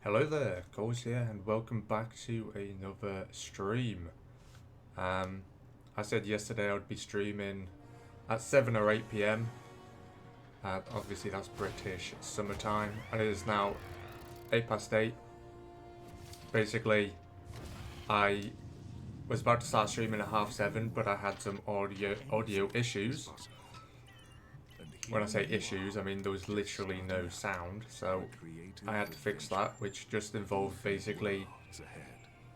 Hello there, Coles here, and welcome back to another stream. I said yesterday I would be streaming at 7 or 8 p.m. Obviously that's British summertime, and it is now 8 past 8. Basically, I was about to start streaming at 7:30, but I had some audio issues. When I say issues, I mean there was literally no sound, so I had to fix that, which just involved basically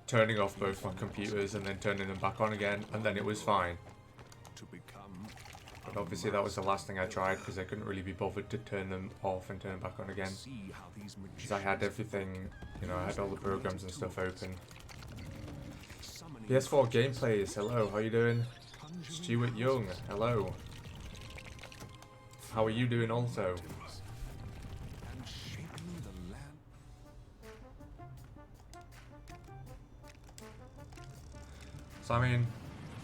turning off both my computers and then turning them back on again, and then it was fine. But obviously that was the last thing I tried because I couldn't really be bothered to turn them off and turn them back on again. Because I had everything, I had all the programs and stuff open. PS4 Gameplays, hello, how you doing? Stuart Young, hello. How are you doing also? So I mean,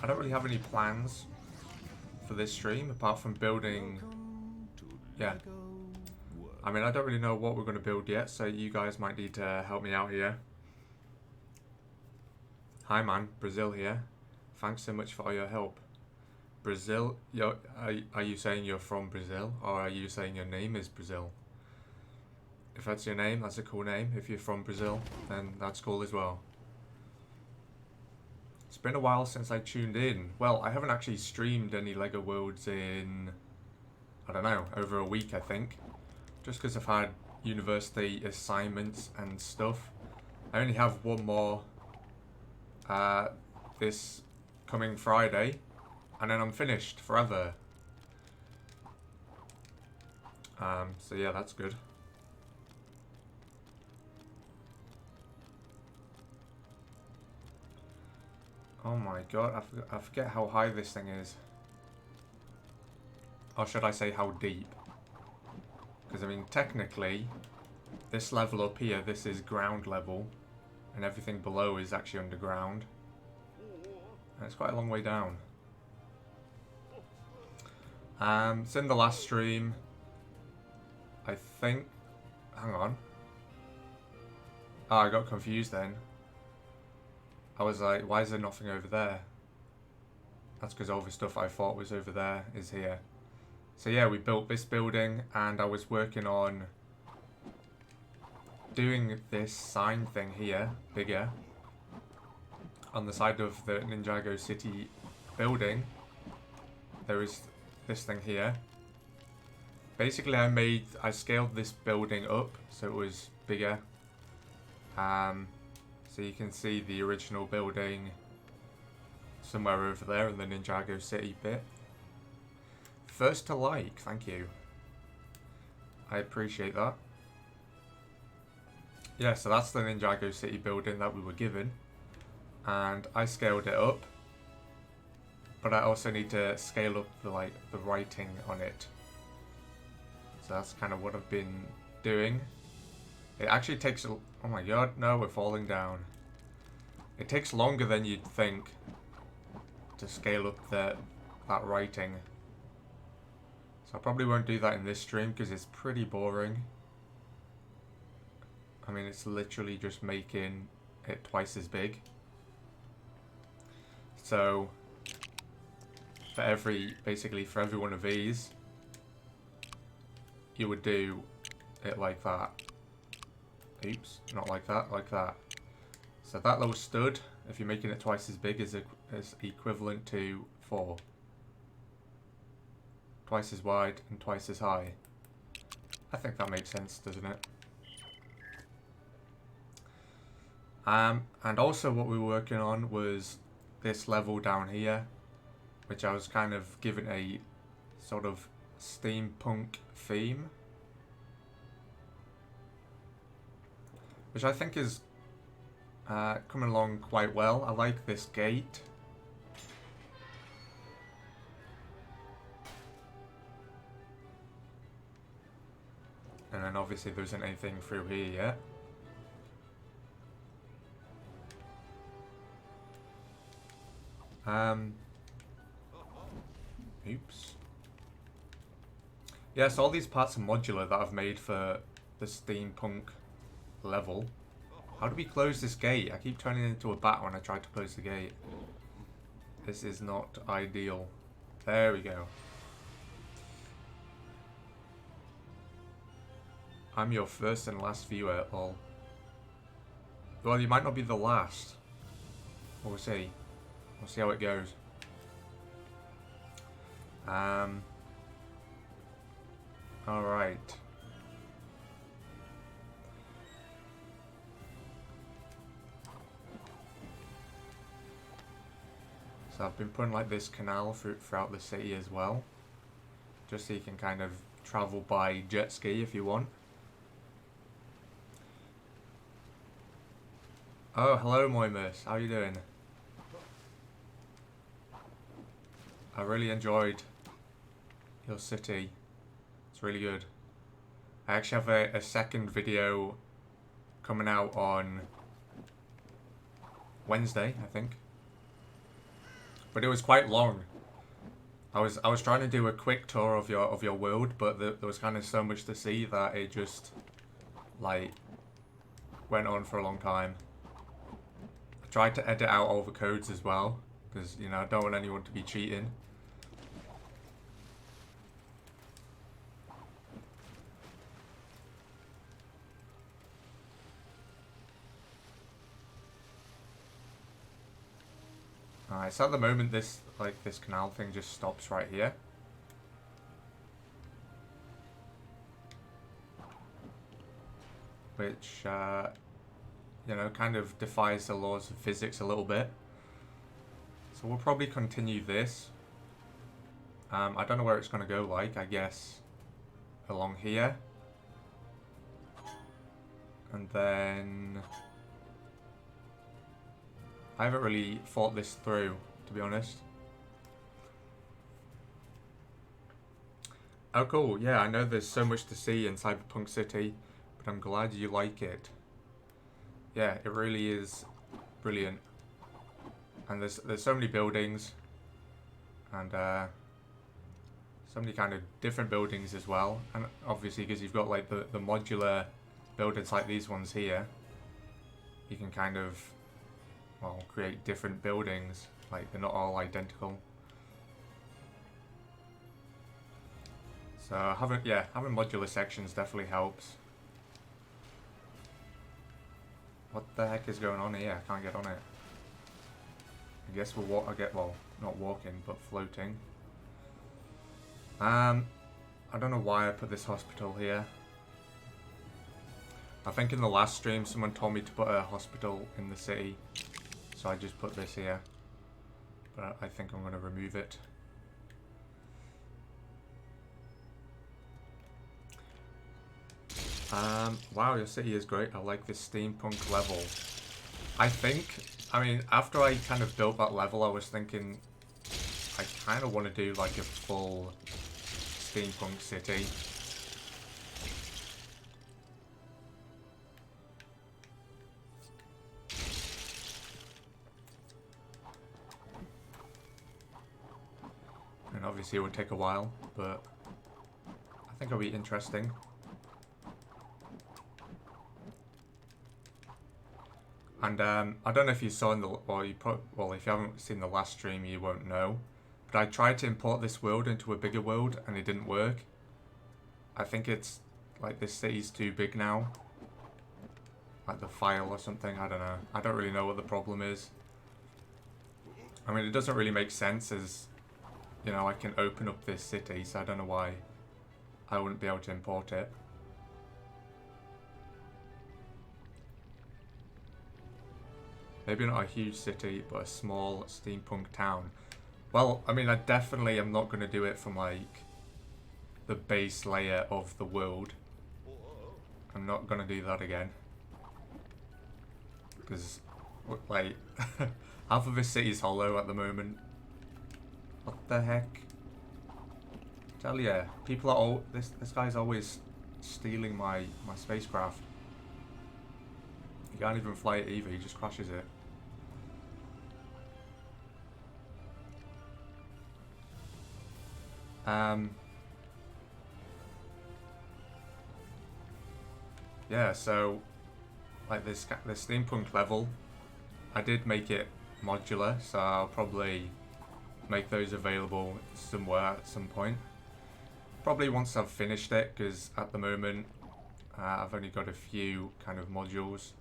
I don't really have any plans for this stream apart from building, I mean I don't really know what we're going to build yet, so you guys might need to help me out here. Hi man, Brazil here. Thanks so much for all your help. Brazil, are you saying you're from Brazil, or are you saying your name is Brazil? If that's your name, that's a cool name. If you're from Brazil, then that's cool as well. It's been a while since I tuned in. Well, I haven't actually streamed any LEGO Worlds in, I don't know, over a week I think. Just because I've had university assignments and stuff. I only have one more this coming Friday. And then I'm finished forever. So yeah, that's good. Oh my god, I forget how high this thing is. Or should I say how deep? Because I mean, technically, this level up here, this is ground level. And everything below is actually underground. And it's quite a long way down. So in the last stream, I think, hang on. Oh, I got confused then. I was like, why is there nothing over there? That's because all the stuff I thought was over there is here. So yeah, we built this building and I was working on doing this sign thing here, bigger, on the side of the Ninjago City building. There is this thing here. Basically I scaled this building up so it was bigger. So you can see the original building somewhere over there in the Ninjago City bit. First to like, thank you. I appreciate that. Yeah, so that's the Ninjago City building that we were given. And I scaled it up. But I also need to scale up the writing on it. So that's kind of what I've been doing. It actually takes oh my god, no, we're falling down. It takes longer than you'd think to scale up that writing. So I probably won't do that in this stream because it's pretty boring. I mean, it's literally just making it twice as big. So basically for every one of these, you would do it like that. Oops, not like that, like that. So that little stud, if you're making it twice as big, is equivalent to 4. Twice as wide and twice as high. I think that makes sense, doesn't it? And also what we were working on was this level down here, which I was kind of given a sort of steampunk theme, which I think is coming along quite well. I like this gate. And then obviously there isn't anything through here yet. Oops. Yeah, so all these parts are modular that I've made for the steampunk level. How do we close this gate? I keep turning into a bat when I try to close the gate. This is not ideal. There we go. I'm your first and last viewer, lol. Well, you might not be the last. We'll see. We'll see how it goes. Alright. So I've been putting like this canal throughout the city as well. Just so you can kind of travel by jet ski if you want. Oh, hello Moimus. How you doing? I really enjoyed your city. It's really good. I actually have a second video coming out on Wednesday, I think. But it was quite long. I was trying to do a quick tour of your world, but there was kind of so much to see that it just like went on for a long time. I tried to edit out all the codes as well, because you know I don't want anyone to be cheating. Alright, so at the moment this canal thing just stops right here. Which, you know, kind of defies the laws of physics a little bit. So we'll probably continue this. I don't know where it's going to go, like, I guess along here. And then I haven't really thought this through, to be honest. Oh cool, yeah, I know there's so much to see in Cyberpunk City, but I'm glad you like it. Yeah, it really is brilliant. And there's so many buildings, and so many kind of different buildings as well. And obviously because you've got like the modular buildings like these ones here, you can kind of, well, create different buildings, like they're not all identical. So having modular sections definitely helps. What the heck is going on here? I can't get on it. I guess we'll not walking, but floating. I don't know why I put this hospital here. I think in the last stream someone told me to put a hospital in the city, so I just put this here. But I think I'm going to remove it. Wow, your city is great. I like this steampunk level. I mean, after I kind of built that level, I was thinking I kind of want to do like a full steampunk city. And obviously it would take a while, but I think it'll be interesting. And I don't know if you saw in the, if you haven't seen the last stream, you won't know. But I tried to import this world into a bigger world, and it didn't work. I think it's like this city's too big now. Like the file or something, I don't know. I don't really know what the problem is. I mean, it doesn't really make sense as, you know, I can open up this city, so I don't know why I wouldn't be able to import it. Maybe not a huge city, but a small steampunk town. Well, I mean, I definitely am not going to do it from, like, the base layer of the world. I'm not going to do that again. Because, like, half of this city is hollow at the moment. What the heck? Tell ya, people are all... This guy's always stealing my spacecraft. He can't even fly it either, he just crashes it. Yeah, so like this steampunk level, I did make it modular, so I'll probably make those available somewhere at some point. Probably once I've finished it, because at the moment I've only got a few kind of modules.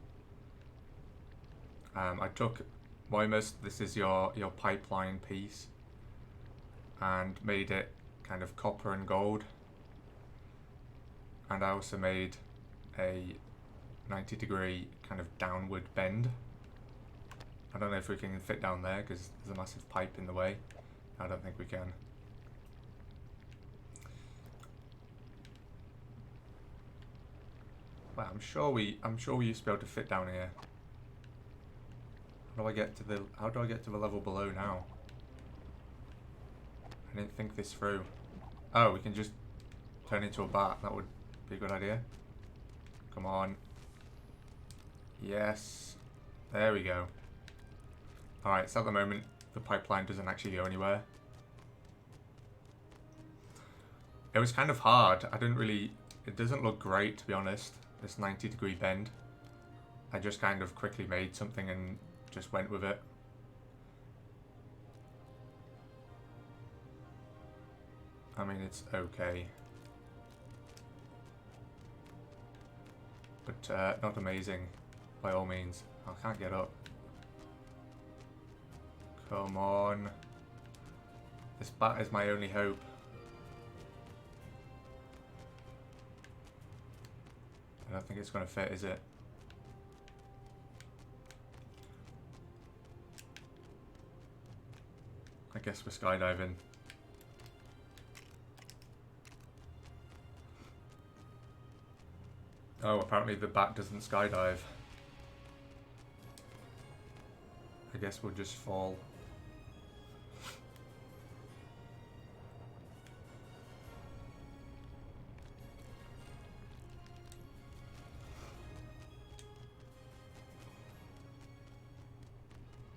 I took Moimus, this is your pipeline piece, and made it kind of copper and gold. And I also made a 90-degree kind of downward bend. I don't know if we can fit down there because there's a massive pipe in the way. I don't think we can. Well, I'm sure we used to be able to fit down here. How do I get to the level below now? I didn't think this through. Oh, we can just turn into a bat. That would be a good idea. Come on. Yes. There we go. Alright, so at the moment, the pipeline doesn't actually go anywhere. It was kind of hard. It doesn't look great, to be honest, this 90-degree bend. I just kind of quickly made something and just went with it. I mean, it's okay. But not amazing, by all means. I can't get up. Come on. This bat is my only hope. I don't think it's going to fit, is it? I guess we're skydiving. Oh, apparently the bat doesn't skydive. I guess we'll just fall.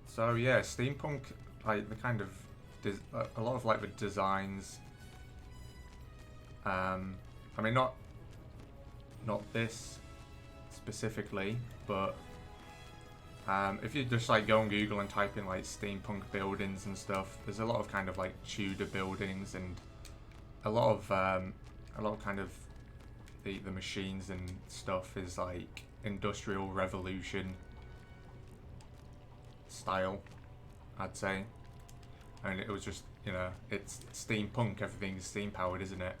So yeah, steampunk, like the kind of a lot of like the designs. I mean, not this specifically, but if you just like go on Google and type in like steampunk buildings and stuff, there's a lot of kind of like Tudor buildings and a lot of kind of the machines and stuff is like Industrial Revolution style, I'd say. And it was just, you know, it's steampunk, everything's steam powered, isn't it?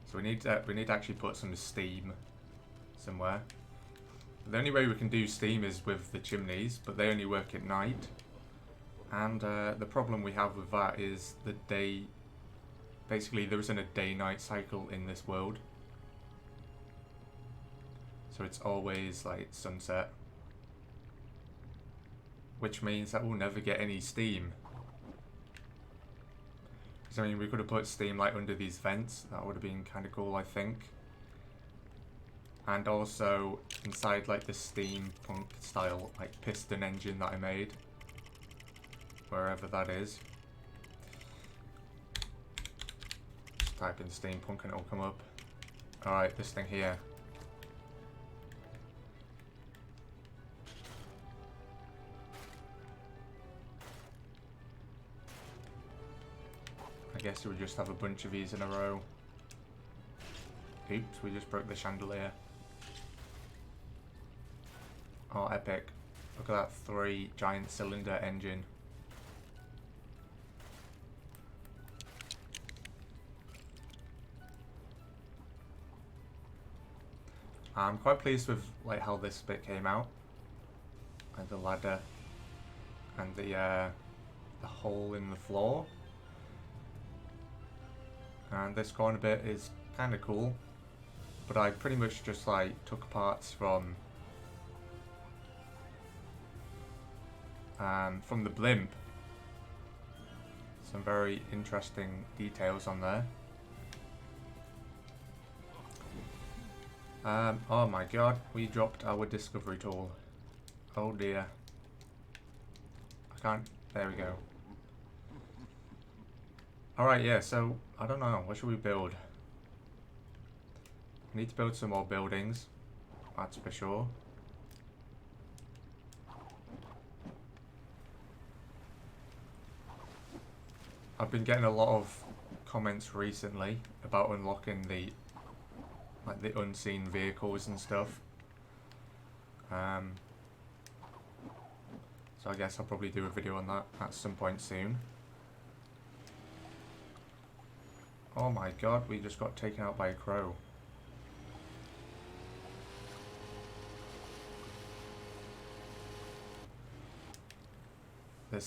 So we need to actually put some steam somewhere. The only way we can do steam is with the chimneys, but they only work at night. And the problem we have with that is the day. Basically, there isn't a day-night cycle in this world. So it's always like sunset. Which means that we'll never get any steam. Because I mean, we could have put steam like under these vents. That would have been kind of cool, I think. And also inside like the steampunk style like piston engine that I made, wherever that is. Just type in steampunk and it'll come up. Alright, this thing here. I guess we'll just have a bunch of these in a row. Oops, we just broke the chandelier. Oh, epic. Look at that 3 giant cylinder engine. I'm quite pleased with like how this bit came out. And the ladder. And the hole in the floor. And this corner bit is kind of cool. But I pretty much just like took parts from the blimp. Some very interesting details on there. Oh my god, we dropped our discovery tool. Oh dear. I can't, there we go. Alright, yeah, so, I don't know, what should we build? We need to build some more buildings, that's for sure. I've been getting a lot of comments recently about unlocking the unseen vehicles and stuff. So I guess I'll probably do a video on that at some point soon. Oh my god, we just got taken out by a crow. The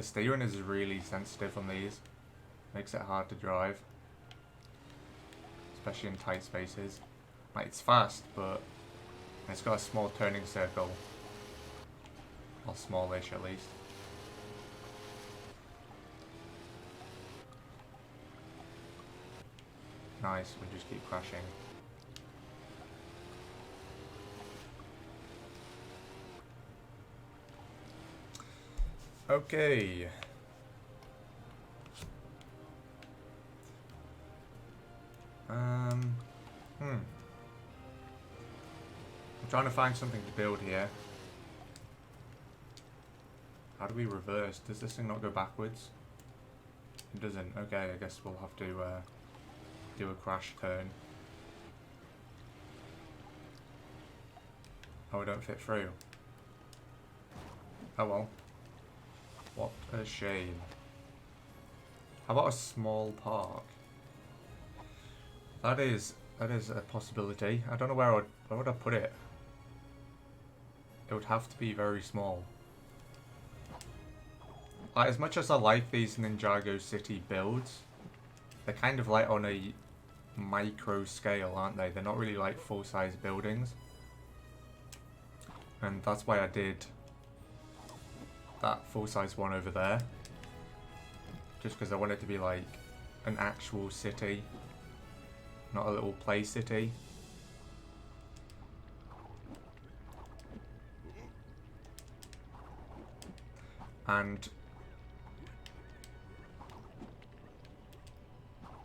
steering is really sensitive on these. Makes it hard to drive. Especially in tight spaces. Like, it's fast, but it's got a small turning circle. Or smallish at least. Nice, we just keep crashing. Okay. I'm trying to find something to build here. How do we reverse? Does this thing not go backwards? It doesn't. Okay, I guess we'll have to do a crash turn. Oh, we don't fit through. Oh well. What a shame. How about a small park? That is a possibility. I don't know where would I put it? It would have to be very small. Like, as much as I like these Ninjago City builds, they're kind of like on a micro scale, aren't they? They're not really like full-size buildings. And that's why I did that full-size one over there. Just because I want it to be like an actual city, not a little play city. And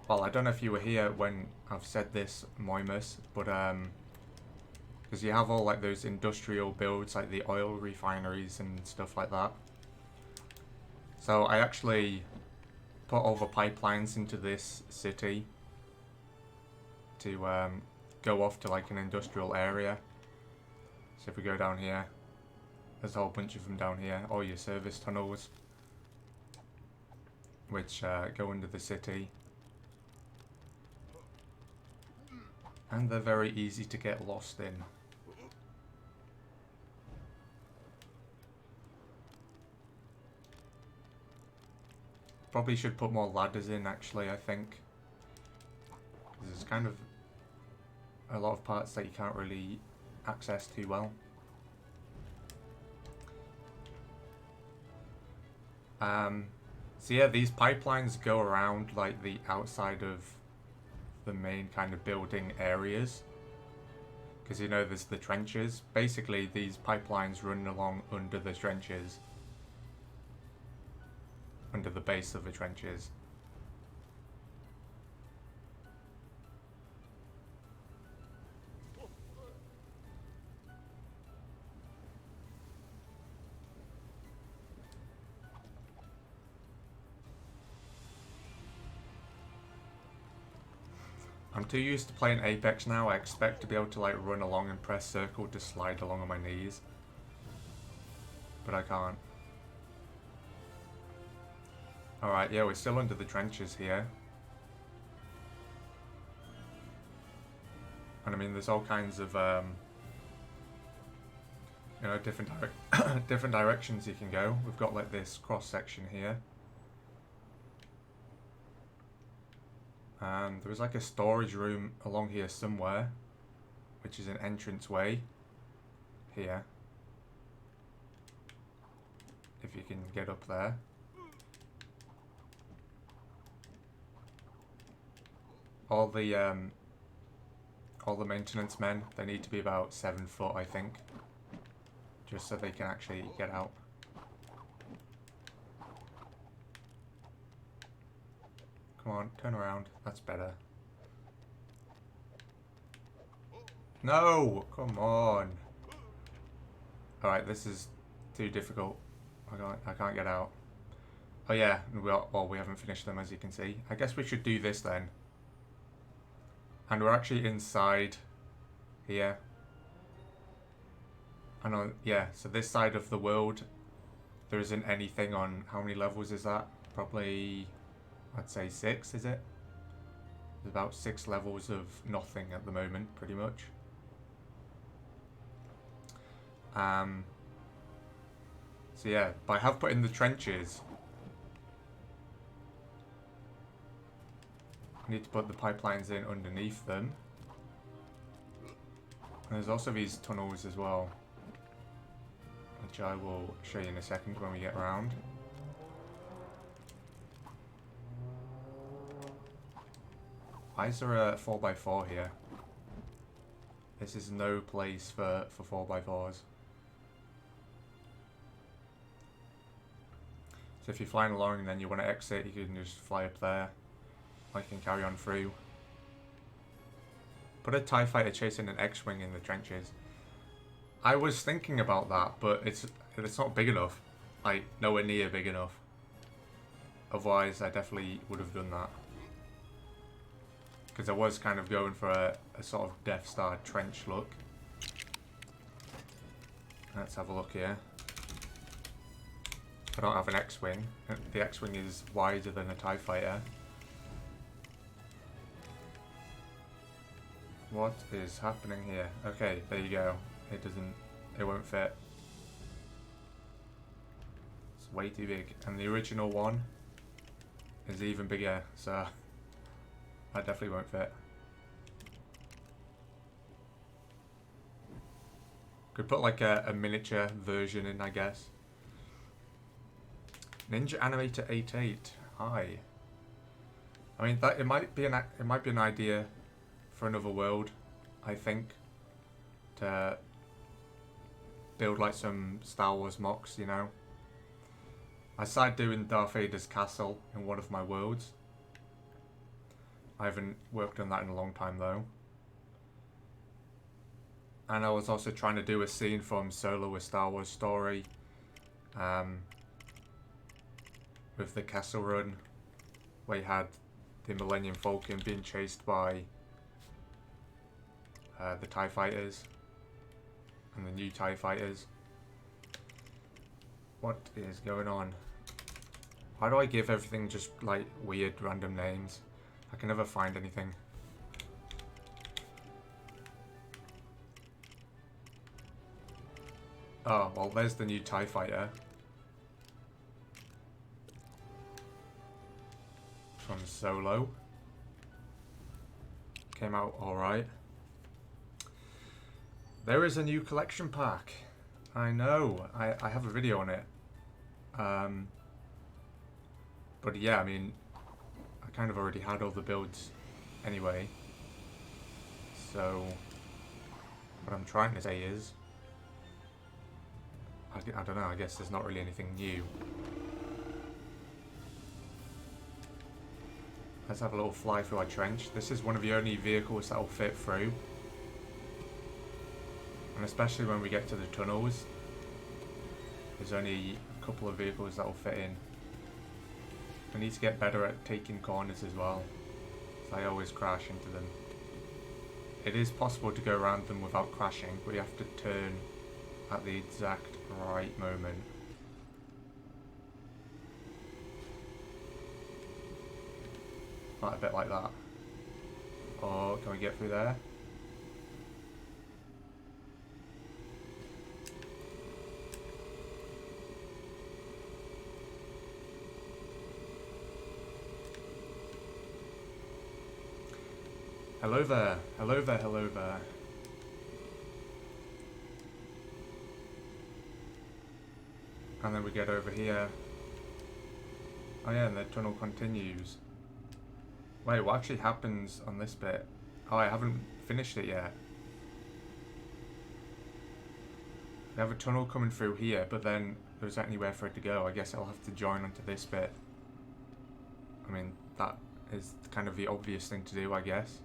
well, I don't know if you were here when I've said this, Moimus, but because you have all like those industrial builds, like the oil refineries and stuff like that. So I actually put all the pipelines into this city to go off to like an industrial area. So if we go down here, there's a whole bunch of them down here, all your service tunnels, which go under the city. And they're very easy to get lost in. Probably should put more ladders in, actually, I think. There's kind of a lot of parts that you can't really access too well. So yeah, these pipelines go around like the outside of the main kind of building areas. Because you know there's the trenches. Basically these pipelines run along under the trenches. Under the base of the trenches. I'm too used to playing Apex now. I expect to be able to like run along and press circle to slide along on my knees. But I can't. Alright, yeah, we're still under the trenches here. And I mean, there's all kinds of, you know, different directions you can go. We've got like this cross section here. And there was like a storage room along here somewhere, which is an entrance way here. If you can get up there. All the maintenance men, they need to be about 7 foot, I think, just so they can actually get out. Come on, turn around. That's better. No! Come on! Alright, this is too difficult. I can't get out. Oh yeah, well, we haven't finished them, as you can see. I guess we should do this then. And we're actually inside here. And on, yeah, so this side of the world, there isn't anything on, how many levels is that? Probably, I'd say 6, is it? There's about 6 levels of nothing at the moment, pretty much. So yeah, but I have put in the trenches. I need to put the pipelines in underneath them. And there's also these tunnels as well, which I will show you in a second when we get around. Why is there a 4x4 here? This is no place for 4x4s. So if you're flying along and then you want to exit, you can just fly up there. Or you can carry on through. Put a TIE fighter chasing an X-Wing in the trenches. I was thinking about that, but it's not big enough. Like, nowhere near big enough. Otherwise, I definitely would have done that. Because I was kind of going for a sort of Death Star trench look. Let's have a look here. I don't have an X-Wing. The X-Wing is wider than a TIE fighter. What is happening here? Okay, there you go. It won't fit. It's way too big. And the original one is even bigger, so that definitely won't fit. Could put like a miniature version in, I guess. Ninja Animator 88. Hi. I mean, it might be an idea for another world, I think, to build like some Star Wars mocks, you know. I started doing Darth Vader's castle in one of my worlds. I haven't worked on that in a long time though. And I was also trying to do a scene from Solo: A Star Wars Story, with the Castle Run, where you had the Millennium Falcon being chased by the TIE Fighters and the new TIE Fighters. What is going on? Why do I give everything just like weird random names? I can never find anything. Oh, well, there's the new TIE Fighter. From Solo. Came out alright. There is a new collection pack. I know. I have a video on it. But yeah, I mean, I kind of already had all the builds anyway. So, what I'm trying to say is, I don't know, I guess there's not really anything new. Let's have a little fly through our trench. This is one of the only vehicles that will fit through. And especially when we get to the tunnels, there's only a couple of vehicles that will fit in. I need to get better at taking corners as well, so I always crash into them. It is possible to go around them without crashing, but you have to turn at the exact right moment. Like a bit like that. Or can we get through there? Hello there, hello there, hello there. And then we get over here. Oh yeah, and the tunnel continues. Wait, what actually happens on this bit? Oh, I haven't finished it yet. We have a tunnel coming through here, but then there isn't anywhere for it to go. I guess I'll have to join onto this bit. I mean, that is kind of the obvious thing to do, I guess.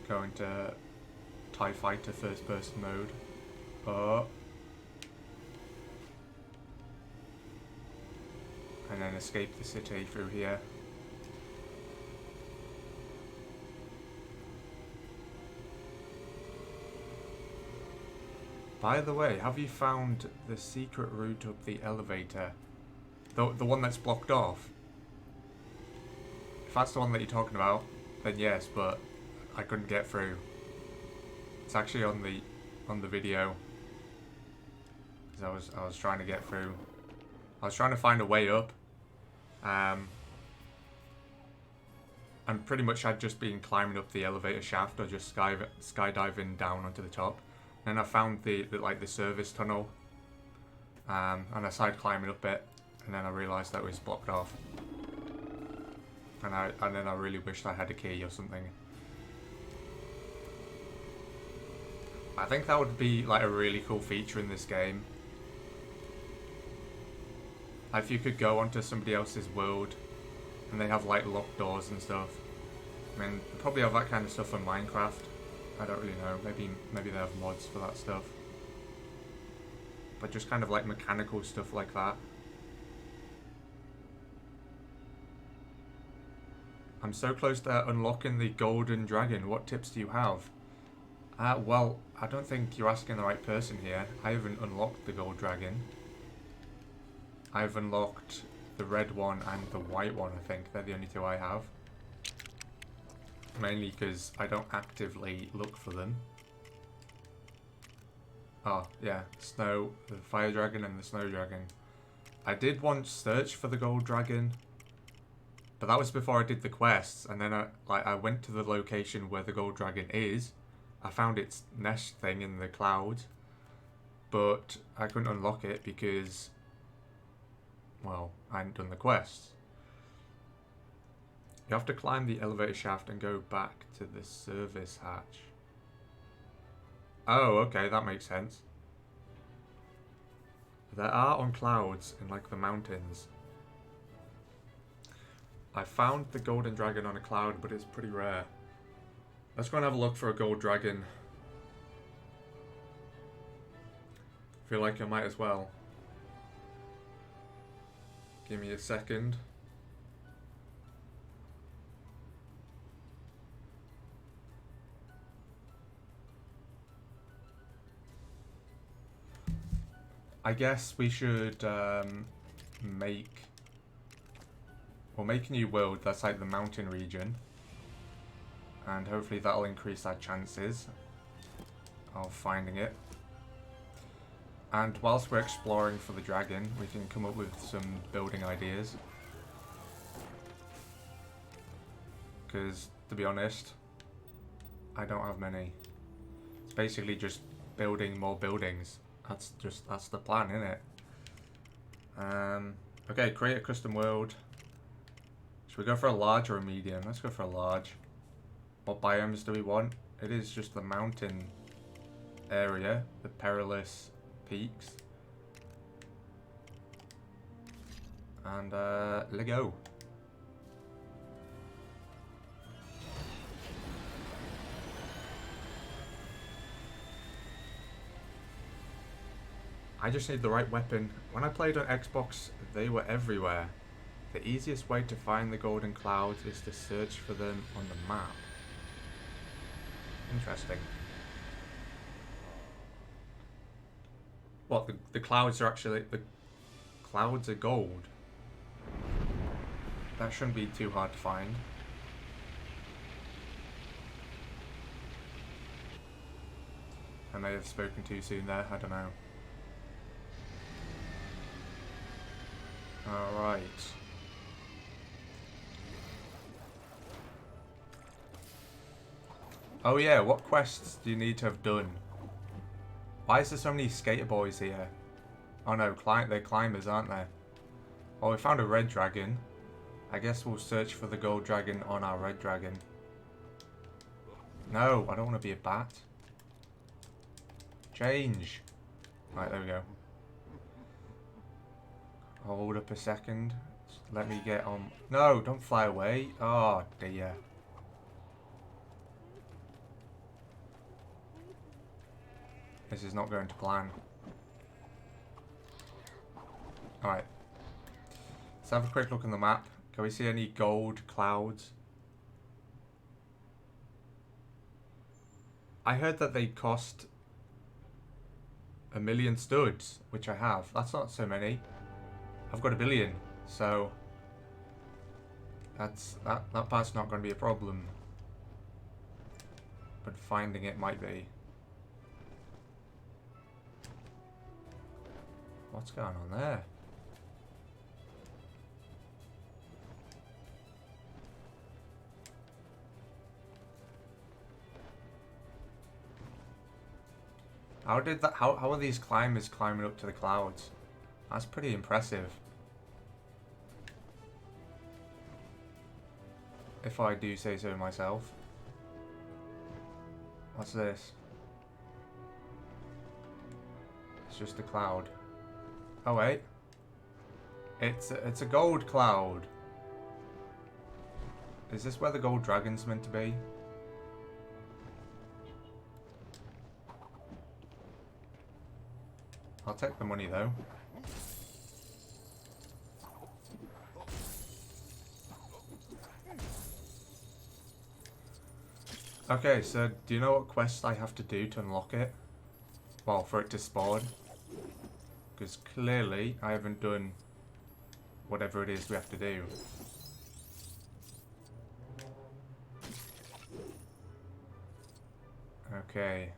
Going to TIE Fighter first person mode. Oh. And then escape the city through here. By the way, have you found the secret route up the elevator? The one that's blocked off? If that's the one that you're talking about, then yes, but I couldn't get through. It's actually on the video. Because I was trying to get through. I was trying to find a way up. And pretty much I'd just been climbing up the elevator shaft or just skydiving down onto the top. And I found the service tunnel, and I started climbing up it, and then I realised that it was blocked off. And then I really wished I had a key or something. I think that would be like a really cool feature in this game. Like if you could go onto somebody else's world, and they have like locked doors and stuff. I mean, they probably have that kind of stuff in Minecraft. I don't really know. Maybe they have mods for that stuff. But just kind of like mechanical stuff like that. I'm so close to unlocking the golden dragon. What tips do you have? Well, I don't think you're asking the right person here. I haven't unlocked the gold dragon. I've unlocked the red one and the white one, I think. They're the only two I have. Mainly because I don't actively look for them. Oh, yeah. The fire dragon and the snow dragon. I did once search for the gold dragon, but that was before I did the quests, and then I went to the location where the gold dragon is. I found its nest thing in the clouds, but I couldn't unlock it because, well, I hadn't done the quests. You have to climb the elevator shaft and go back to the service hatch. Oh, okay, that makes sense. There are on clouds in like the mountains. I found the golden dragon on a cloud, but it's pretty rare. Let's go and have a look for a gold dragon. Feel like I might as well. Give me a second. I guess we should make a new world that's like the mountain region, and hopefully that'll increase our chances of finding it. And whilst we're exploring for the dragon, we can come up with some building ideas. Because, to be honest, I don't have many. It's basically just building more buildings. That's the plan, isn't it? Okay, create a custom world. Should we go for a large or a medium? Let's go for a large. What biomes do we want? It is just the mountain area, the perilous peaks. And let's go. I just need the right weapon. When I played on Xbox, they were everywhere. The easiest way to find the golden clouds is to search for them on the map. Interesting. What, the clouds are actually... The clouds are gold? That shouldn't be too hard to find. I may have spoken too soon there, I don't know. Alright. Oh yeah, what quests do you need to have done? Why is there so many skater boys here? Oh no, they're climbers, aren't they? Oh, we found a red dragon. I guess we'll search for the gold dragon on our red dragon. No, I don't want to be a bat. Change. Right, there we go. Hold up a second. Let me get on. No, don't fly away. Oh dear. This is not going to plan. Alright. Let's have a quick look on the map. Can we see any gold clouds? I heard that they cost 1,000,000 studs, which I have. That's not so many. I've got 1,000,000,000, so that part's not going to be a problem. But finding it might be. What's going on there? How are these climbers climbing up to the clouds? That's pretty impressive. If I do say so myself. What's this? It's just a cloud. Oh wait. It's a gold cloud. Is this where the gold dragon's meant to be? I'll take the money though. Okay, so do you know what quest I have to do to unlock it? Well, for it to spawn. Because clearly I haven't done whatever it is we have to do. Okay.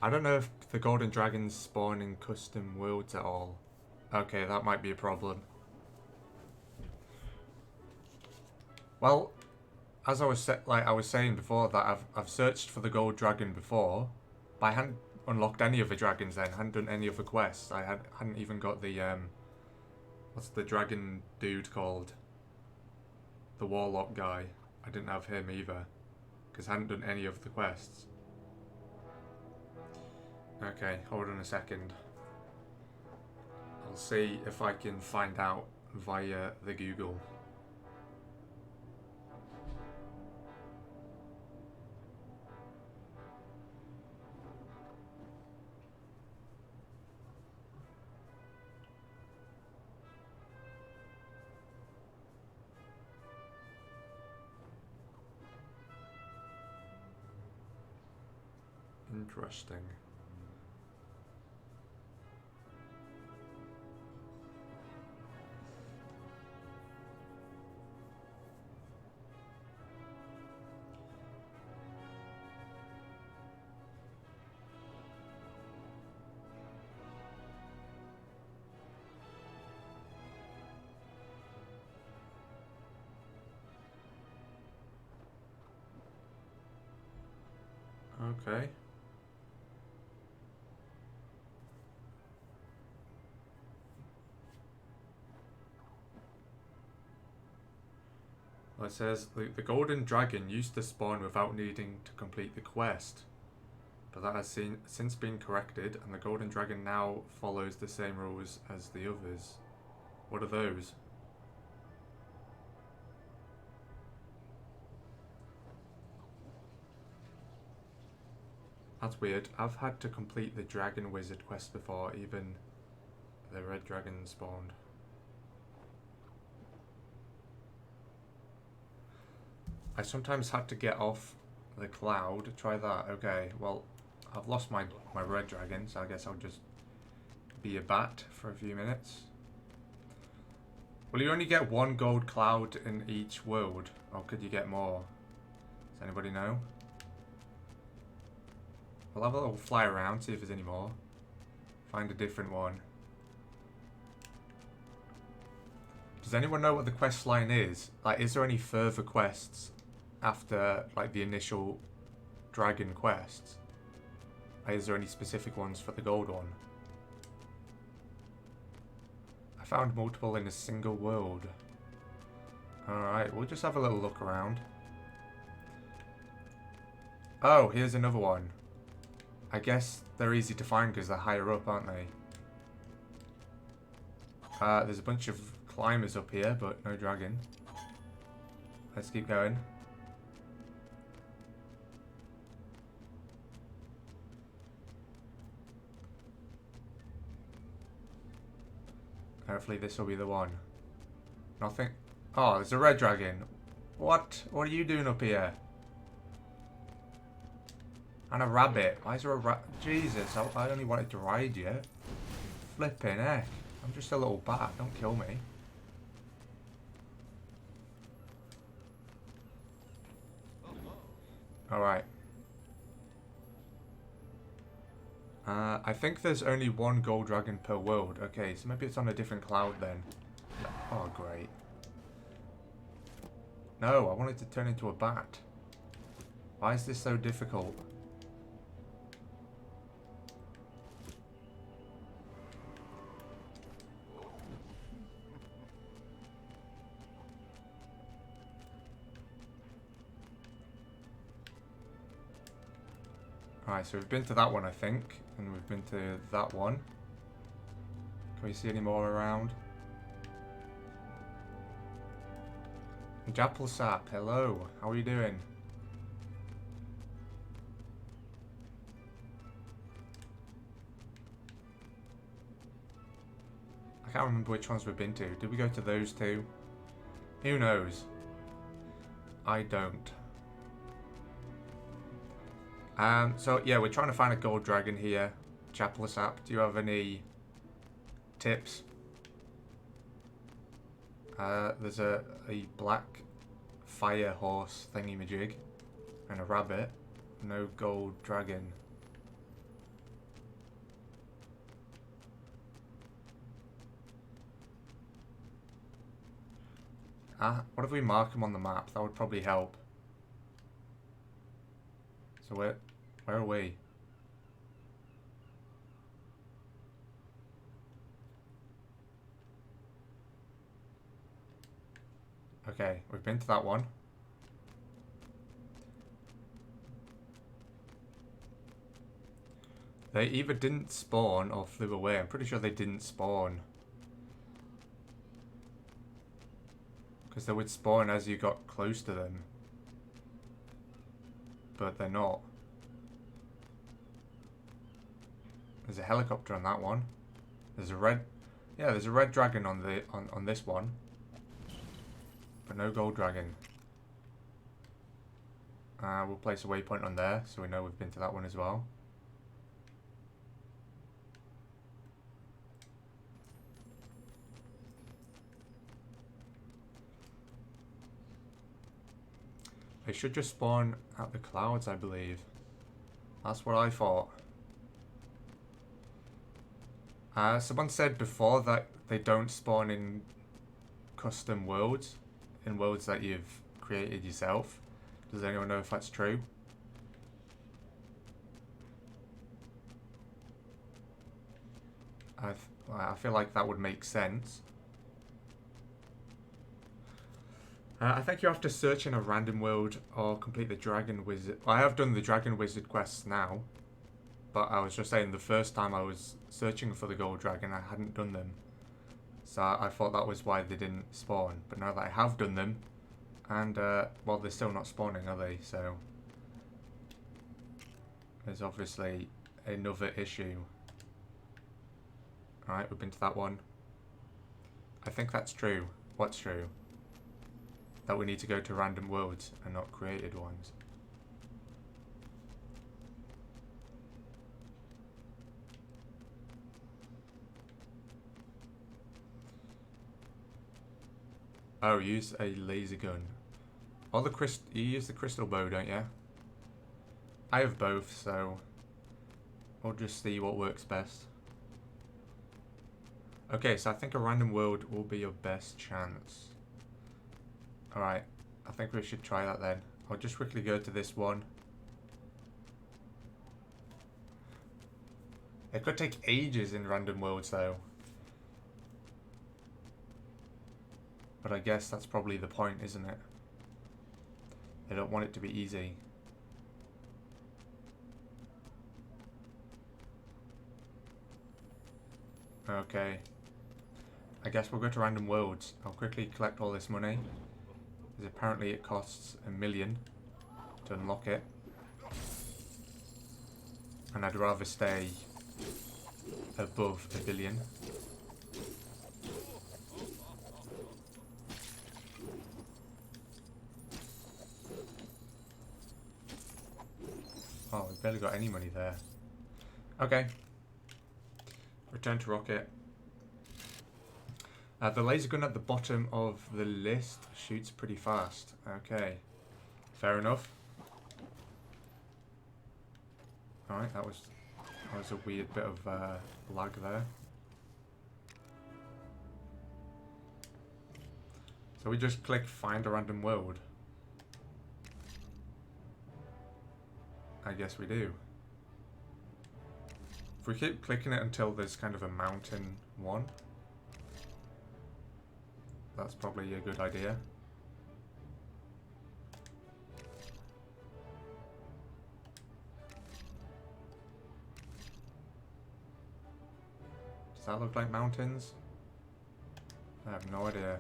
I don't know if the golden dragons spawn in custom worlds at all. Okay, that might be a problem. Well, as I was saying before, that I've searched for the gold dragon before, but I hadn't unlocked any other dragons then. I hadn't done any other quests. I hadn't even got the what's the dragon dude called? The warlock guy. I didn't have him either, because I hadn't done any of the quests. Okay, hold on a second. I'll see if I can find out via the Google. Interesting. Okay. Well, it says the golden dragon used to spawn without needing to complete the quest, but that has since been corrected, and the golden dragon now follows the same rules as the others. What are those? That's weird. I've had to complete the dragon wizard quest before even the red dragon spawned. I sometimes had to get off the cloud. Try that. Okay, well, I've lost my red dragon, so I guess I'll just be a bat for a few minutes. Will you only get one gold cloud in each world, or could you get more? Does anybody know? We'll have a little fly around, see if there's any more. Find a different one. Does anyone know what the quest line is? Like, is there any further quests after, like, the initial dragon quests? Like, is there any specific ones for the gold one? I found multiple in a single world. Alright, we'll just have a little look around. Oh, here's another one. I guess they're easy to find because they're higher up, aren't they? There's a bunch of climbers up here, but no dragon. Let's keep going. Hopefully this will be the one. Nothing? Oh, there's a red dragon. What? What are you doing up here? And a rabbit. Why is there a Jesus, I only wanted to ride you. Flipping heck. I'm just a little bat. Don't kill me. Alright. I think there's only one gold dragon per world. Okay, so maybe it's on a different cloud then. Oh, great. No, I wanted to turn into a bat. Why is this so difficult? Alright, so we've been to that one, I think. And we've been to that one. Can we see any more around? Japplesap, hello. How are you doing? I can't remember which ones we've been to. Did we go to those two? Who knows? I don't. So yeah, we're trying to find a gold dragon here. Japplesap, do you have any tips? There's a black fire horse thingy-majig and a rabbit. No gold dragon. What if we mark them on the map? That would probably help. So where are we? Okay, we've been to that one. They either didn't spawn or flew away. I'm pretty sure they didn't spawn. Because they would spawn as you got close to them. But they're not. There's a helicopter on that one. There's a red... Yeah, there's a red dragon on the on this one. But no gold dragon. We'll place a waypoint on there so we know we've been to that one as well. They should just spawn at the clouds, I believe. That's what I thought. Someone said before that they don't spawn in custom worlds, in worlds that you've created yourself. Does anyone know if that's true? I feel like that would make sense. I think you have to search in a random world or complete the Dragon Wizard. I have done the Dragon Wizard quests now, but I was just saying the first time I was searching for the Gold Dragon, I hadn't done them. So I thought that was why they didn't spawn. But now that I have done them, and, well, they're still not spawning, are they? So there's obviously another issue. Alright, we've been to that one. I think that's true. What's true? That we need to go to random worlds and not created ones. Oh, use a laser gun. Or the you use the crystal bow, don't you? I have both, so we'll just see what works best. Okay, so I think a random world will be your best chance. Alright, I think we should try that then. I'll just quickly go to this one. It could take ages in random worlds though. But I guess that's probably the point, isn't it? They don't want it to be easy. Okay. I guess we'll go to random worlds. I'll quickly collect all this money. Because apparently it costs $1 million to unlock it. And I'd rather stay above $1 billion. barely got any money there. Okay. Return to rocket. The laser gun at the bottom of the list shoots pretty fast. Okay. Fair enough. Alright, that was a weird bit of lag there. So we just click find a random world. I guess we do. If we keep clicking it until there's kind of a mountain one, that's probably a good idea. Does that look like mountains? I have no idea.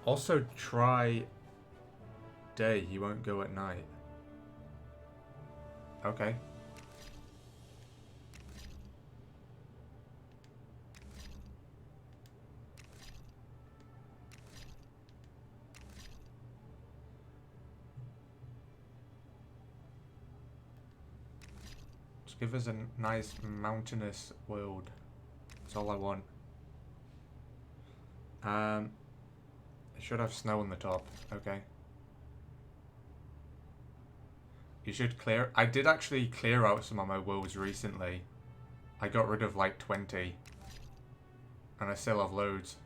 Also try day, you won't go at night. Okay. Just give us a nice mountainous world. That's all I want. It should have snow on the top. Okay. You should clear... I did actually clear out some of my worlds recently. I got rid of like 20. And I still have loads.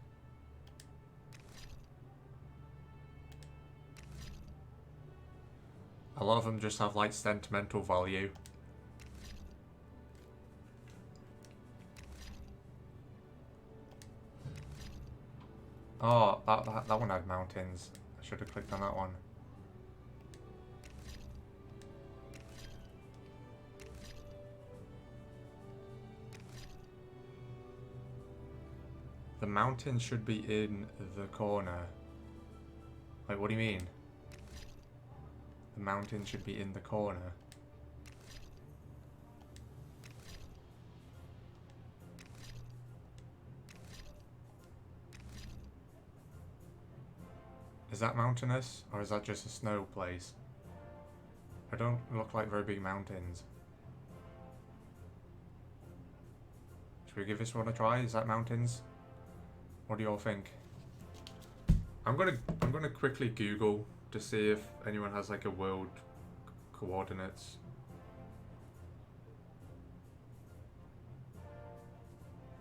A lot of them just have like sentimental value. Oh, that one had mountains. I should have clicked on that one. The mountain should be in the corner. Wait, what do you mean? The mountain should be in the corner. Is that mountainous, or is that just a snow place? I don't look like very big mountains. Should we give this one a try? Is that mountains? What do you all think? I'm gonna quickly Google to see if anyone has like a world coordinates.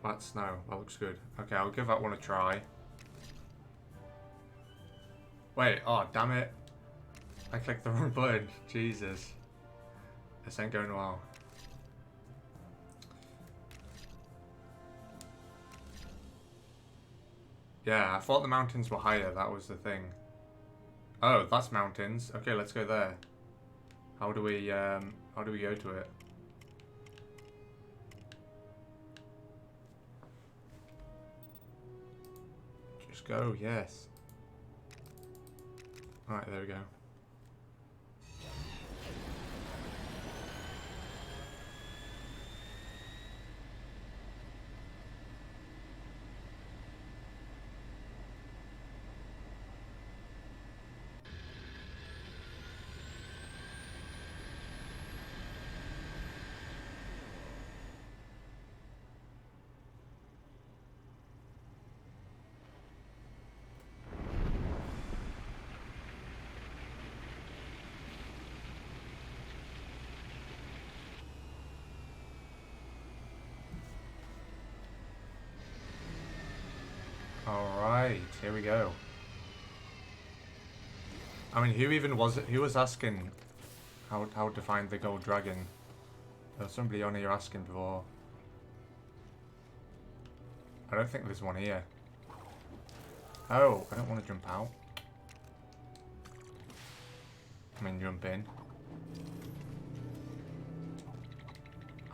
That's snow. That looks good. Okay, I'll give that one a try. Wait, oh damn it. I clicked the wrong button. Jesus. This ain't going well. Yeah, I thought the mountains were higher, that was the thing. Oh, that's mountains. Okay, let's go there. How do we go to it? Just go, yes. Alright, there we go. Alright, here we go. I mean, who was asking how to find the gold dragon? There was somebody on here asking before. I don't think there's one here. Oh, I don't want to jump out. I mean, jump in.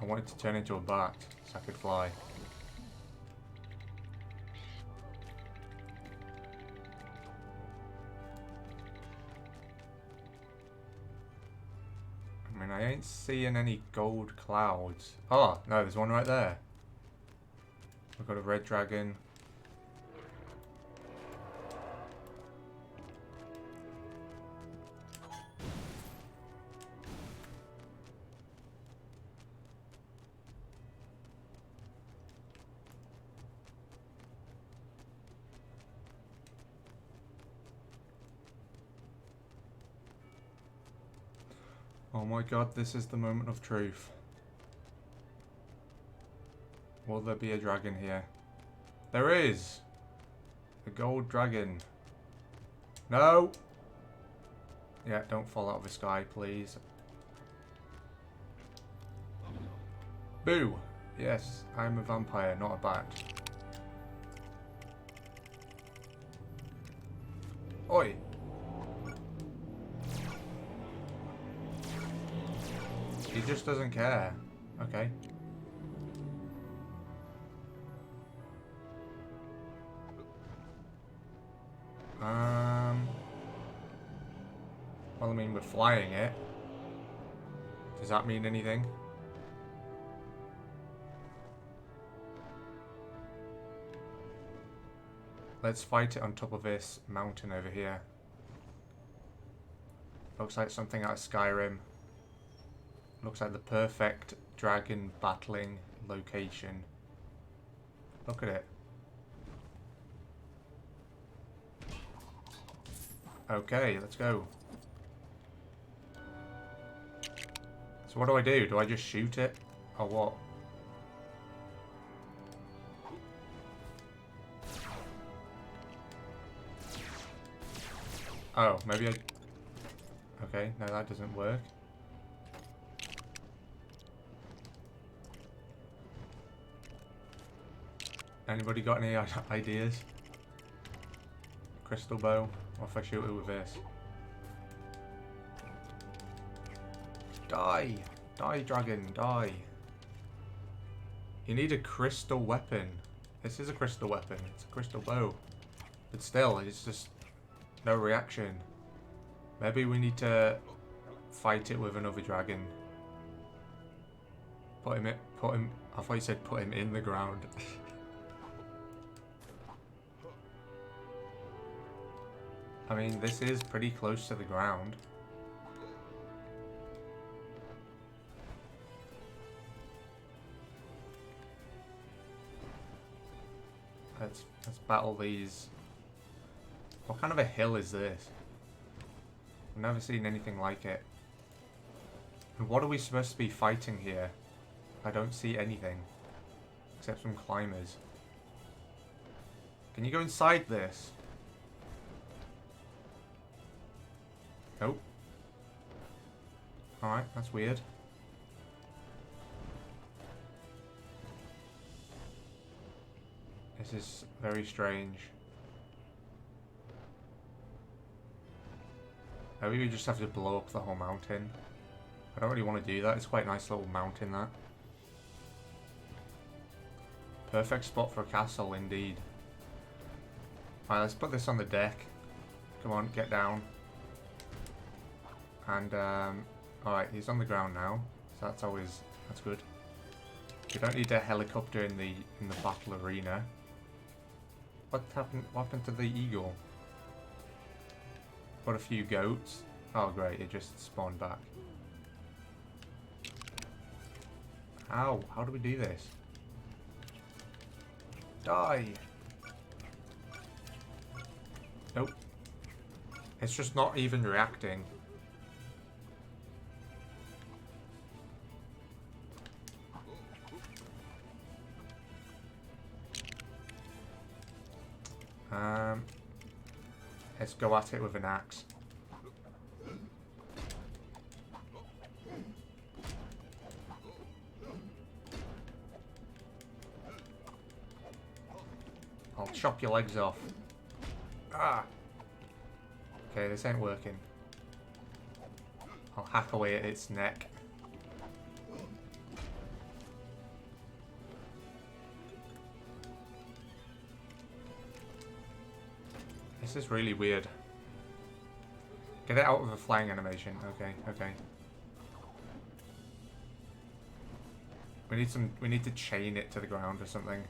I wanted to turn into a bat so I could fly. I mean, I ain't seeing any gold clouds. Oh, no, there's one right there. We've got a red dragon. Oh my god, this is the moment of truth. Will there be a dragon here? There is! A gold dragon. No! Yeah, don't fall out of the sky, please. Boo! Yes, I'm a vampire, not a bat. Oi! He just doesn't care. Okay. Well, I mean, we're flying it. Does that mean anything? Let's fight it on top of this mountain over here. Looks like something out of Skyrim. Looks like the perfect dragon battling location. Look at it. Okay, let's go. So what do? Do I just shoot it? Or what? Oh, maybe I... Okay, no, that doesn't work. Anybody got any ideas? Crystal bow? What if I shoot it with this? Die! Die, dragon, die! You need a crystal weapon. This is a crystal weapon. It's a crystal bow. But still, it's just no reaction. Maybe we need to fight it with another dragon. Put him, I thought you said put him in the ground. I mean, this is pretty close to the ground. Let's battle these. What kind of a hill is this? I've never seen anything like it. And what are we supposed to be fighting here? I don't see anything. Except some climbers. Can you go inside this? Nope. Alright, that's weird. This is very strange. Maybe we just have to blow up the whole mountain. I don't really want to do that. It's quite a nice little mountain, that. Perfect spot for a castle, indeed. Alright, let's put this on the deck. Come on, get down. And, alright, he's on the ground now. So that's good. You don't need a helicopter in the battle arena. What happened to the eagle? Got a few goats. Oh great, it just spawned back. How do we do this? Die! Nope. It's just not even reacting. Let's go at it with an axe. I'll chop your legs off. Ah! Okay, this ain't working. I'll hack away at its neck. This is really weird. Get it out of a flying animation. Okay, okay. We need to chain it to the ground or something.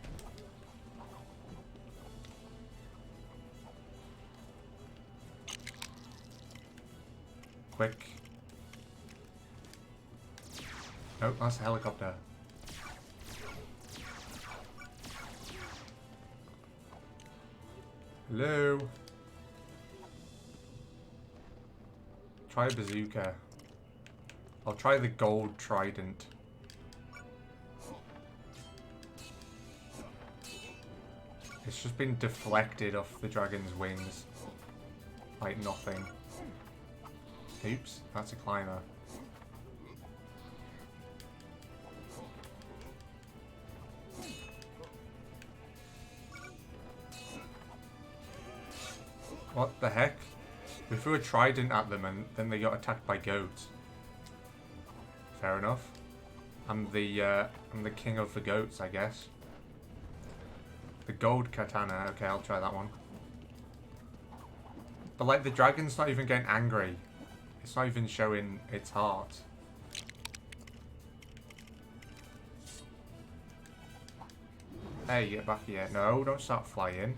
Quick. Nope, that's a helicopter. Hello? Try a bazooka. I'll try the gold trident. It's just been deflected off the dragon's wings. Like nothing. Oops, that's a climber. What the heck? We threw a trident at them and then they got attacked by goats. Fair enough. I'm the king of the goats, I guess. The gold katana. Okay, I'll try that one. But like the dragon's not even getting angry. It's not even showing its heart. Hey, get back here. No, don't start flying.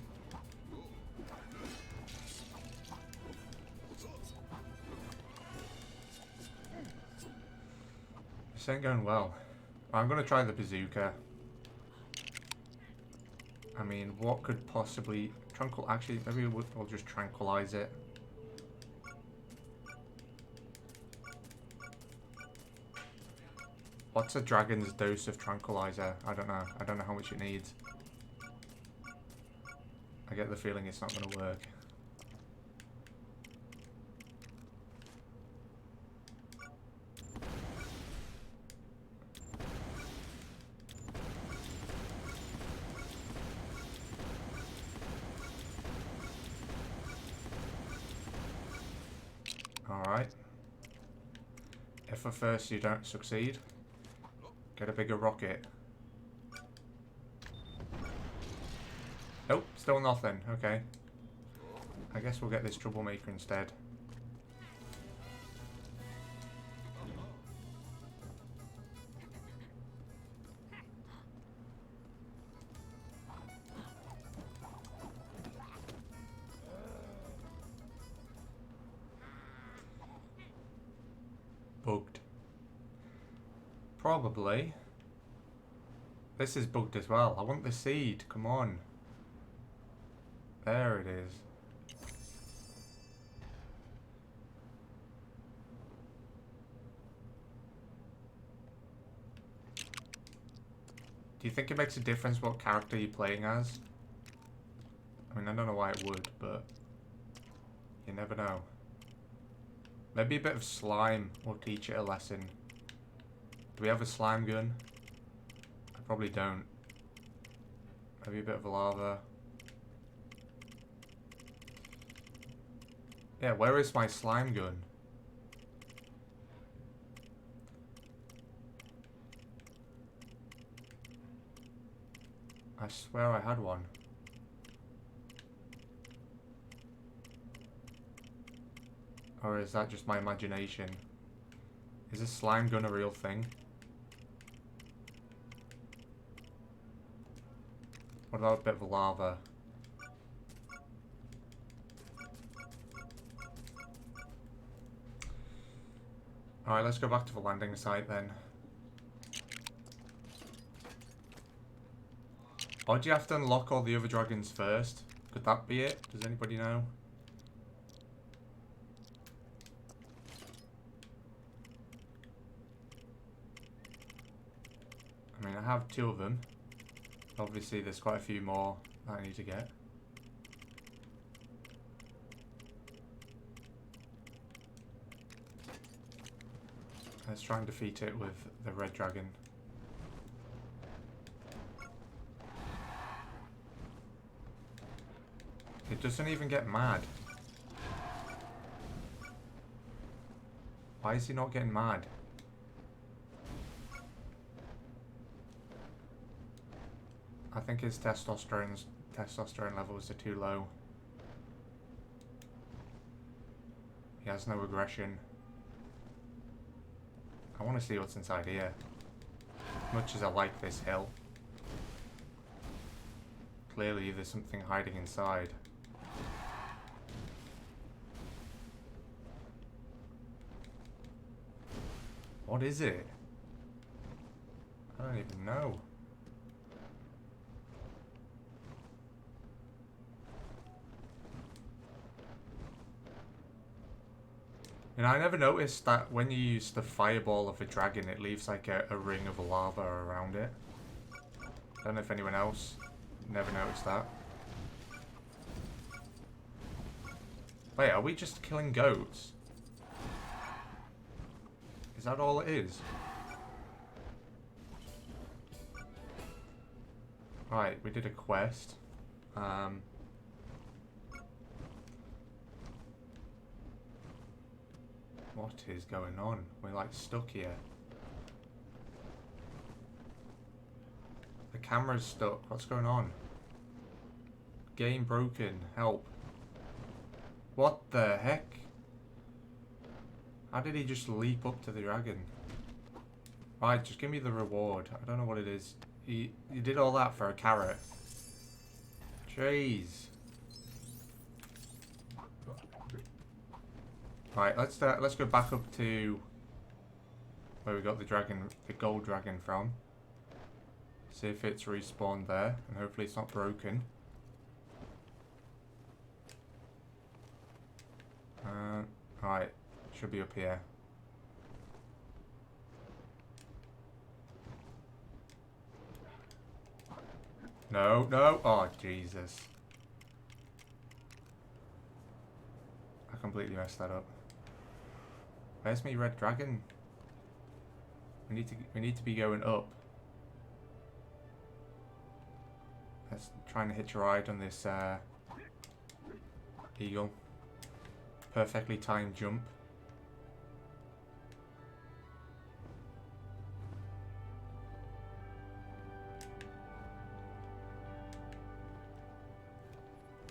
This ain't going well. I'm gonna try the bazooka. I mean, what could possibly actually, maybe we'll just tranquilize it. What's a dragon's dose of tranquilizer? I don't know. I don't know how much it needs. I get the feeling it's not going to work. Alright. If at first you don't succeed, get a bigger rocket. Nope, still nothing. Okay. I guess we'll get this troublemaker instead. Bugged. Probably. This is bugged as well. I want the seed. Come on. There it is. Do you think it makes a difference what character you're playing as? I mean, I don't know why it would, but you never know. Maybe a bit of slime will teach it a lesson. Do we have a slime gun? I probably don't. Maybe a bit of lava. Yeah, where is my slime gun? I swear I had one. Or is that just my imagination? Is a slime gun a real thing? What about a bit of lava? Alright, let's go back to the landing site then. Or do you have to unlock all the other dragons first? Could that be it? Does anybody know? I mean, I have 2 of them. Obviously, there's quite a few more that I need to get. Let's try and defeat it with the red dragon. It doesn't even get mad. Why is he not getting mad? I think his testosterone levels are too low. He has no aggression. I want to see what's inside here. As much as I like this hill. Clearly there's something hiding inside. What is it? I don't even know. You know, I never noticed that when you use the fireball of a dragon, it leaves like a ring of lava around it. I don't know if anyone else never noticed that. Wait, are we just killing goats? Is that all it is? Right, we did a quest. What is going on? We're like stuck here. The camera's stuck. What's going on? Game broken. Help. What the heck? How did he just leap up to the dragon? Right, just give me the reward. I don't know what it is. You did all that for a carrot. Jeez. Right, let's go back up to where we got the dragon, the gold dragon from. See if it's respawned there, and hopefully it's not broken. Right, should be up here. No, no! Oh, Jesus. I completely messed that up. Where's my red dragon? We need to be going up. Let's try and hitch a ride on this eagle. Perfectly timed jump.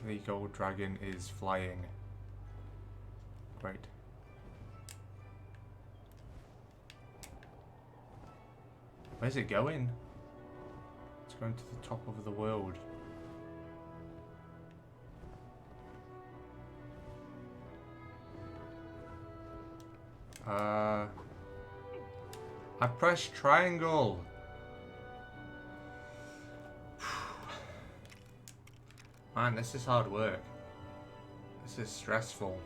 The gold dragon is flying. Great. Where's it going? It's going to the top of the world. I pressed triangle. Man, this is hard work. This is stressful.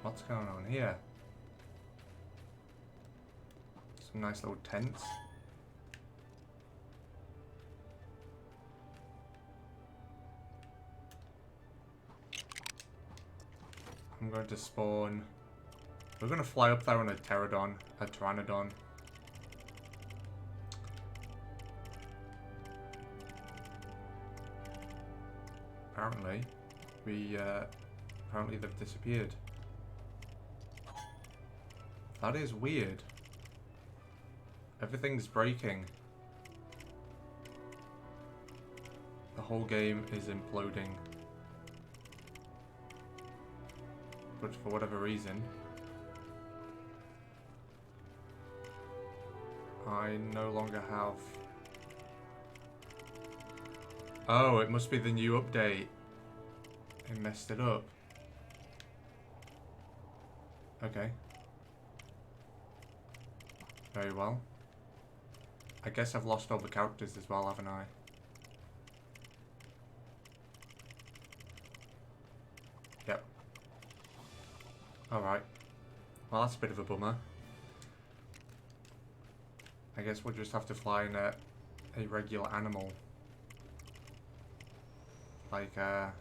What's going on here? Some nice little tents. I'm going to spawn. We're going to fly up there on a pteranodon. Apparently they've disappeared. That is weird. Everything's breaking. The whole game is imploding. But for whatever reason, I no longer have... Oh, it must be the new update. It messed it up. Okay. Very well. I guess I've lost all the characters as well, haven't I? Yep. Alright. Well, that's a bit of a bummer. I guess we'll just have to fly in a regular animal. Like a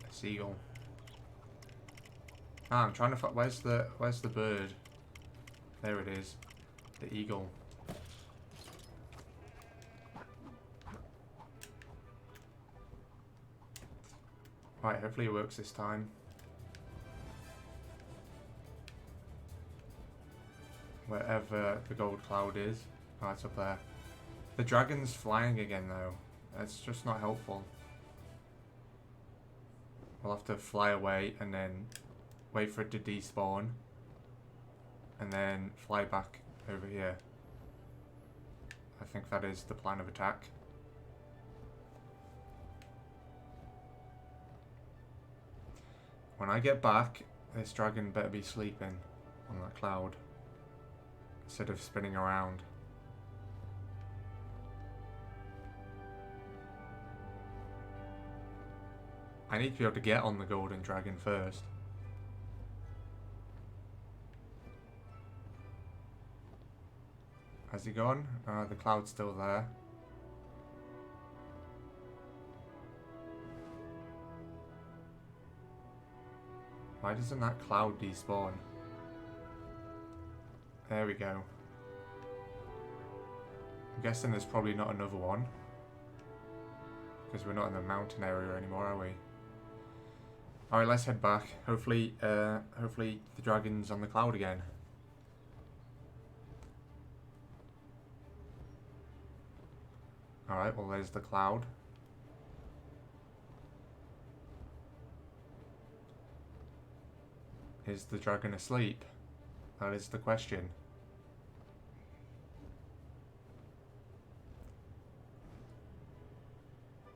seagull. Ah, I'm trying to find... Where's the bird? There it is. The eagle. Right, hopefully it works this time. Wherever the gold cloud is. Oh, it's up there. The dragon's flying again though. That's just not helpful. We'll have to fly away and then wait for it to despawn. And then fly back over here. I think that is the plan of attack. When I get back, this dragon better be sleeping on that cloud instead of spinning around. I need to be able to get on the golden dragon first. Has he gone? The cloud's still there. Why doesn't that cloud despawn? There we go. I'm guessing there's probably not another one. Because we're not in the mountain area anymore, are we? Alright, let's head back. Hopefully the dragon's on the cloud again. Alright, well there's the cloud. Is the dragon asleep? That is the question.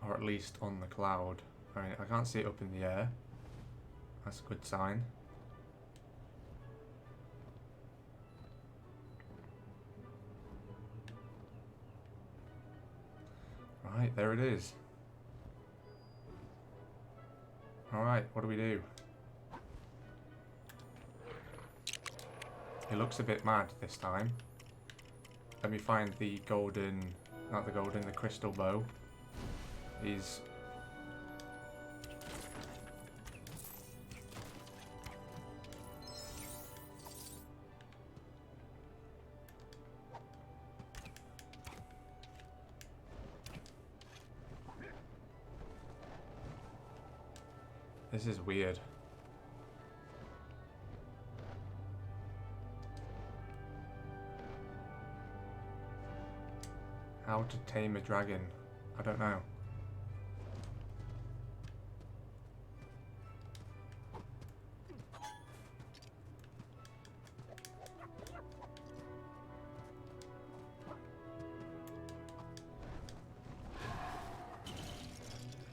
Or at least on the cloud. Alright, I can't see it up in the air. That's a good sign. Right, there it is. Alright, what do we do? He looks a bit mad this time. Let me find the golden, not the golden, the crystal bow. He's... This is weird. How to tame a dragon? I don't know.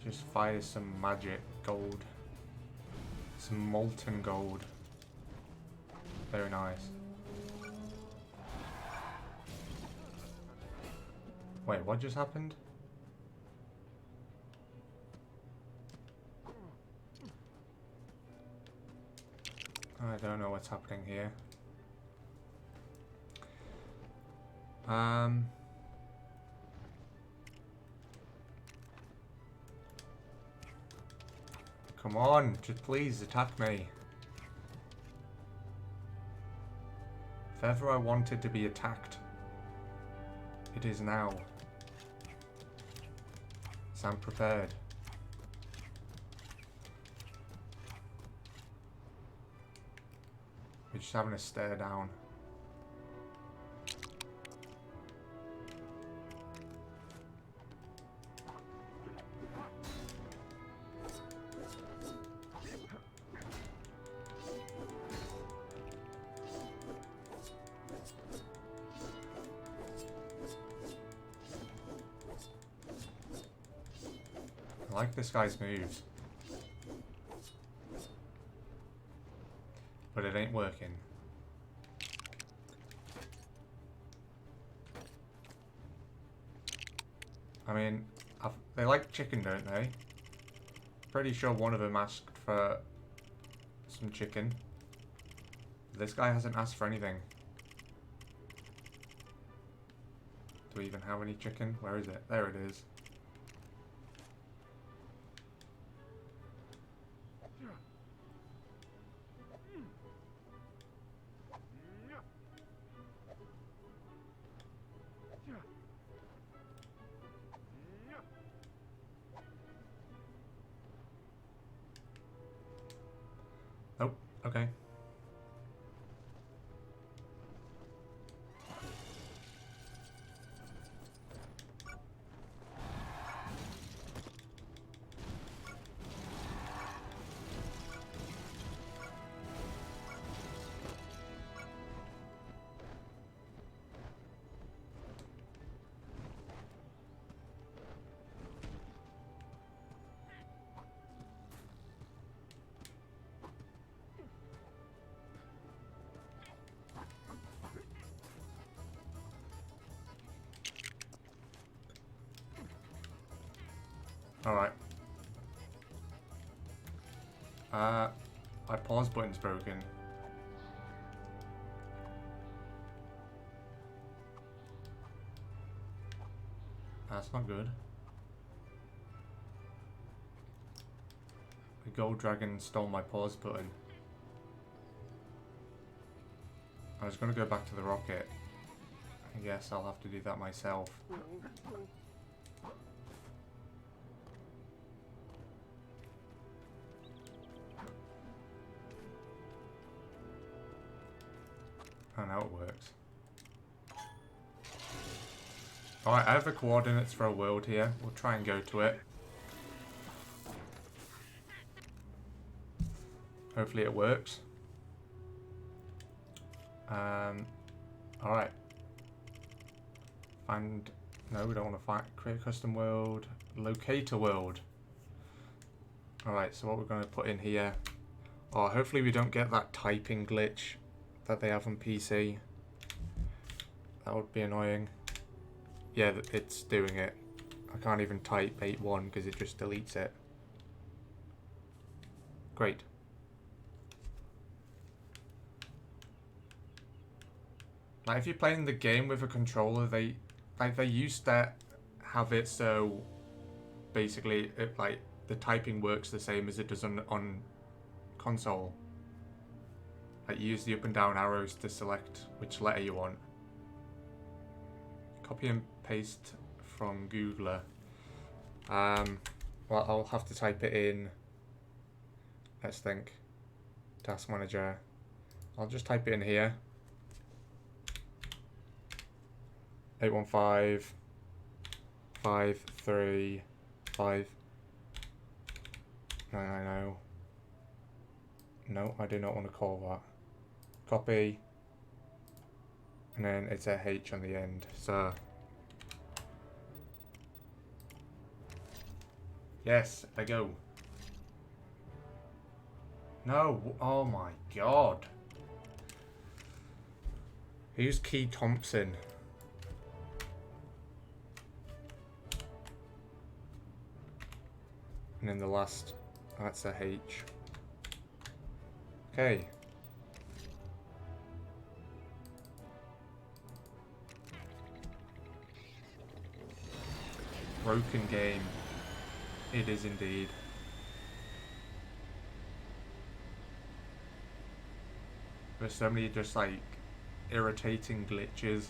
Just fire some magic gold. Some molten gold. Very nice. Wait, what just happened? I don't know what's happening here. Come on, just please attack me. If ever I wanted to be attacked, it is now. So I'm prepared. We're just having a stare down. I like this guy's moves. But it ain't working. I mean, they like chicken, don't they? Pretty sure one of them asked for some chicken. This guy hasn't asked for anything. Do we even have any chicken? Where is it? There it is. Oh, okay. Alright. My pause button's broken. That's not good. The gold dragon stole my pause button. I was going to go back to the rocket. I guess I'll have to do that myself. Oh, now it works. Alright, I have the coordinates for a world here. We'll try and go to it. Hopefully it works. Alright. Find... No, we don't want to find... Create a custom world. Locate a world. Alright, so what we're going to put in here... Oh, hopefully we don't get that typing glitch that they have on PC. That would be annoying. Yeah, it's doing it. I can't even type 8.1 because it just deletes it. Great. Like, if you're playing the game with a controller, they used to have it so basically the typing works the same as it does on console. Like, you use the up and down arrows to select which letter you want. Copy and paste from Googler. Well, I'll have to type it in. Let's think. Task manager. I'll just type it in here. 815 535 990. No, I do not want to call that. Copy. And then it's a H on the end. So yes, I go. No, oh my god. Who's Key Thompson? And then the last, that's a H. Okay. Broken game. It is indeed. There's so many just like irritating glitches.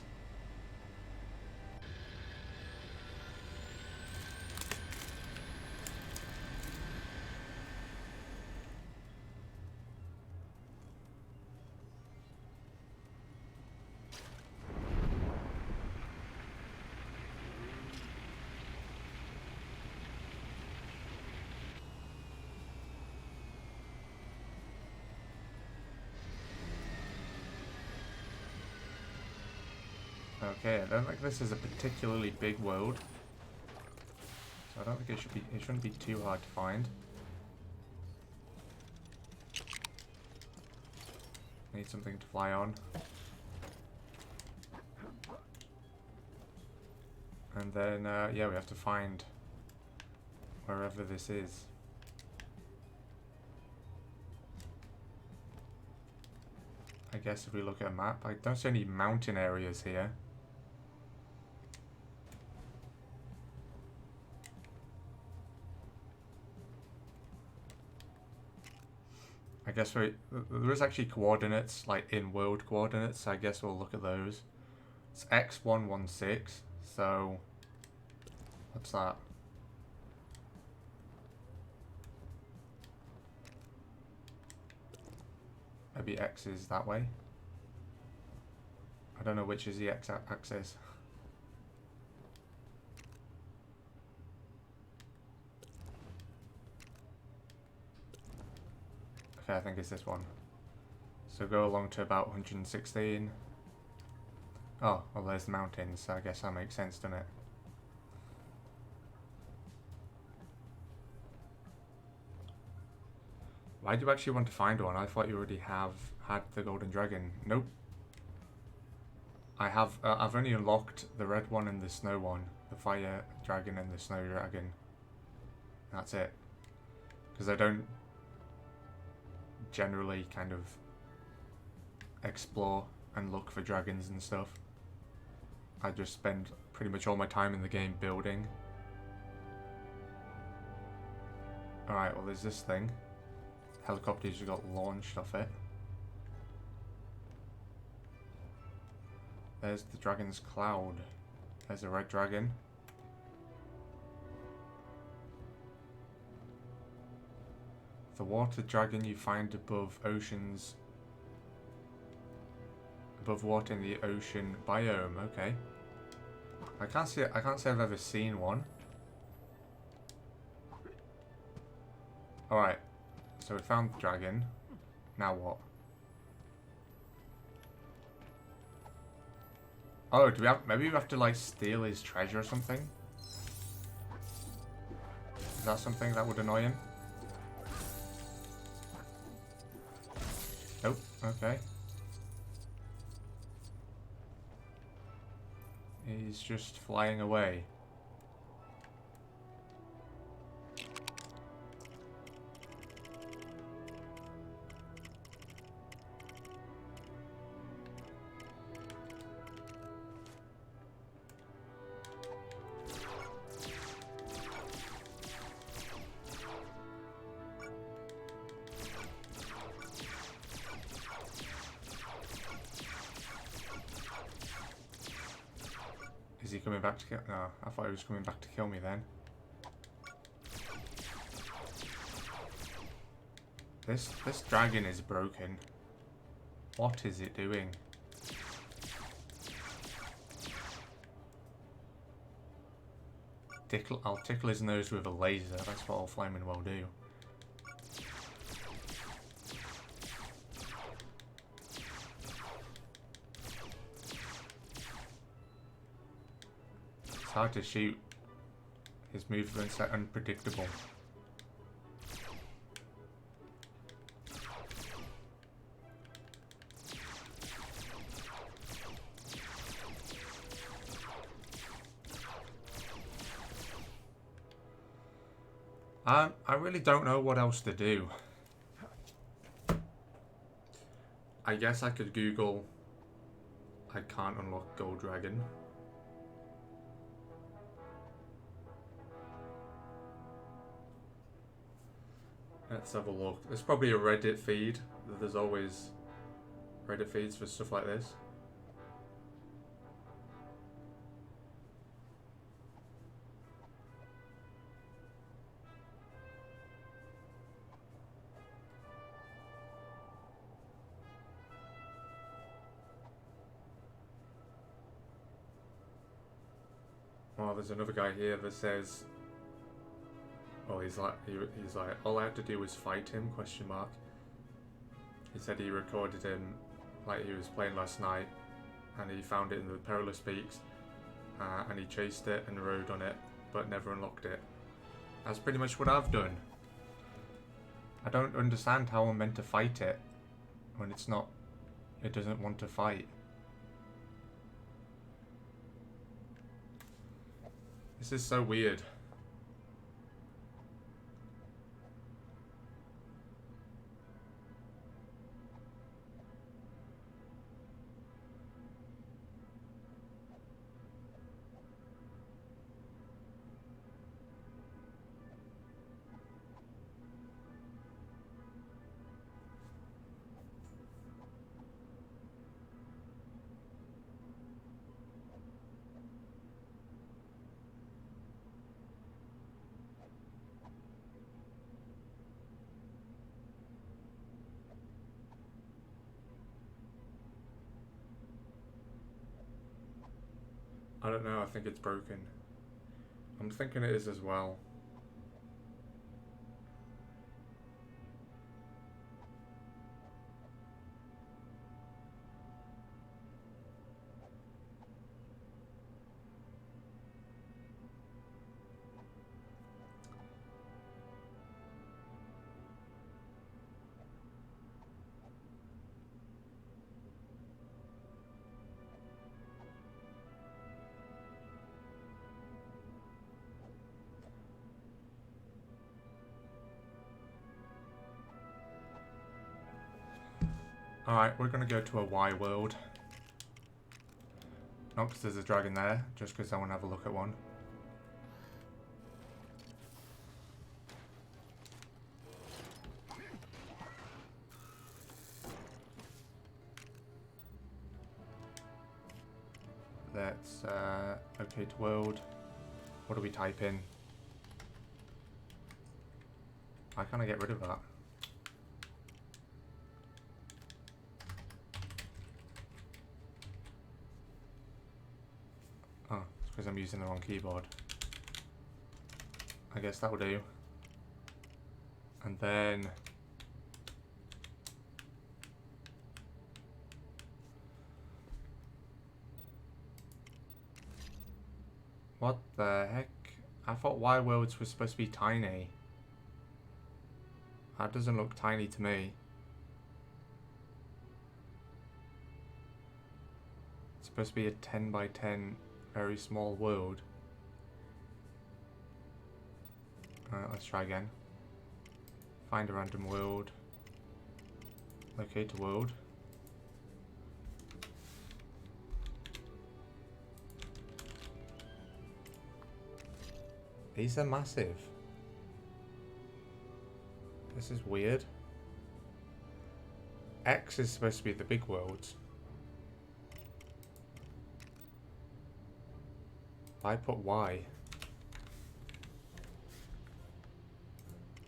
Okay, I don't think this is a particularly big world, so I don't think it shouldn't be too hard to find. Need something to fly on. And then, yeah, we have to find wherever this is. I guess if we look at a map, I don't see any mountain areas here. I guess there is actually coordinates, like in world coordinates, so I guess we'll look at those. It's X116, so what's that? Maybe X is that way. I don't know which is the X axis. Okay, I think it's this one. So go along to about 116. Oh, well there's the mountains, so I guess that makes sense, doesn't it? Why do you actually want to find one? I thought you already had the golden dragon. Nope. I've only unlocked the red one and the snow one. The fire dragon and the snow dragon. That's it. Because I don't generally kind of explore and look for dragons and stuff. I just spend pretty much all my time in the game building. Alright, well there's this thing. Helicopters just got launched off it. There's the dragon's cloud. There's a red dragon. The water dragon you find above oceans. Above water in the ocean biome. Okay. I can't say I've ever seen one. Alright. So we found the dragon. Now what? Oh, do we have, maybe we have to like steal his treasure or something? Is that something that would annoy him? Nope, okay. He's just flying away. Is he coming back to kill? No, I thought he was coming back to kill me then. This dragon is broken. What is it doing? I'll tickle his nose with a laser. That's what all flaming will do. It's hard to shoot. His movements are unpredictable. I really don't know what else to do. I guess I could Google I can't unlock Gold Dragon. Let's have a look. There's probably a Reddit feed. There's always Reddit feeds for stuff like this. Oh, there's another guy here that says, oh, he's like, all I had to do was fight him, question mark. He said he recorded him like he was playing last night and he found it in the Perilous Peaks and he chased it and rode on it but never unlocked it. That's pretty much what I've done. I don't understand how I'm meant to fight it when it's not, it doesn't want to fight. This is so weird. I don't know, I think it's broken. I'm thinking it is as well. Alright, we're going to go to a Y world. Not because there's a dragon there, just because I want to have a look at one. Let's locate world. What do we type in? Why can't I get rid of that? Oh, it's because I'm using the wrong keyboard. I guess that will do. And then what the heck? I thought Y worlds were supposed to be tiny. That doesn't look tiny to me. It's supposed to be a 10 by 10 very small world. Alright, let's try again. Find a random world. Locate a world. These are massive. This is weird. X is supposed to be the big worlds. I put Y.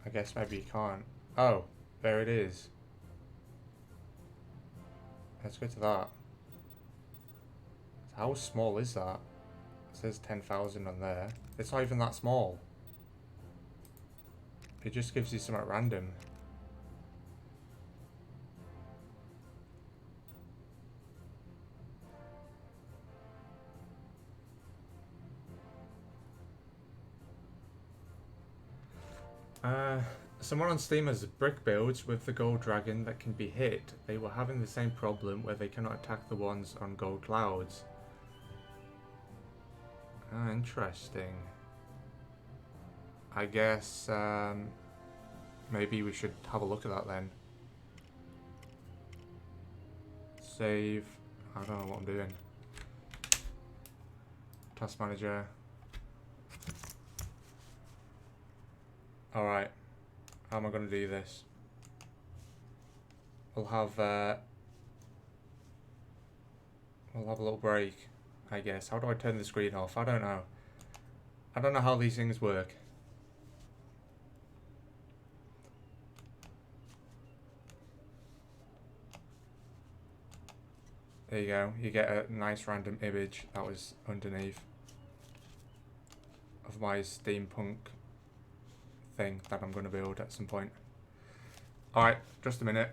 I guess maybe you can't. Oh, there it is. Let's go to that. How small is that? It says 10,000 on there. It's not even that small. It just gives you something random. Someone on Steam has brick builds with the gold dragon that can be hit. They were having the same problem where they cannot attack the ones on gold clouds. Interesting. I guess maybe we should have a look at that then. Save. I don't know what I'm doing. Task manager. Alright. How am I going to do this? We'll have a little break, I guess. How do I turn the screen off? I don't know. I don't know how these things work. There you go. You get a nice random image that was underneath of my steampunk thing that I'm going to build at some point. Alright, just a minute.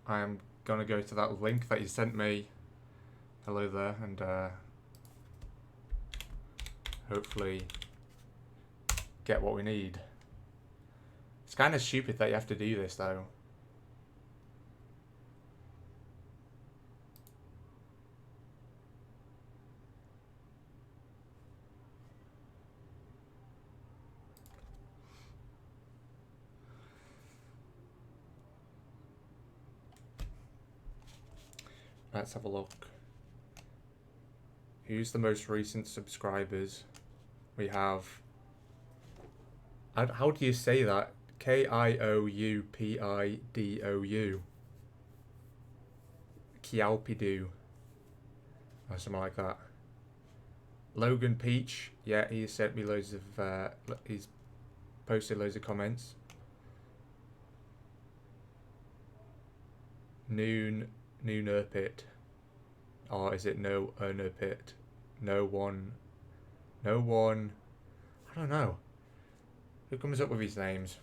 I am going to go to that link that you sent me. Hello there, and hopefully get what we need. It's kind of stupid that you have to do this though. Let's have a look. Who's the most recent subscribers? We have... How do you say that? K-I-O-U-P-I-D-O-U. Kialpidoo. Or something like that. Logan Peach. Yeah, he sent me loads of... he's posted loads of comments. Noon Erpit. Or is it no Erpit? No one. I don't know. Who comes up with these names?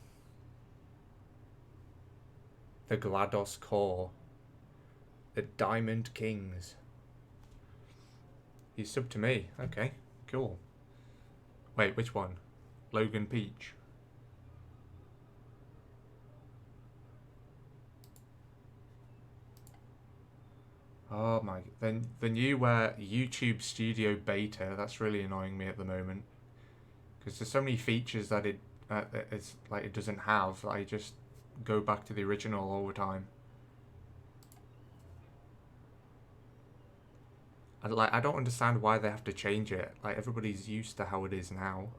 The GLaDOS Core. The Diamond Kings. He's subbed to me. Okay, cool. Wait, which one? Logan Peach. Oh my, then the new YouTube Studio Beta, that's really annoying me at the moment. Because there's so many features that it's like it doesn't have. I just go back to the original all the time. I don't understand why they have to change it. Like, everybody's used to how it is now.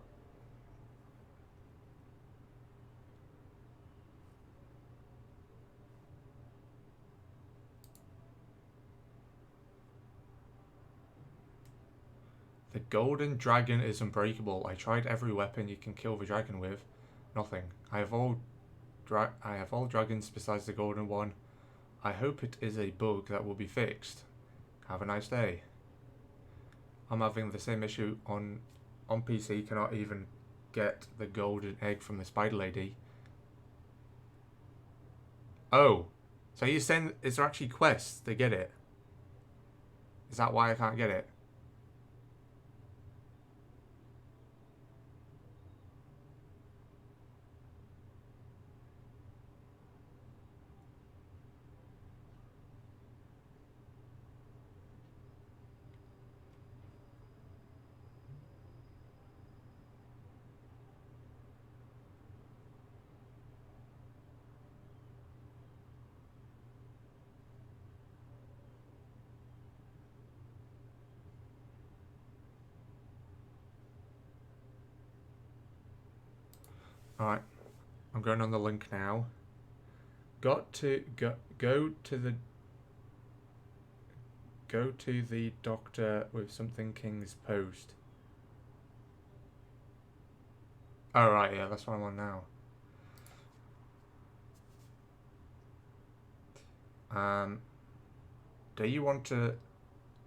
The golden dragon is unbreakable. I tried every weapon you can kill the dragon with. Nothing. I have all dragons besides the golden one. I hope it is a bug that will be fixed. Have a nice day. I'm having the same issue on PC. Cannot even get the golden egg from the spider lady. Oh, so you're saying is there actually quests to get it? Is that why I can't get it? Alright, I'm going on the link now. Go to the doctor with something King's Post. Oh right, yeah, that's what I'm on now. Do you want to?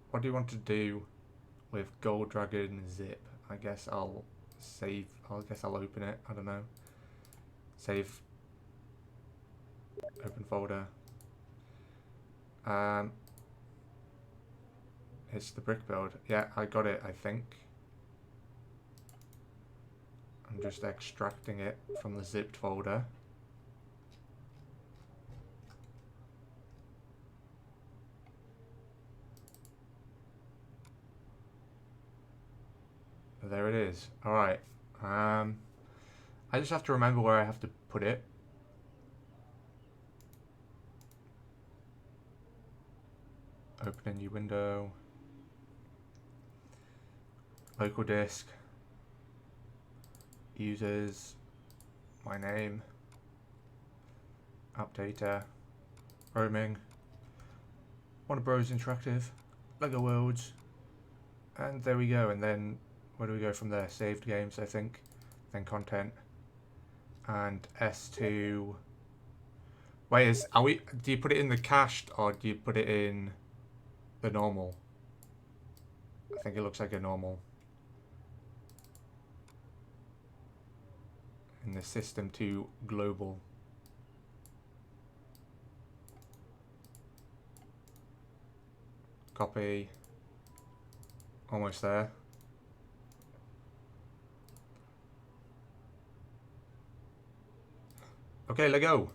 What do you want to do with Gold Dragon Zip? I guess I'll save. I guess I'll open it. I don't know. Save. Open folder. It's the brick build. Yeah, I got it, I think. I'm just extracting it from the zipped folder. There it is. Alright. I just have to remember where I have to put it. Open a new window. Local disk. Users. My name. App data. Roaming. Warner Bros. Interactive. Lego Worlds. And there we go. And then where do we go from there? Saved games, I think. Then content. And S2. Wait, do you put it in the cached or do you put it in the normal? I think it looks like a normal. In the system to global. Copy. Almost there. Okay, let go.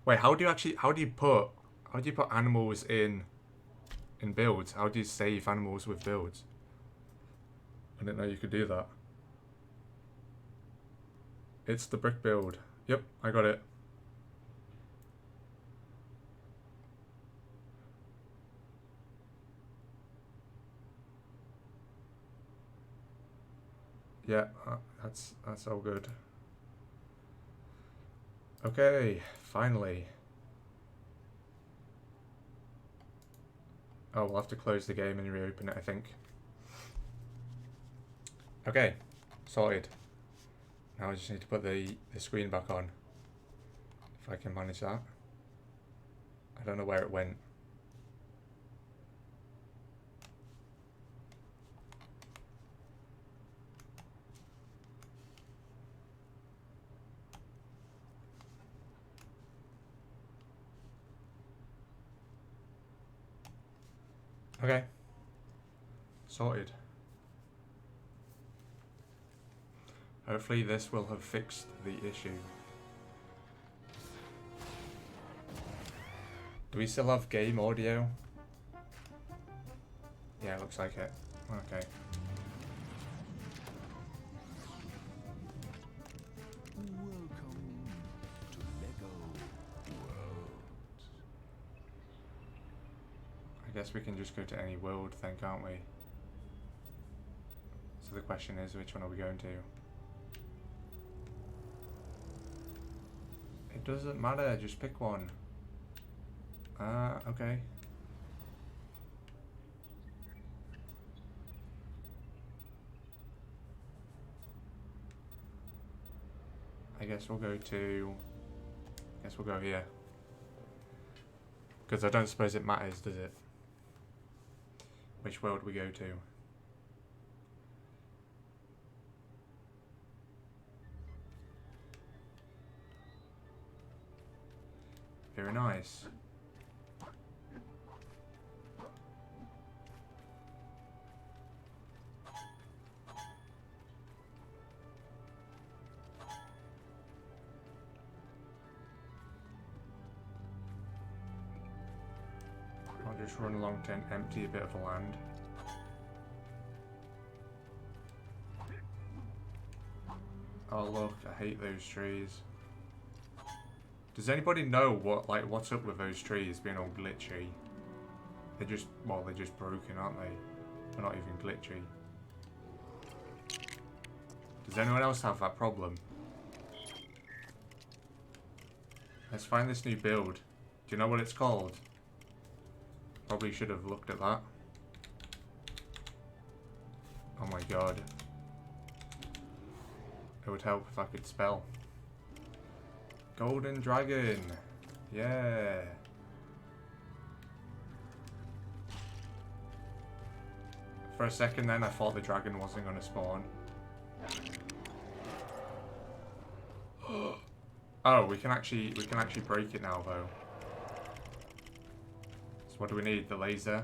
Wait, how do you put animals in builds? How do you save animals with builds? I didn't know you could do that. It's the brick build. Yep, I got it. Yeah, that's all good. Okay, finally. Oh, we'll have to close the game and reopen it, I think. Okay, sorted. Now I just need to put the screen back on. If I can manage that. I don't know where it went. Okay. Sorted. Hopefully this will have fixed the issue. Do we still have game audio? Yeah, looks like it. Okay. Welcome to I guess we can just go to any world then, can't we? So the question is, which one are we going to? It doesn't matter, just pick one. Okay. I guess we'll go to... I guess we'll go here. Because I don't suppose it matters, does it? Which world we go to. Very nice. I'll just run along to empty a bit of land. Oh look, I hate those trees. Does anybody know what's up with those trees being all glitchy? They're just, well, they're just broken, aren't they? They're not even glitchy. Does anyone else have that problem? Let's find this new build. Do you know what it's called? Probably should have looked at that. Oh my god. It would help if I could spell. Golden Dragon. Yeah. For a second then I thought the dragon wasn't going to spawn. Oh, we can actually break it now though. So what do we need? The laser.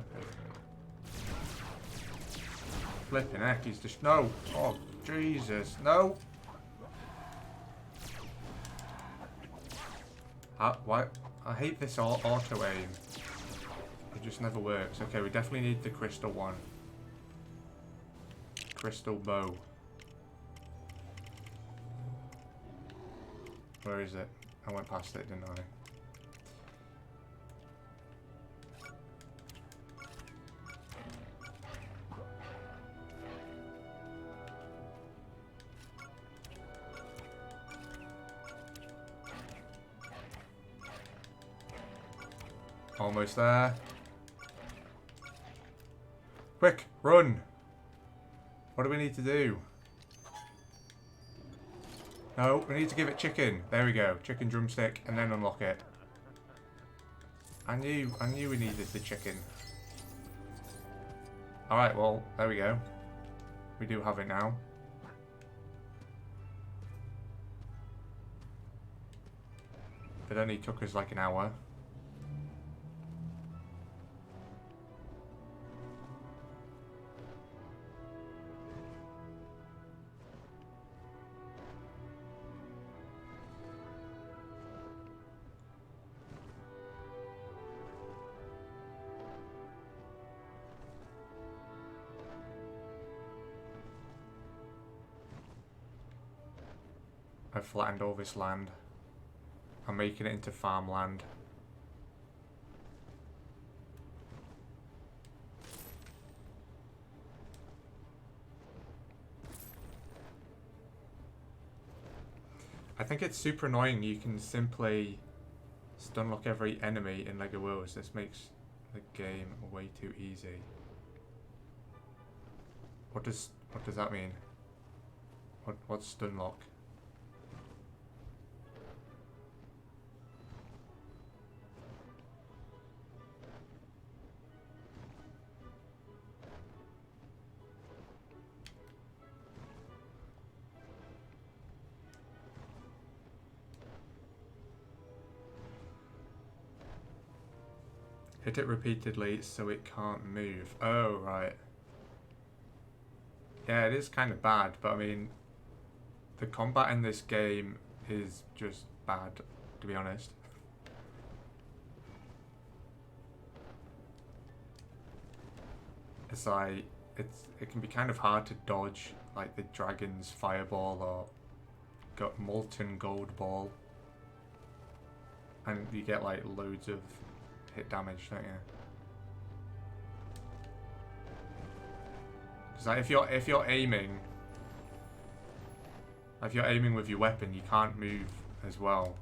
Flipping heck, he's just no. Oh Jesus, no. Why? I hate this auto aim. It just never works. Okay, we definitely need the crystal one. Crystal bow. Where is it? I went past it, didn't I? Almost there. Quick, run! What do we need to do? No, we need to give it chicken. There we go. Chicken drumstick, and then unlock it. I knew we needed the chicken. Alright, well, there we go. We do have it now. It only took us like an hour. I've flattened all this land. I'm making it into farmland. I think it's super annoying you can simply stunlock every enemy in LEGO Worlds. This makes the game way too easy. What does that mean? What's stunlock? Hit it repeatedly so it can't move. Oh, right. Yeah, it is kind of bad, but I mean, the combat in this game is just bad, to be honest. It's like, it can be kind of hard to dodge, like the dragon's fireball or got molten gold ball. And you get like loads of hit damage, don't you? like if you're aiming with your weapon, you can't move as well.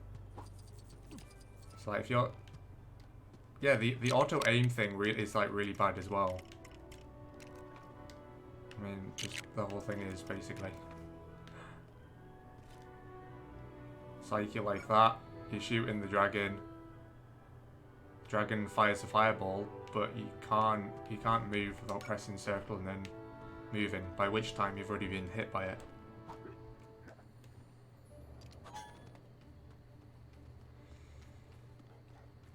So like if you're, yeah, the auto aim thing is like really bad as well. I mean, just the whole thing is basically. It's like you're like that, you're shooting the dragon. Dragon fires a fireball, but you can't move without pressing circle and then moving, by which time you've already been hit by it.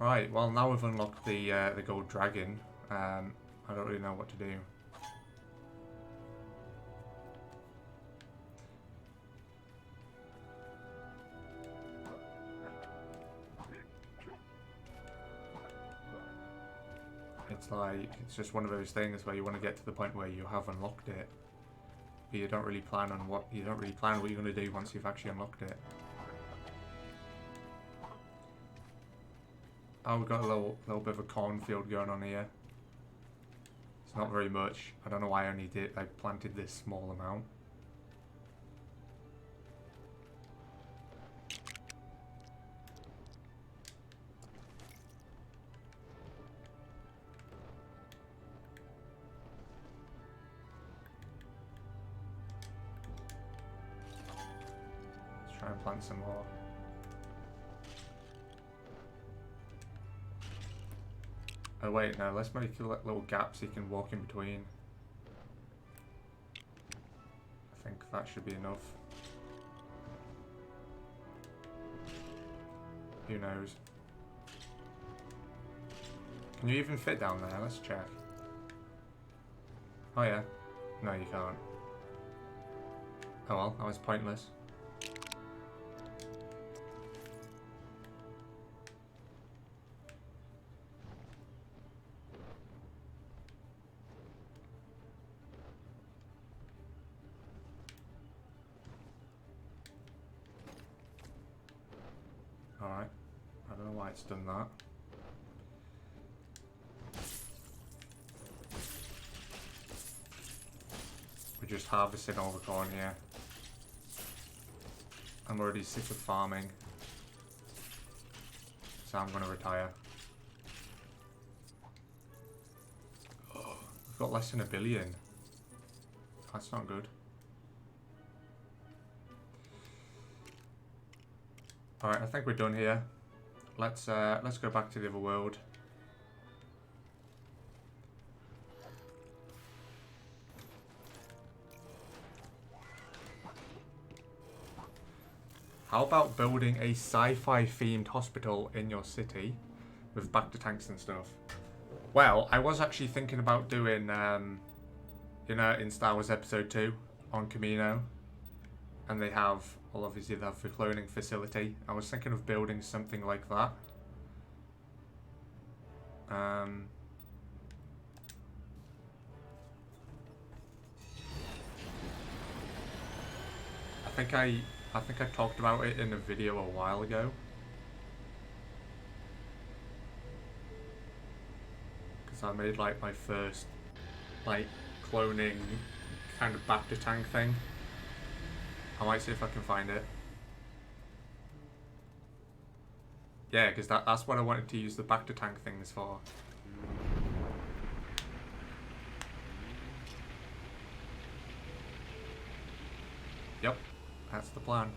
Right, well now we've unlocked the gold dragon. I don't really know what to do. It's like, it's just one of those things where you want to get to the point where you have unlocked it, but you don't really plan what you're going to do once you've actually unlocked it. Oh, we've got a little bit of a cornfield going on here. It's not very much. I don't know why I planted this small amount. Let's try and plant some more. Oh wait, no, let's make little gaps you can walk in between. I think that should be enough. Who knows? Can you even fit down there? Let's check. Oh yeah. No, you can't. Oh well, that was pointless. Alright. I don't know why it's done that. We're just harvesting all the corn here. I'm already sick of farming. So I'm going to retire. Oh, we've got less than 1 billion. That's not good. Alright, I think we're done here. Let's go back to the other world. How about building a sci-fi themed hospital in your city with back to tanks and stuff? Well, I was actually thinking about doing, you know, in Star Wars Episode 2 on Camino, and they have, well, obviously they have the cloning facility. I was thinking of building something like that. I think I talked about it in a video a while ago. Because I made like my first like cloning kind of back to tank thing. I might see if I can find it. Yeah, because that's what I wanted to use the back to tank things for. Yep, that's the plan.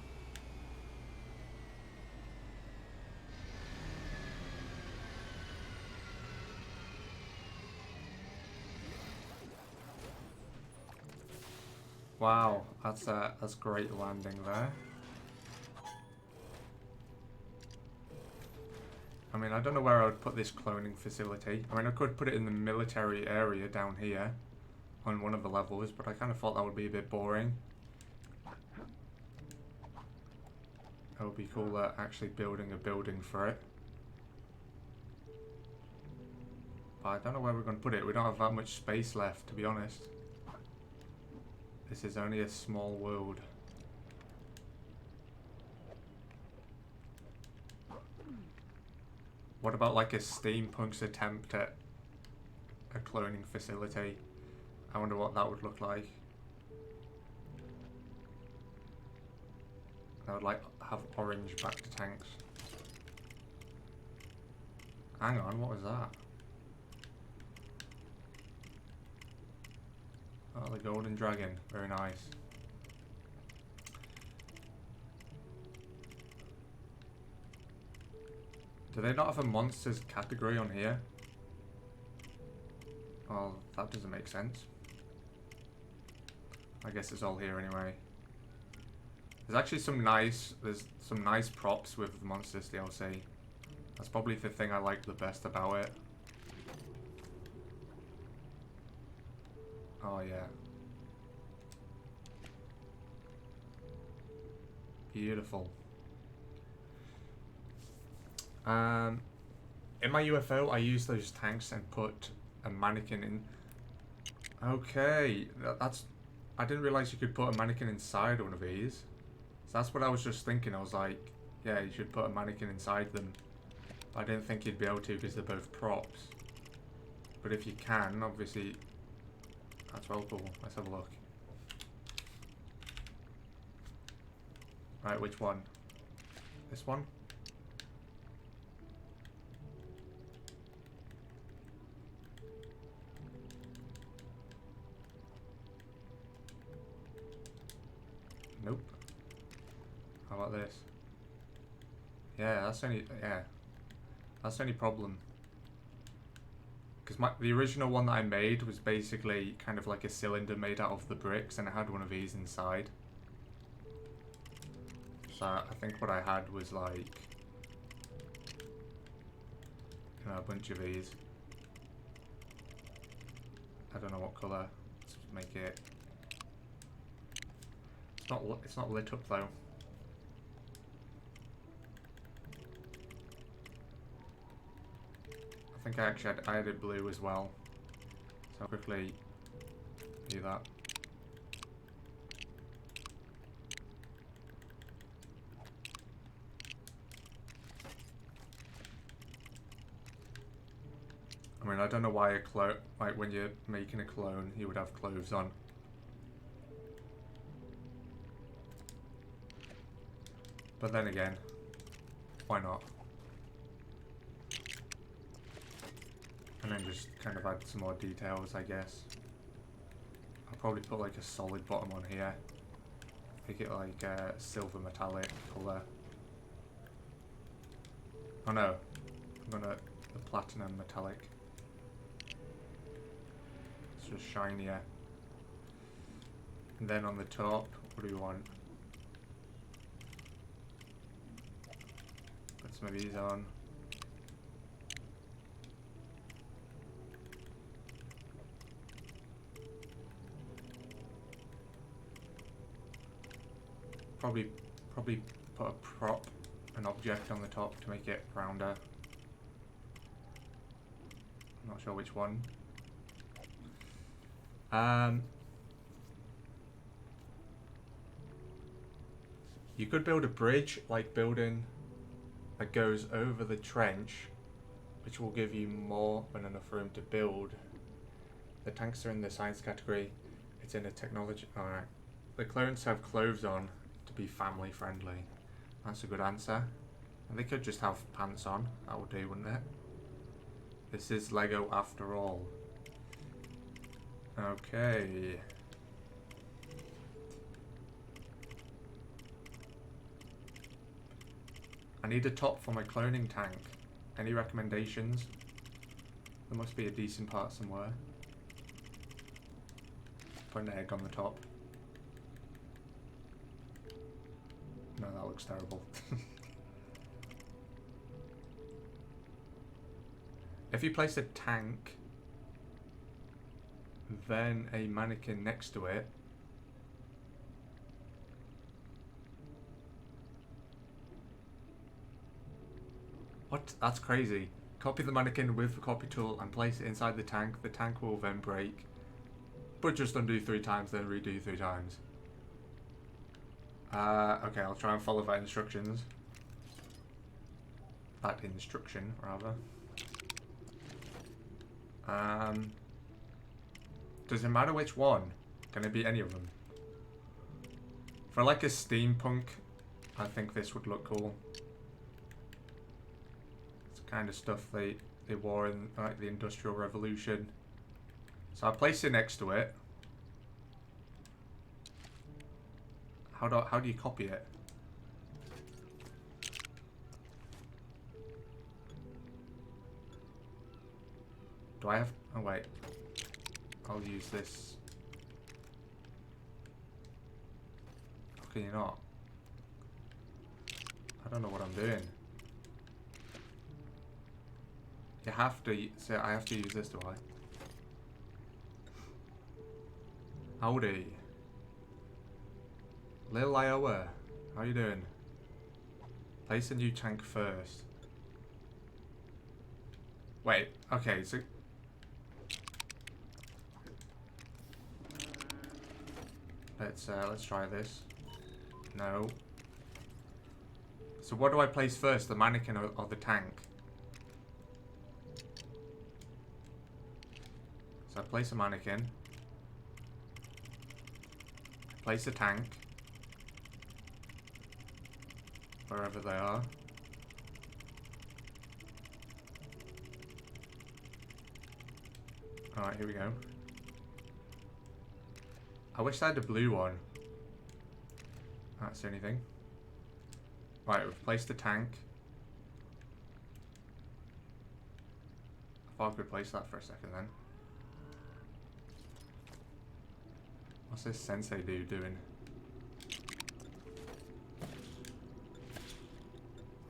Wow, that's great landing there. I mean, I don't know where I would put this cloning facility. I mean, I could put it in the military area down here on one of the levels, but I kind of thought that would be a bit boring. It would be cooler actually building a building for it. But I don't know where we're going to put it. We don't have that much space left, to be honest. This is only a small world. What about like a Steampunk's attempt at a cloning facility? I wonder what that would look like. I would like have orange back to tanks. Hang on, what was that? Oh, the golden dragon. Very nice. Do they not have a monsters category on here? Well, that doesn't make sense. I guess it's all here anyway. There's actually some nice props with the monsters DLC. That's probably the thing I like the best about it. Oh yeah. Beautiful. In my UFO, I used those tanks and put a mannequin in. Okay, that's. I didn't realize you could put a mannequin inside one of these. So that's what I was just thinking. I was like, yeah, you should put a mannequin inside them. But I didn't think you'd be able to because they're both props. But if you can, obviously, that's well cool. Let's have a look. Right, which one? This one? Nope. How about this? Yeah, that's the only problem. Because the original one that I made was basically kind of like a cylinder made out of the bricks, and it had one of these inside. So I think what I had was like, you know, a bunch of these. I don't know what colour. Let's make it. It's not lit up though. I think I added blue as well. So I'll quickly do that. I mean, I don't know why like when you're making a clone, you would have clothes on. But then again, why not? And then just kind of add some more details, I guess. I'll probably put like a solid bottom on here. Make it like a silver metallic colour. Oh no, I'm gonna the platinum metallic. It's just shinier. And then on the top, what do we want? Put some of these on. Probably put a prop, an object on the top to make it rounder. I'm not sure which one. You could build a bridge, like building that goes over the trench, which will give you more than enough room to build. The tanks are in the science category. It's in a technology. Alright. The clones have clothes on to be family friendly. That's a good answer. And they could just have pants on. That would do, wouldn't it? This is Lego after all. Okay. I need a top for my cloning tank. Any recommendations? There must be a decent part somewhere. Put an egg on the top. No, that looks terrible. If you place a tank, then a mannequin next to it, what? That's crazy. Copy the mannequin with the copy tool and place it inside the tank. The tank will then break. But just undo 3 times, then redo 3 times. Okay, I'll try and follow that instruction, rather. Does it matter which one? Can it be any of them? For like a steampunk, I think this would look cool. It's the kind of stuff they wore in like the Industrial Revolution. So I place it next to it. How do you copy it? Do I have... Oh wait. I'll use this. How can you not? I don't know what I'm doing. You have to... So I have to use this, do I? Howdy. Lil Iowa. How you doing? Place a new tank first. Wait, okay, so... Let's try this. No. So what do I place first, the mannequin or the tank? So I place a mannequin. Place a tank. Wherever they are. Alright, here we go. I wish I had a blue one. That's the only thing. Right, we've placed the tank. I thought I could place that for a second then. What's this sensei dude doing?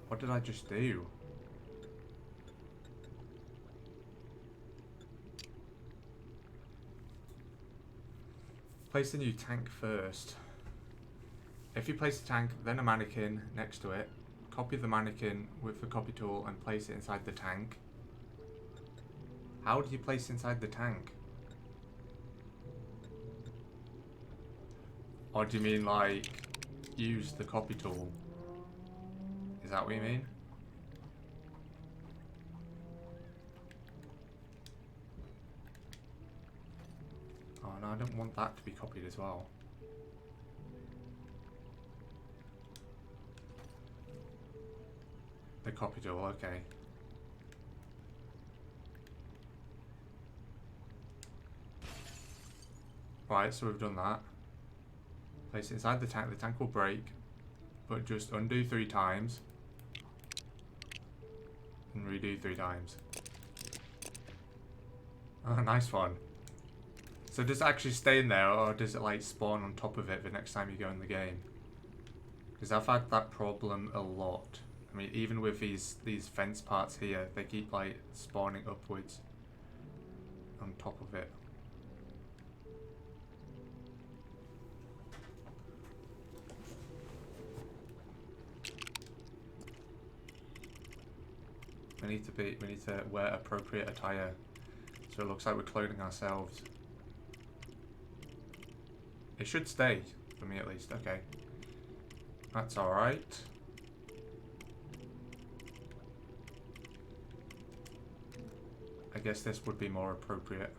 What did I just do? Place the new tank first. If you place the tank, then a mannequin next to it, copy the mannequin with the copy tool and place it inside the tank. How do you place inside the tank? Or do you mean like use the copy tool? Is that what you mean? Oh no, I don't want that to be copied as well. The copy tool, okay. Right, so we've done that. Place it inside the tank will break, but just undo 3 times. And redo 3 times. Oh, nice one. So does it actually stay in there, or does it like spawn on top of it the next time you go in the game? Because I've had that problem a lot. I mean, even with these fence parts here, they keep like spawning upwards on top of it. We need to wear appropriate attire, so it looks like we're clothing ourselves. It should stay, for me at least, okay. That's alright. I guess this would be more appropriate.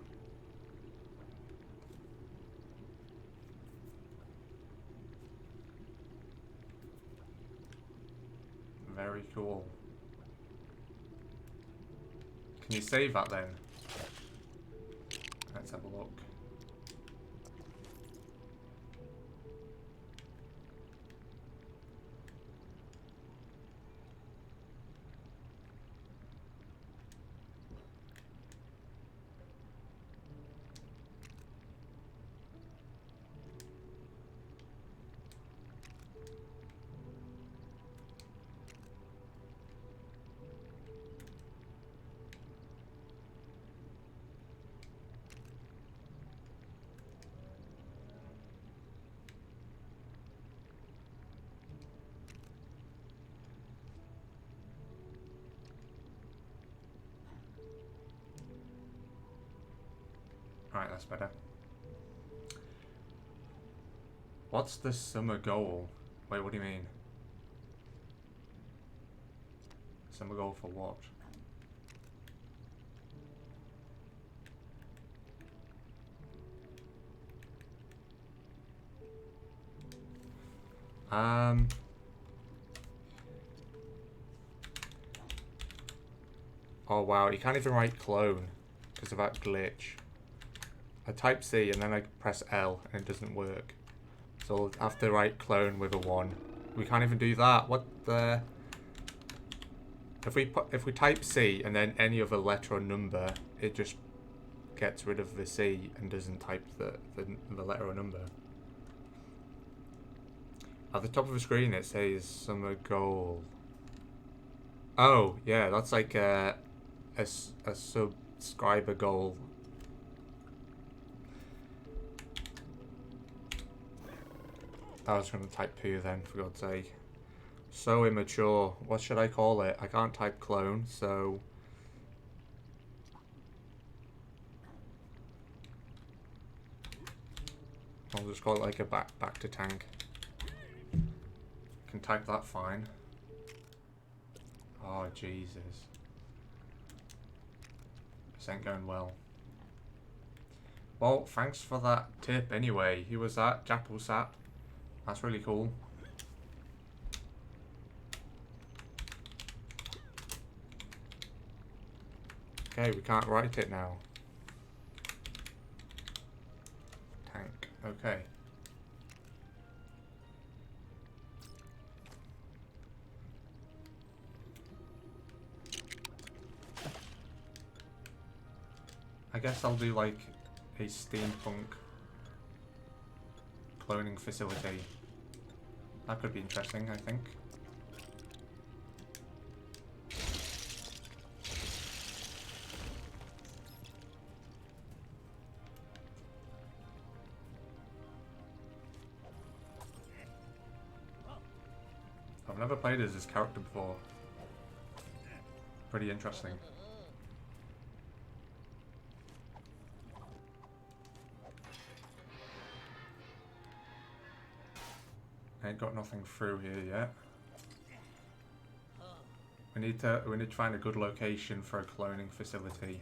Very cool. Can you save that then? Let's have a look. Right, that's better. What's the summer goal? Wait, what do you mean? Summer goal for what? Oh wow, you can't even write clone because of that glitch. I type C and then I press L and it doesn't work. So I have to write clone with a 1. We can't even do that. What the? If we type C and then any other letter or number, it just gets rid of the C and doesn't type the letter or number. At the top of the screen it says summer goal. Oh yeah, that's like a subscriber goal. I was going to type poo then, for God's sake. So immature. What should I call it? I can't type clone, so... I'll just call it like a back to tank. Can type that fine. Oh, Jesus. This ain't going well. Well, thanks for that tip anyway. Who was that? Jappelsat. That's really cool. Okay, we can't write it now. Tank. Okay. I guess I'll do like a steampunk cloning facility. That could be interesting, I think. I've never played as this character before. Pretty interesting. I ain't got nothing through here yet. We need to find a good location for a cloning facility.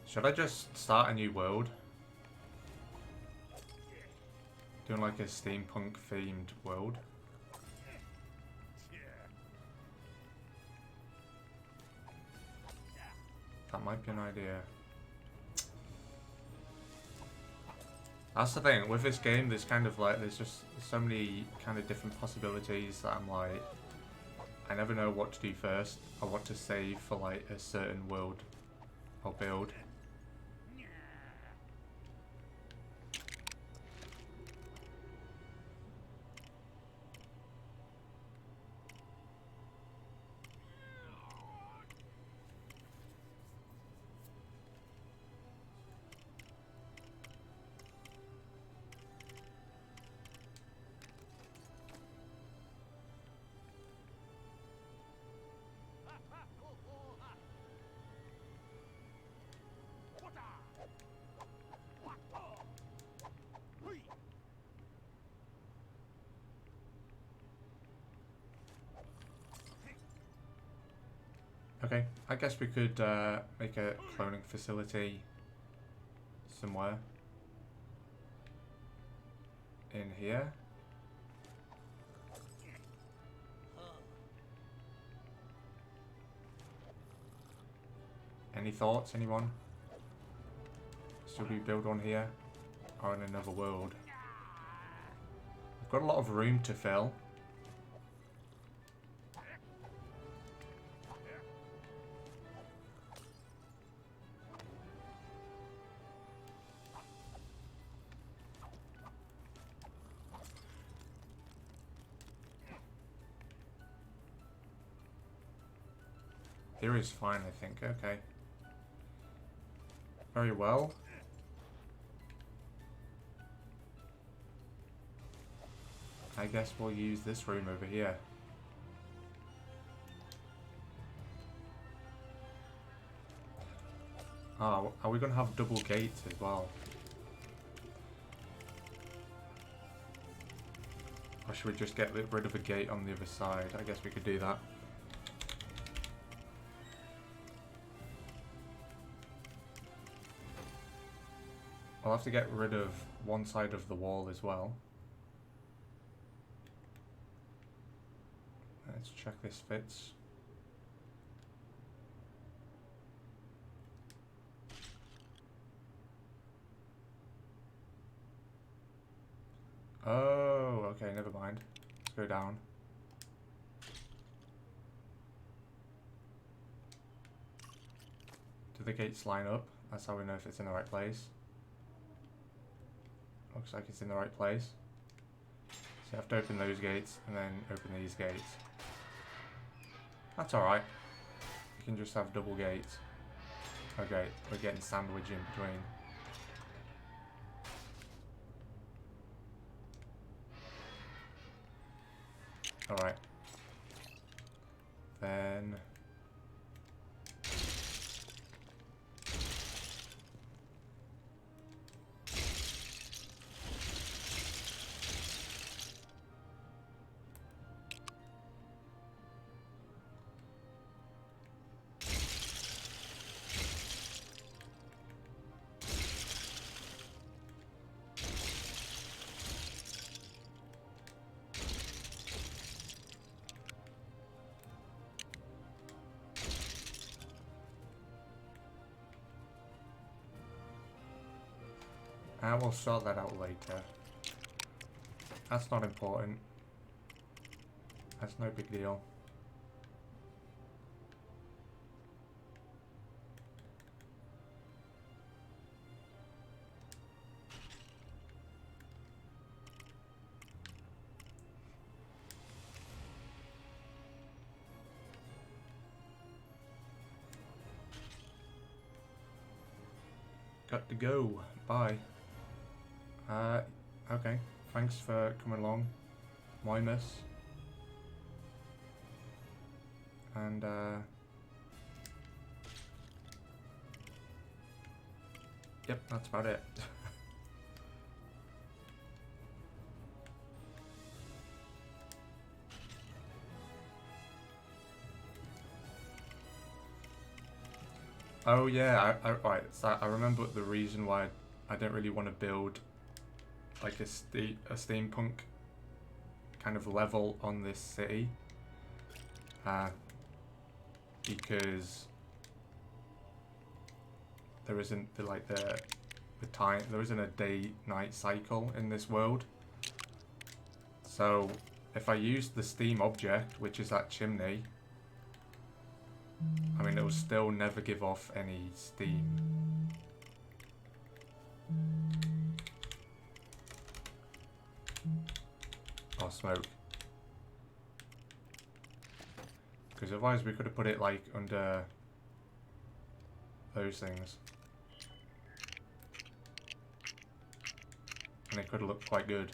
Should I just start a new world? Doing like a steampunk themed world? That might be an idea. That's the thing, with this game there's kind of like, there's just so many kind of different possibilities that I'm like, I never know what to do first, or what to save for like a certain world or build. Okay, I guess we could make a cloning facility somewhere in here. Any thoughts, anyone? Should we build one here or in another world? We've got a lot of room to fill. Here is fine, I think. Okay. Very well. I guess we'll use this room over here. Oh, are we going to have double gates as well? Or should we just get rid of a gate on the other side? I guess we could do that. I'll have to get rid of one side of the wall as well. Let's check this fits. Oh, okay, never mind. Let's go down. Do the gates line up? That's how we know if it's in the right place. Looks like it's in the right place. So you have to open those gates and then open these gates. That's alright. You can just have double gates. Okay, we're getting sandwich in between. Alright. Then... I will sort that out later. That's not important. That's no big deal. Got to go. Bye. Okay. Thanks for coming along, Moimus. And, yep, that's about it. Oh yeah, right, so I remember the reason why I don't really want to build like a steampunk kind of level on this city, because there isn't the time, there isn't a day-night cycle in this world. So if I use the steam object, which is that chimney, I mean, it will still never give off any steam. Or smoke. Because otherwise we could have put it like under those things. And it could have looked quite good.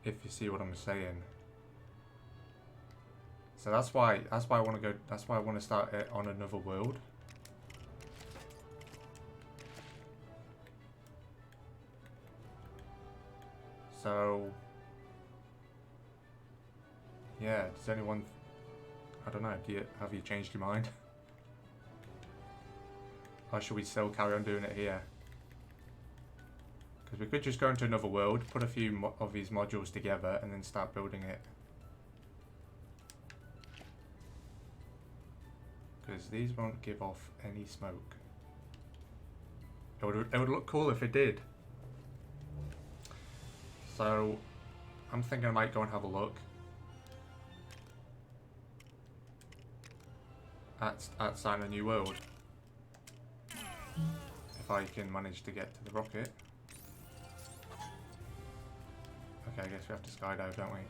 If you see what I'm saying. So that's why I want to go, that's why I want to start it on another world. So yeah, does anyone, I don't know, have you changed your mind? Or should we still carry on doing it here? Because we could just go into another world, put a few of these modules together, and then start building it. Because these won't give off any smoke. It would look cool if it did. So, I'm thinking I might go and have a look at starting a new world. If I can manage to get to the rocket. Okay, I guess we have to skydive, don't we?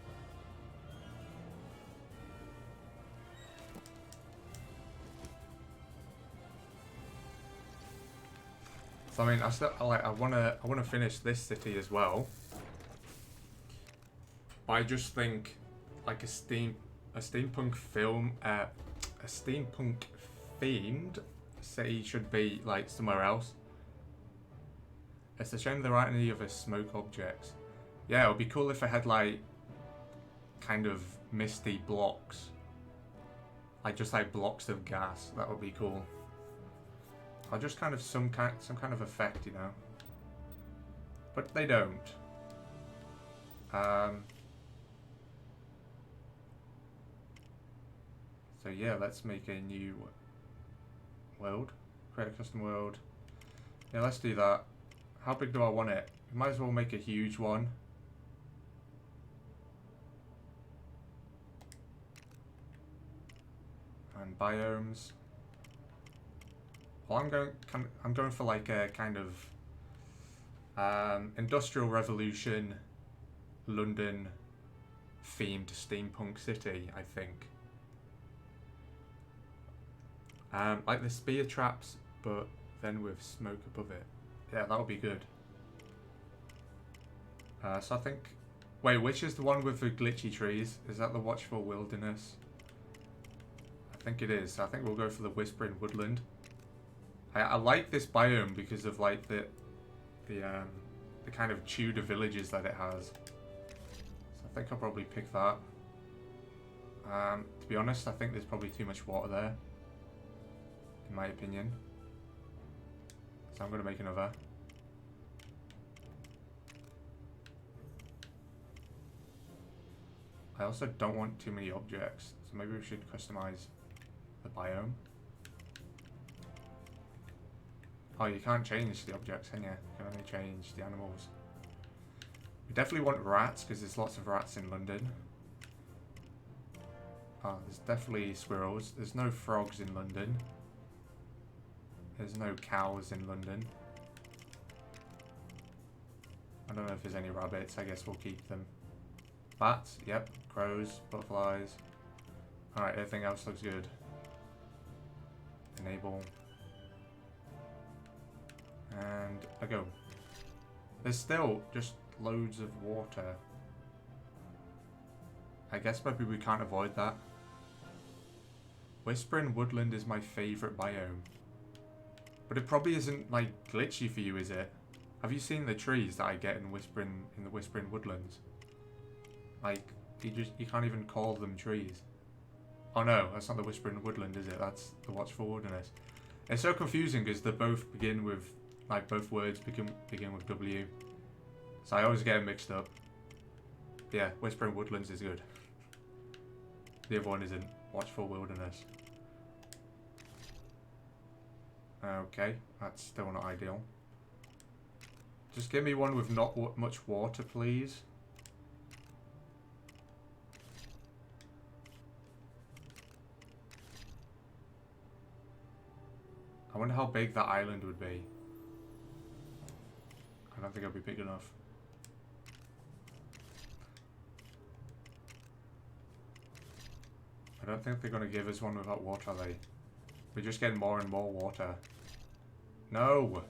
So I mean, I wanna finish this city as well. But I just think like a steampunk themed city should be like somewhere else. It's a shame there aren't any other smoke objects. Yeah, it would be cool if I had like kind of misty blocks. Like just like blocks of gas. That would be cool. Or just kind of some kind of effect, you know. But they don't. So yeah, let's make a new world. Create a custom world. Yeah, let's do that. How big do I want it? We might as well make a huge one. And biomes. Well, I'm going for like a kind of Industrial Revolution, London themed steampunk city, I think. Like the spear traps, but then with smoke above it. Yeah, that would be good. So I think... Wait, which is the one with the glitchy trees? Is that the Watchful Wilderness? I think it is. I think we'll go for the Whispering Woodland. I like this biome because of like the kind of Tudor villages that it has. So I think I'll probably pick that. To be honest, I think there's probably too much water there, in my opinion. So I'm going to make another. I also don't want too many objects, so maybe we should customize the biome. Oh, you can't change the objects, can you? You can only change the animals. We definitely want rats, because there's lots of rats in London. Oh, there's definitely squirrels. There's no frogs in London. There's no cows in London. I don't know if there's any rabbits. I guess we'll keep them. Bats, yep. Crows, butterflies. Alright, everything else looks good. Enable. And I go. There's still just loads of water. I guess maybe we can't avoid that. Whispering Woodland is my favourite biome. But it probably isn't like glitchy for you, is it? Have you seen the trees that I get in the Whispering Woodlands? Like, you can't even call them trees. Oh no, that's not the Whispering Woodland, is it? That's the Watchful Wilderness. It's so confusing because they both begin with, like, both words begin with W. So I always get them mixed up. But yeah, Whispering Woodlands is good. The other one isn't. Watchful Wilderness. Okay, that's still not ideal. Just give me one with not much water, please. I wonder how big that island would be. I don't think it'll be big enough. I don't think they're going to give us one without water, are they? We're just getting more and more water. No!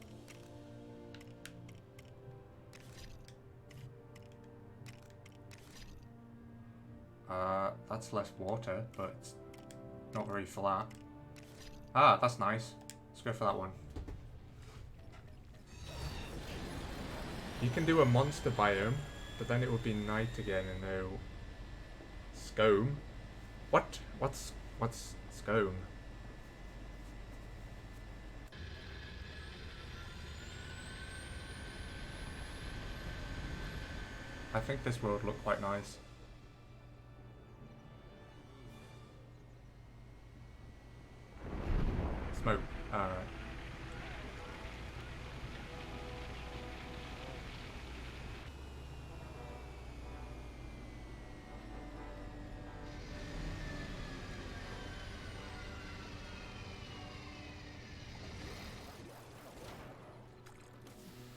That's less water, but it's not very flat. Ah, that's nice. Let's go for that one. You can do a monster biome, but then it would be night again and no scone. What? What's scone? I think this world looked quite nice. Smoke. Alright.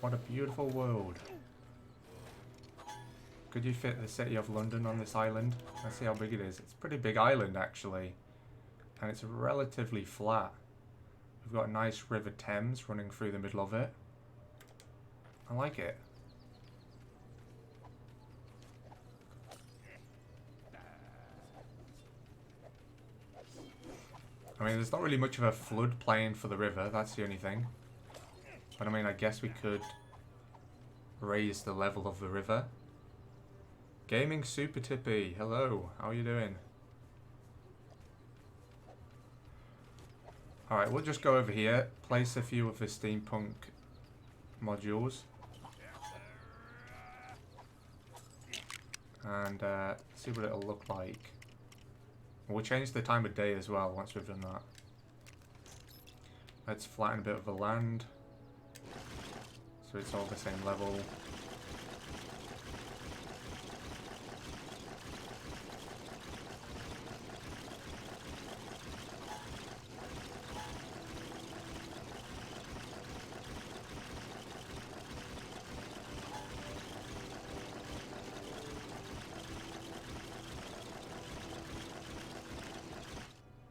What a beautiful world. Could you fit the city of London on this island? Let's see how big it is. It's a pretty big island, actually. And it's relatively flat. We've got a nice River Thames running through the middle of it. I like it. I mean, there's not really much of a floodplain for the river. That's the only thing. But I mean, I guess we could raise the level of the river. Gaming Super Tippy, hello, how are you doing? Alright, we'll just go over here, place a few of the steampunk modules. And see what it'll look like. We'll change the time of day as well once we've done that. Let's flatten a bit of the land so it's all the same level.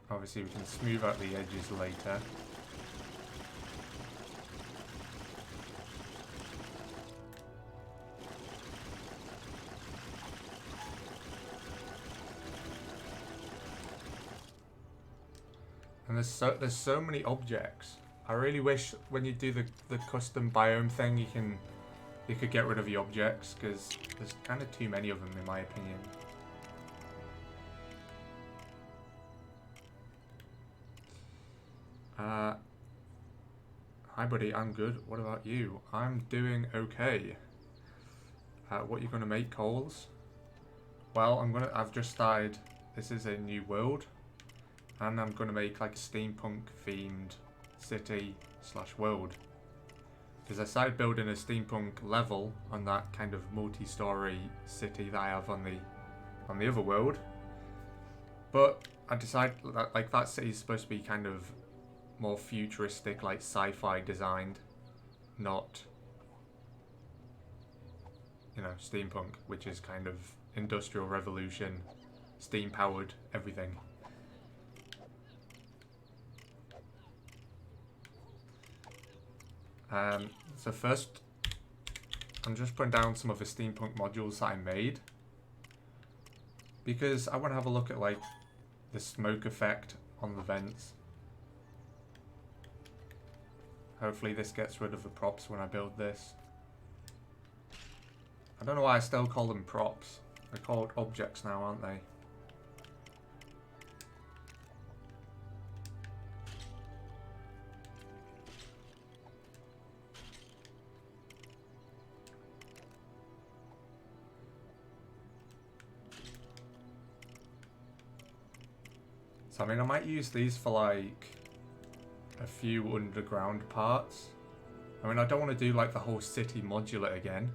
Obviously we can smooth out the edges later. And there's so many objects. I really wish when you do the custom biome thing you could get rid of the objects, because there's kind of too many of them in my opinion. Hi buddy, I'm good. What about you? I'm doing okay. What are you gonna make, Coles? Well, I've just started, this is a new world, and I'm gonna make like a steampunk themed city / world. Because I started building a steampunk level on that kind of multi-story city that I have on the other world. But I decided that like that city is supposed to be kind of more futuristic, like sci-fi designed, not, you know, steampunk, which is kind of industrial revolution, steam powered, everything. So first, I'm just putting down some of the steampunk modules that I made, because I want to have a look at like the smoke effect on the vents. Hopefully this gets rid of the props when I build this. I don't know why I still call them props. They're called objects now, aren't they? So I mean, I might use these for like a few underground parts. I mean, I don't want to do like the whole city modular again.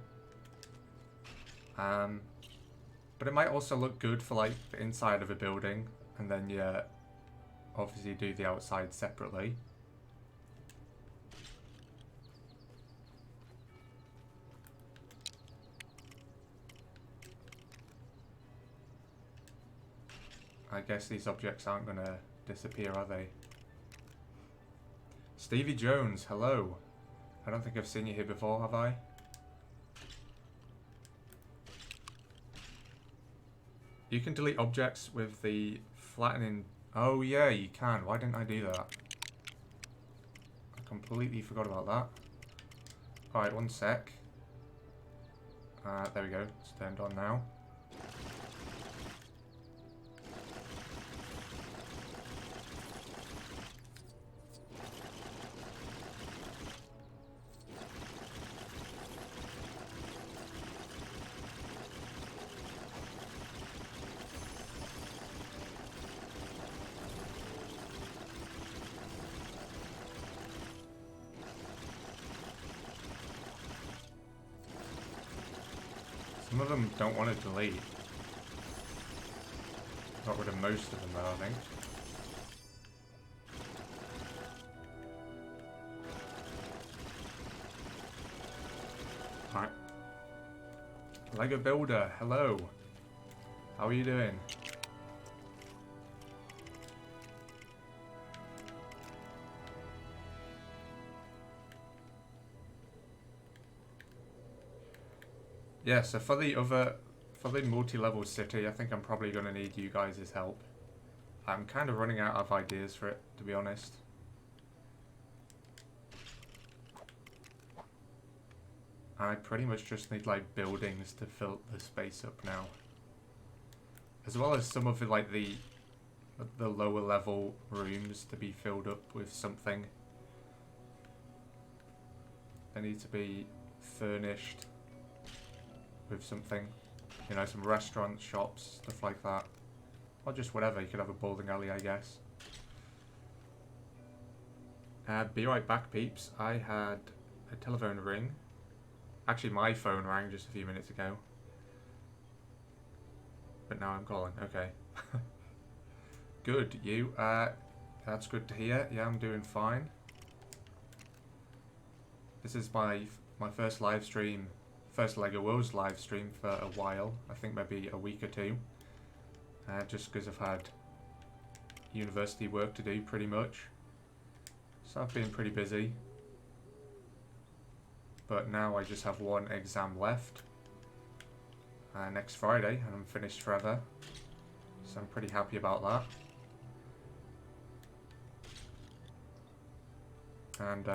But it might also look good for like the inside of a building, and then yeah, obviously do the outside separately. I guess these objects aren't going to disappear, are they? Stevie Jones, hello. I don't think I've seen you here before, have I? You can delete objects with the flattening... Oh yeah, you can. Why didn't I do that? I completely forgot about that. Alright, one sec. There we go. It's turned on now. Some of them don't want to delete. Got rid of most of them though, I think. Alright. Lego Builder, hello. How are you doing? Yeah, so for the multi-level city, I think I'm probably going to need you guys' help. I'm kind of running out of ideas for it, to be honest. I pretty much just need like buildings to fill the space up now. As well as some of the, like the lower level rooms to be filled up with something. They need to be furnished with something. You know, some restaurants, shops, stuff like that. Or just whatever, you could have a bowling alley, I guess. Be right back, peeps. I had a telephone ring. Actually, my phone rang just a few minutes ago. But now I'm calling, okay. Good, you? That's good to hear. Yeah, I'm doing fine. This is my first live stream, first LEGO Worlds live stream for a while. I think maybe a week or two. Just because I've had university work to do pretty much. So I've been pretty busy. But now I just have one exam left. Next Friday, and I'm finished forever. So I'm pretty happy about that. And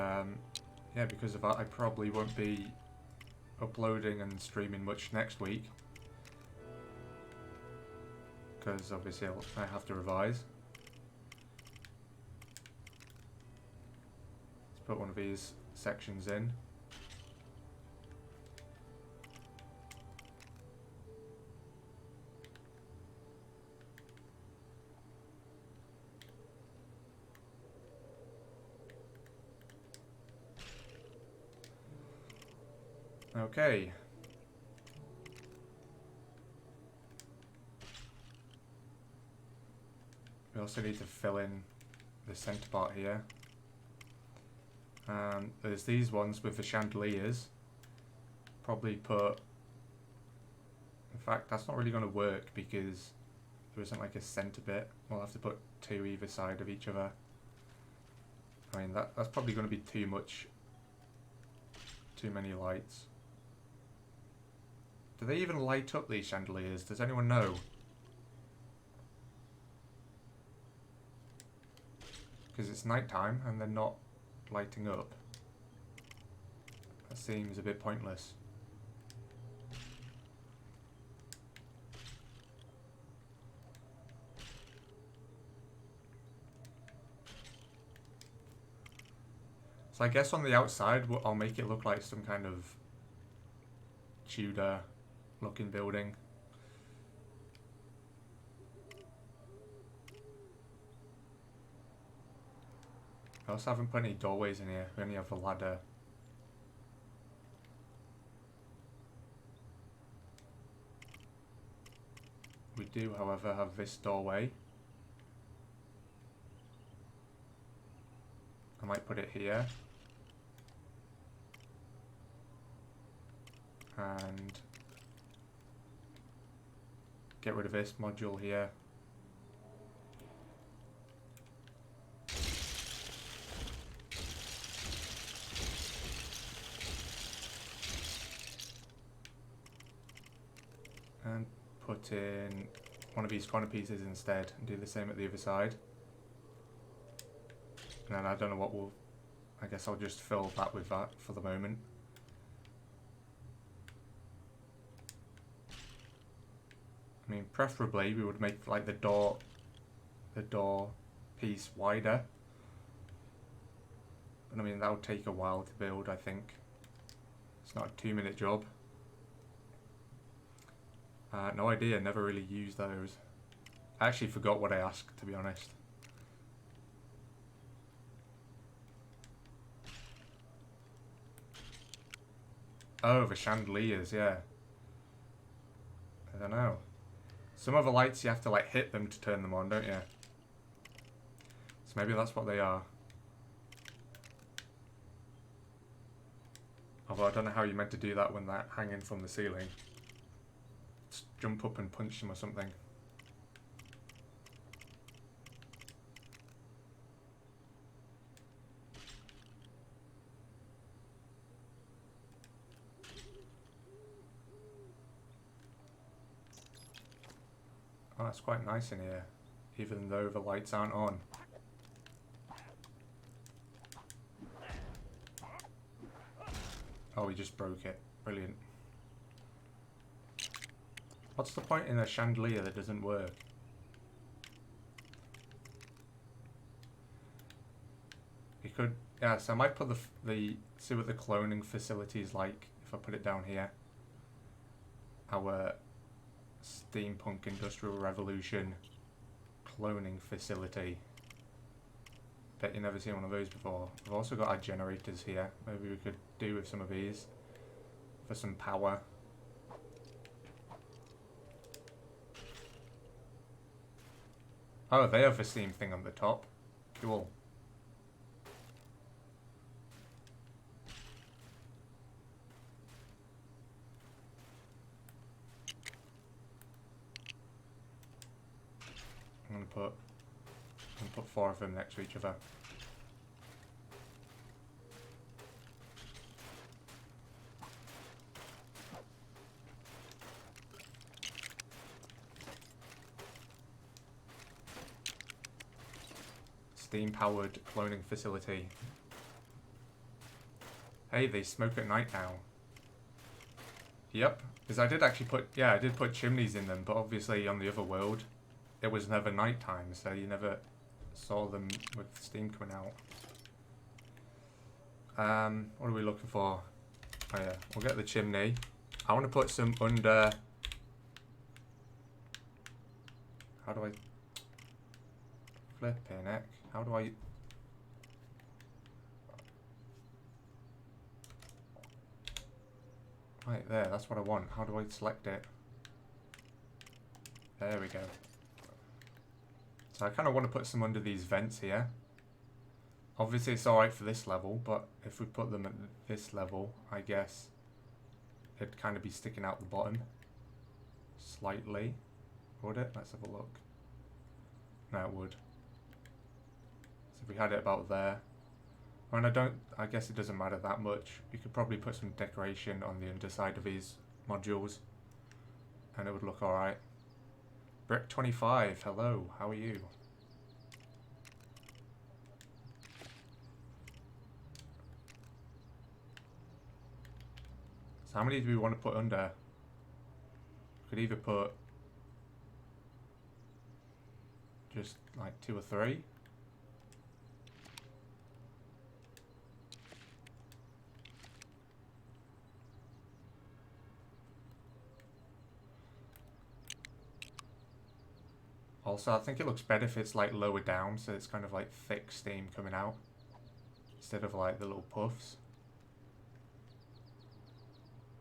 yeah, because of that, I probably won't be uploading and streaming much next week. Because obviously I have to revise. Let's put one of these sections in. Okay. We also need to fill in the centre part here. There's these ones with the chandeliers. Probably put... In fact, that's not really going to work because there isn't like a centre bit. We'll have to put two either side of each other. I mean, that's probably going to be too much. Too many lights. Do they even light up these chandeliers? Does anyone know? Because it's night time and they're not lighting up. That seems a bit pointless. So I guess on the outside I'll make it look like some kind of Tudor looking building. I also haven't put any doorways in here, we only have a ladder. We do, however, have this doorway. I might put it here. And get rid of this module here. And put in one of these corner pieces instead and do the same at the other side. And then I don't know what will... I guess I'll just fill that with that for the moment. I mean, preferably we would make like the door piece wider. But I mean, that would take a while to build, I think. It's not a 2-minute job. No idea, never really used those. I actually forgot what I asked, to be honest. Oh, the chandeliers, yeah. I don't know. Some of the lights you have to like hit them to turn them on, don't you? So maybe that's what they are. Although I don't know how you're meant to do that when they're hanging from the ceiling. Just jump up and punch them or something. Oh, it's quite nice in here, even though the lights aren't on. Oh, we just broke it. Brilliant. What's the point in a chandelier that doesn't work? You could, yeah, so I might put see what the cloning facility is like if I put it down here. Our Steampunk Industrial Revolution cloning facility. Bet you've never seen one of those before. We've also got our generators here. Maybe we could do with some of these for some power. Oh, they have a steam thing on the top. Cool. I'm gonna put 4 of them next to each other. Steam-powered cloning facility. Hey, they smoke at night now. Yep, because I did actually I did put chimneys in them, but obviously on the other world, it was never nighttime, so you never saw them with steam coming out. What are we looking for? Oh yeah, we'll get the chimney. I want to put some under... How do I... Flipping heck. How do I... Right there, that's what I want. How do I select it? There we go. So I kind of want to put some under these vents here. Obviously it's alright for this level, but if we put them at this level, I guess it'd kind of be sticking out the bottom. Slightly. Would it? Let's have a look. No, it would. So if we had it about there. And I guess it doesn't matter that much. You could probably put some decoration on the underside of these modules and it would look alright. Brick25, hello, how are you? So how many do we want to put under? We could either put just like 2 or 3. Also, I think it looks better if it's like lower down, so it's kind of like thick steam coming out instead of like the little puffs.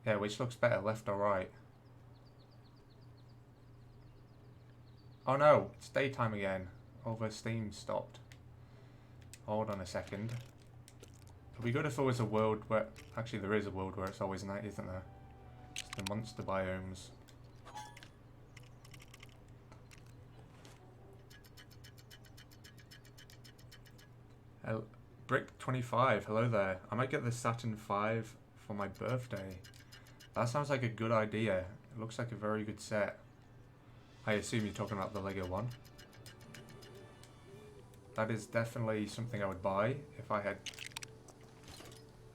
Yeah, which looks better, left or right? Oh no, it's daytime again. Oh, the steam stopped. Hold on a second. It'd be good if there was a world where... Actually, there is a world where it's always night, isn't there? It's the monster biomes. Brick25, hello there. I might get the Saturn V for my birthday. That sounds like a good idea. It looks like a very good set. I assume you're talking about the Lego one. That is definitely something I would buy if I had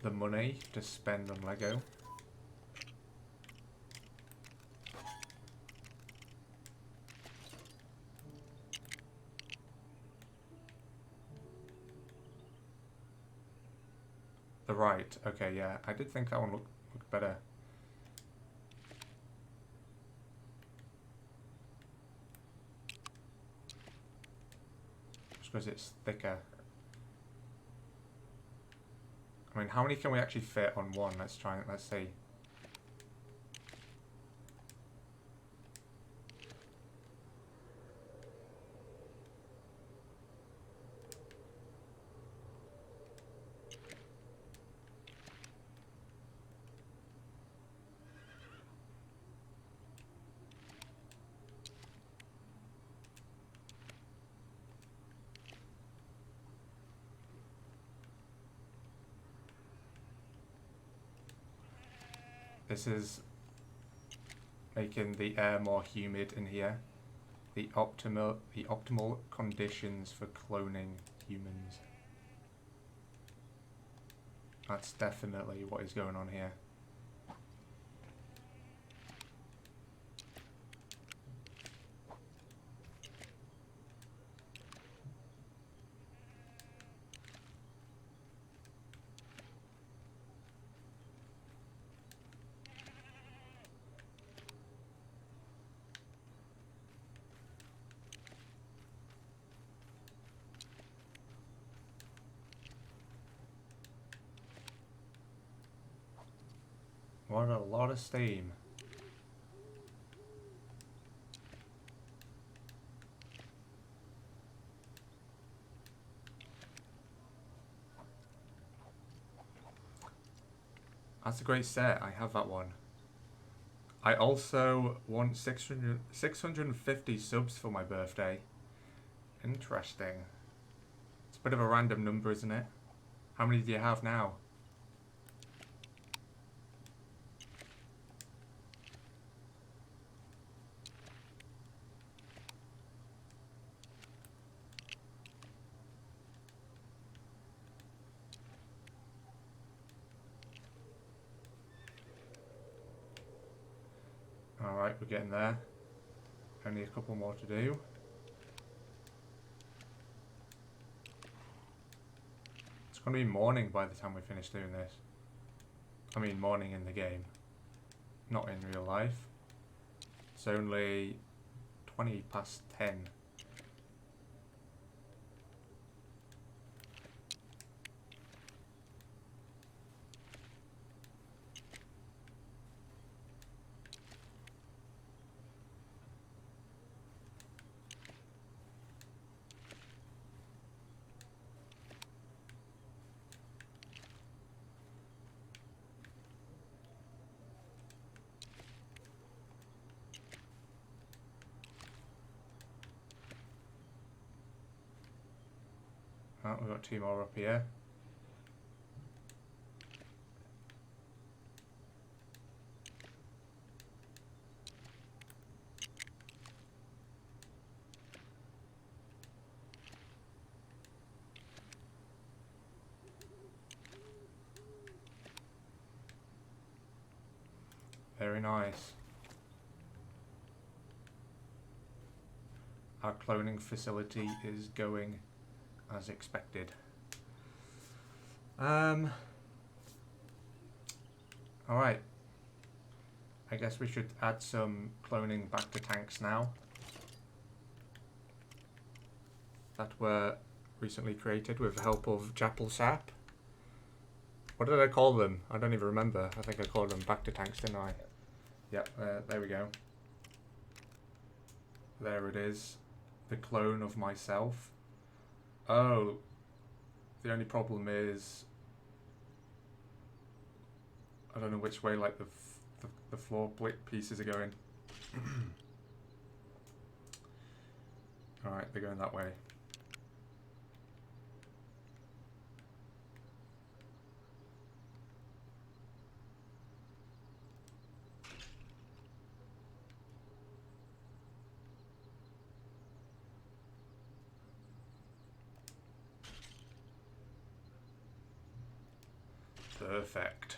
the money to spend on Lego. The right, okay, yeah. I did think that one looked better. Just because it's thicker. I mean, how many can we actually fit on one? Let's see. This is making the air more humid in here. The optimal conditions for cloning humans. That's definitely what is going on here. What a lot of steam. That's a great set. I have that one. I also want 650 subs for my birthday. Interesting. It's a bit of a random number, isn't it? How many do you have now? Alright, we're getting there. Only a couple more to do. It's going to be morning by the time we finish doing this. I mean morning in the game. Not in real life. It's only 20 past 10. Oh, we've got two more up here. Very nice. Our cloning facility is going as expected. Alright. I guess we should add some cloning back to tanks now. That were recently created with the help of Japple Sap. What did I call them? I don't even remember. I think I called them back to tanks, didn't I? Yep, there we go. There it is. The clone of myself. Oh, the only problem is I don't know which way like the floor plate pieces are going. Alright, they're going that way. Perfect.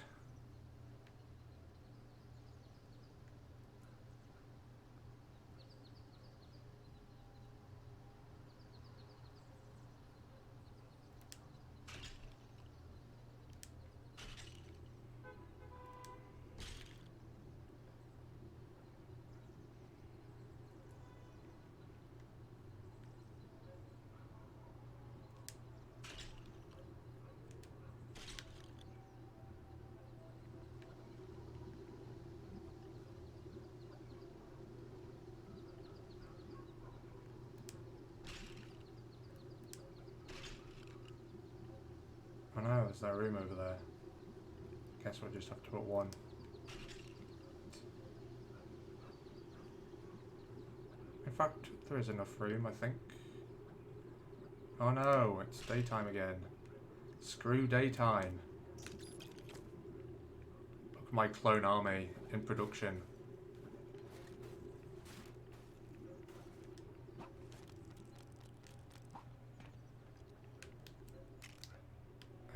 I know, there's no room over there. Guess we'll just have to put one. In fact, there is enough room, I think. Oh no, it's daytime again. Screw daytime. Look at my clone army in production.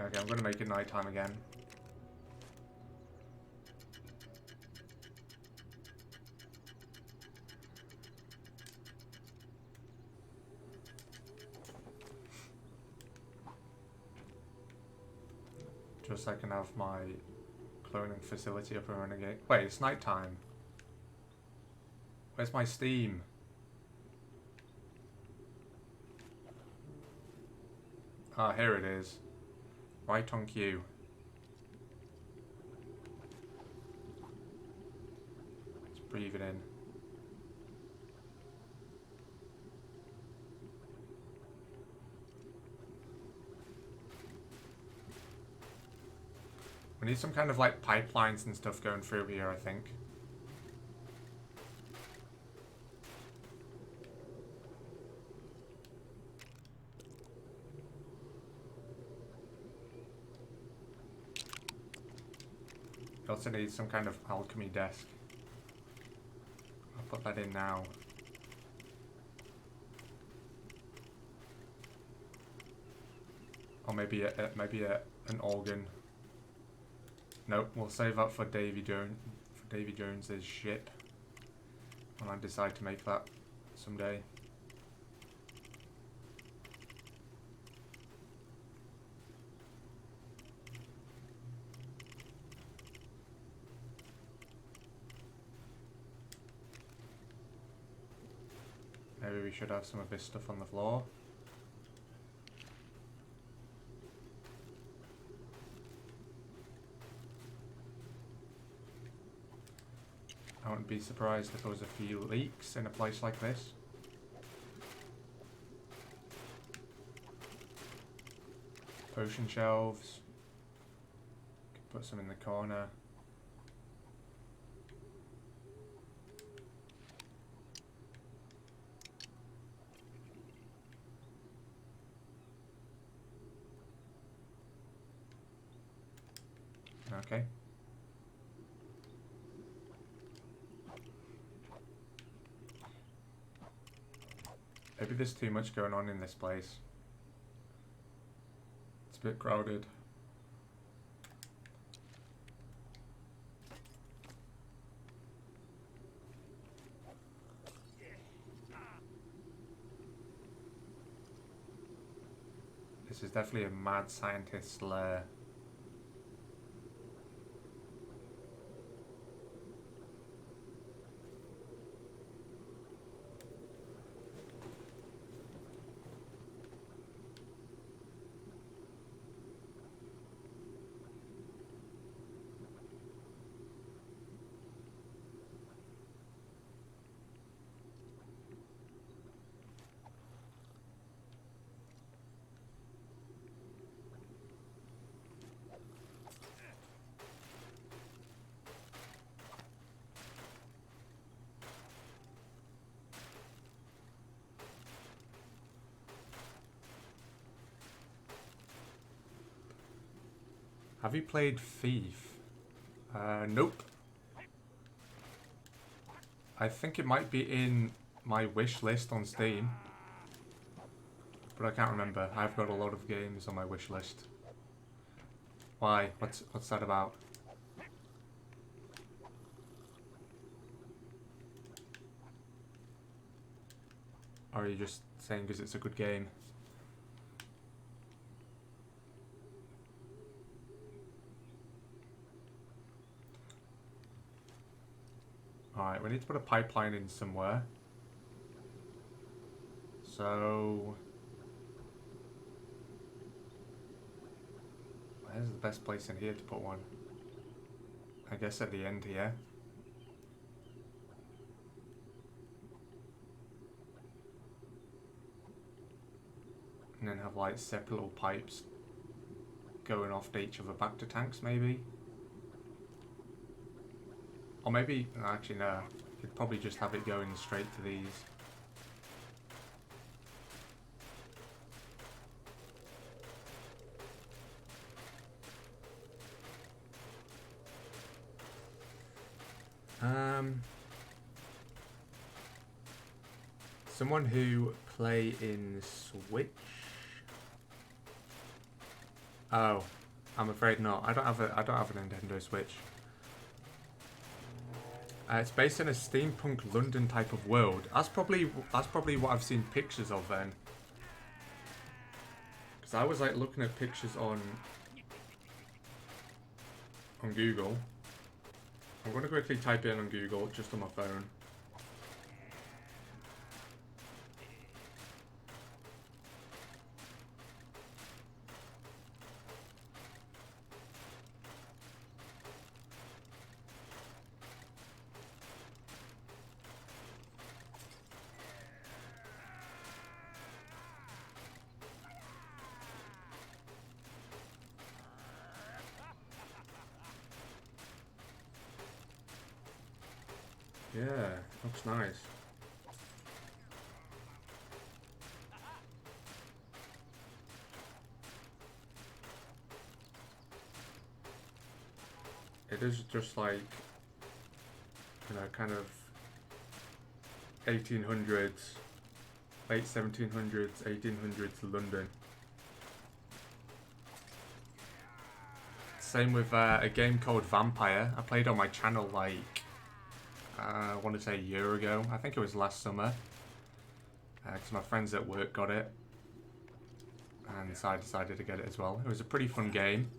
Okay, I'm going to make it nighttime again. Just so I can have my cloning facility up and running again. Wait, it's nighttime. Where's my Steam? Ah, here it is. Right on cue. Breathe it in. We need some kind of like pipelines and stuff going through here, I think. We also need some kind of alchemy desk. I'll put that in now. Or maybe an organ. Nope, we'll save that for Davy Jones's ship when I decide to make that someday. Maybe we should have some of this stuff on the floor. I wouldn't be surprised if there was a few leaks in a place like this. Potion shelves. Could put some in the corner. Okay. Maybe there's too much going on in this place. It's a bit crowded. This is definitely a mad scientist's lair. Have you played Thief? Nope. I think it might be in my wish list on Steam. But I can't remember. I've got a lot of games on my wish list. Why? What's that about? Or are you just saying because it's a good game? Alright, we need to put a pipeline in somewhere. So... where's the best place in here to put one? I guess at the end here. And then have like separate little pipes going off to each other back to tanks maybe. Or maybe, actually no, you'd probably just have it going straight to these. Someone who play in Switch? Oh, I'm afraid not. I don't have a Nintendo Switch. It's based in a steampunk London type of world. That's probably what I've seen pictures of then. Because I was like looking at pictures on Google. I'm going to quickly type in on Google just on my phone. Yeah, looks nice. It is just like, you know, kind of 1800s, late 1700s, 1800s London. Same with a game called Vampire. I played on my channel like, I want to say a year ago. I think it was last summer. Because my friends at work got it. And so I decided to get it as well. It was a pretty fun game.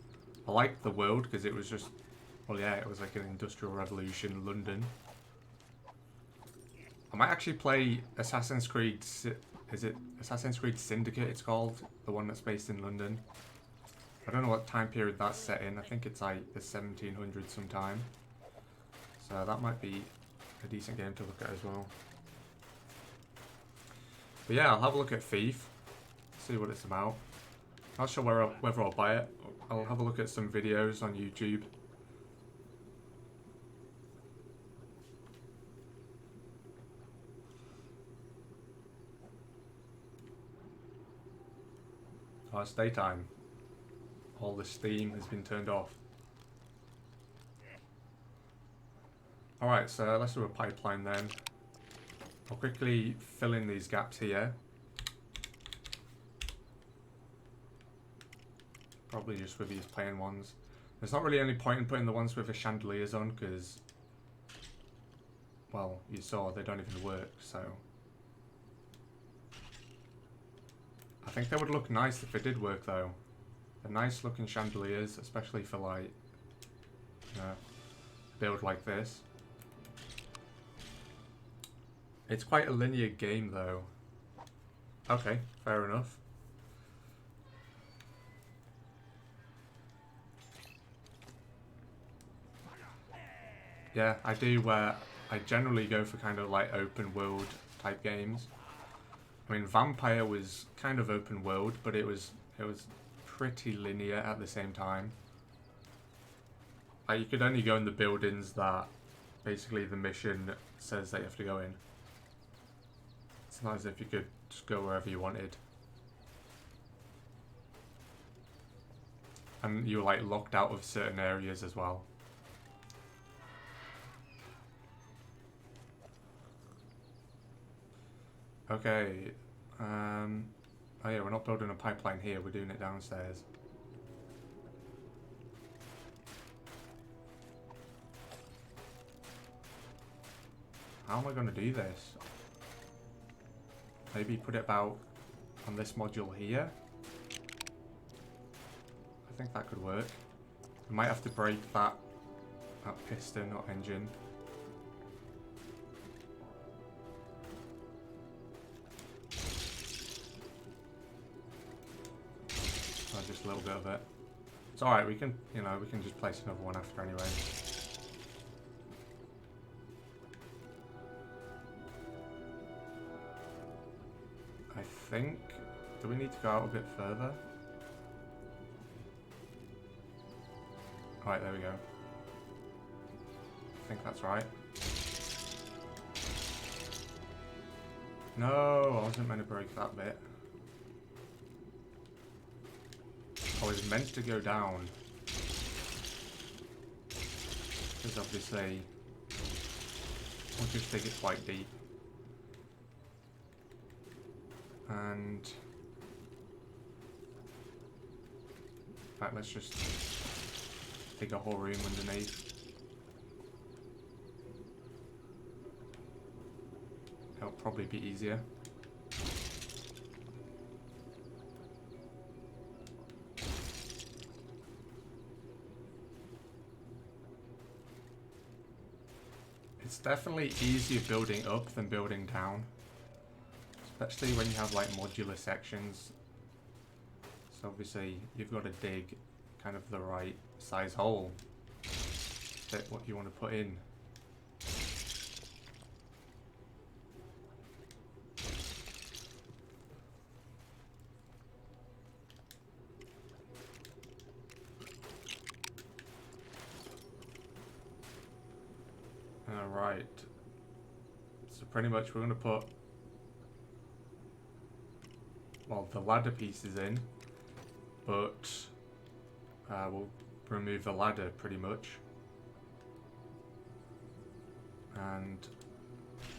I liked the world because it was just, well, yeah, it was like an industrial revolution, London. I might actually play Assassin's Creed, is it Assassin's Creed Syndicate it's called? The one that's based in London. I don't know what time period that's set in. I think it's like the 1700s sometime. So that might be a decent game to look at as well. But yeah, I'll have a look at Thief. See what it's about. Not sure whether I'll buy it. I'll have a look at some videos on YouTube. Oh, it's daytime. All the steam has been turned off. Alright, so let's do a pipeline then. I'll quickly fill in these gaps here. Probably just with these plain ones. There's not really any point in putting the ones with the chandeliers on because, well, you saw they don't even work, so. I think they would look nice if it did work though. They're nice looking chandeliers, especially for like, you know, build like this. It's quite a linear game though. Okay, fair enough. Yeah, I do. I generally go for kind of like open world type games. I mean, Vampire was kind of open world, but it was pretty linear at the same time. Like you could only go in the buildings that basically the mission says that you have to go in. It's not as if you could just go wherever you wanted. And you were like locked out of certain areas as well. Okay. Oh yeah, we're not building a pipeline here, we're doing it downstairs. How am I going to do this? Maybe put it about on this module here? I think that could work. We might have to break that piston or engine. Just a little bit of it. It's alright, we can, you know, we can just place another one after anyway. I think, do we need to go out a bit further? Alright, there we go. I think that's right. No, I wasn't meant to break that bit. I was meant to go down. Because obviously, we'll just dig it quite deep. And in fact, let's just dig a whole room underneath. It'll probably be easier. It's definitely easier building up than building down. Especially when you have like modular sections. So obviously you've got to dig kind of the right size hole. Fit what you want to put in. Alright. So pretty much we're going to put, well, the ladder pieces in, but we'll remove the ladder pretty much and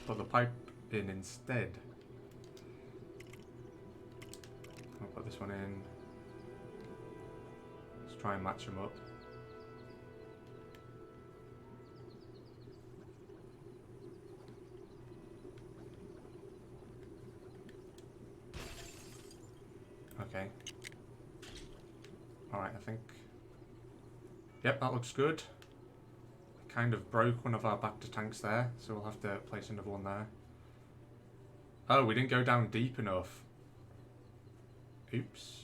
put the pipe in instead. I'll put this one in. Let's try and match them up. Okay. Alright, I think... Yep, that looks good. Kind of broke one of our back to tanks there, so we'll have to place another one there. Oh, we didn't go down deep enough. Oops.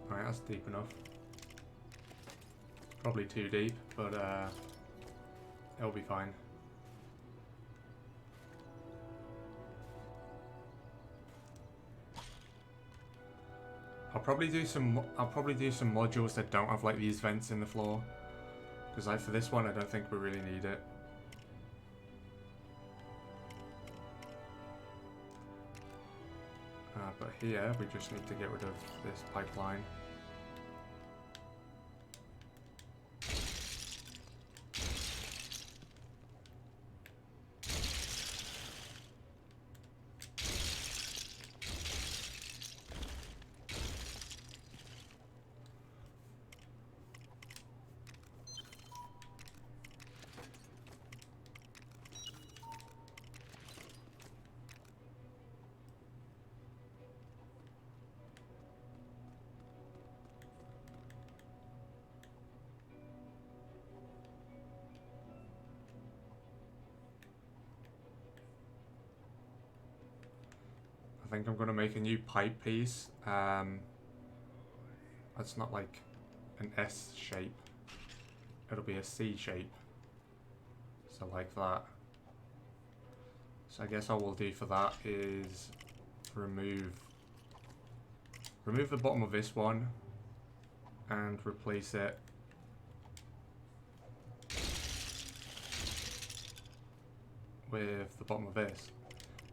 Alright, that's deep enough. Probably too deep, but it'll be fine. I'll probably do some modules that don't have like these vents in the floor, because like for this one I don't think we really need it. But here we just need to get rid of this pipeline. I think I'm going to make a new pipe piece. That's not like an S shape. It'll be a C shape. So like that. So I guess all we'll do for that is remove the bottom of this one and replace it with the bottom of this.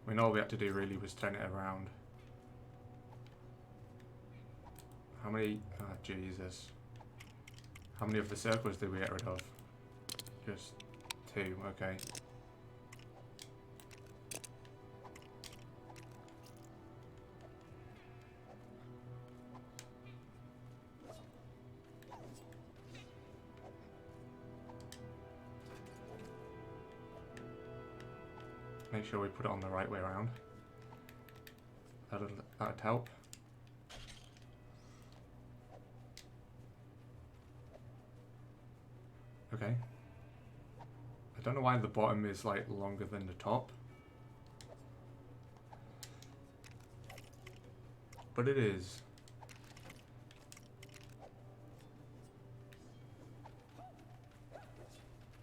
I mean, all we had to do really was turn it around. How many... Oh, Jesus. How many of the circles did we get rid of? Just 2, okay. Make sure we put it on the right way around. That'd help. Okay. I don't know why the bottom is like longer than the top. But it is.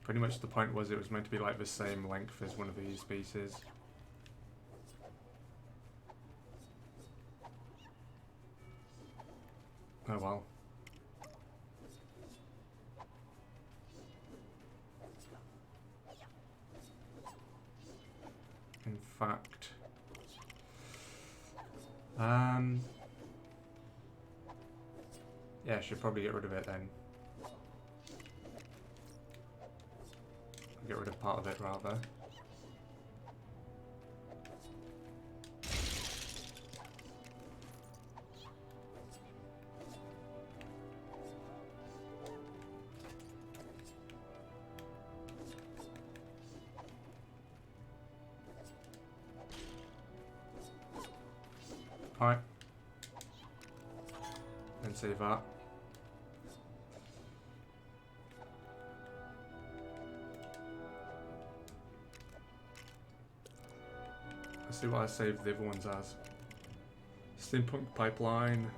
Pretty much the point was it was meant to be like the same length as one of these pieces. Oh well. In fact, yeah, I should probably get rid of it then. Get rid of part of it rather. Alright. Then save that. Let's see what I saved the other ones as. Steampunk pipeline.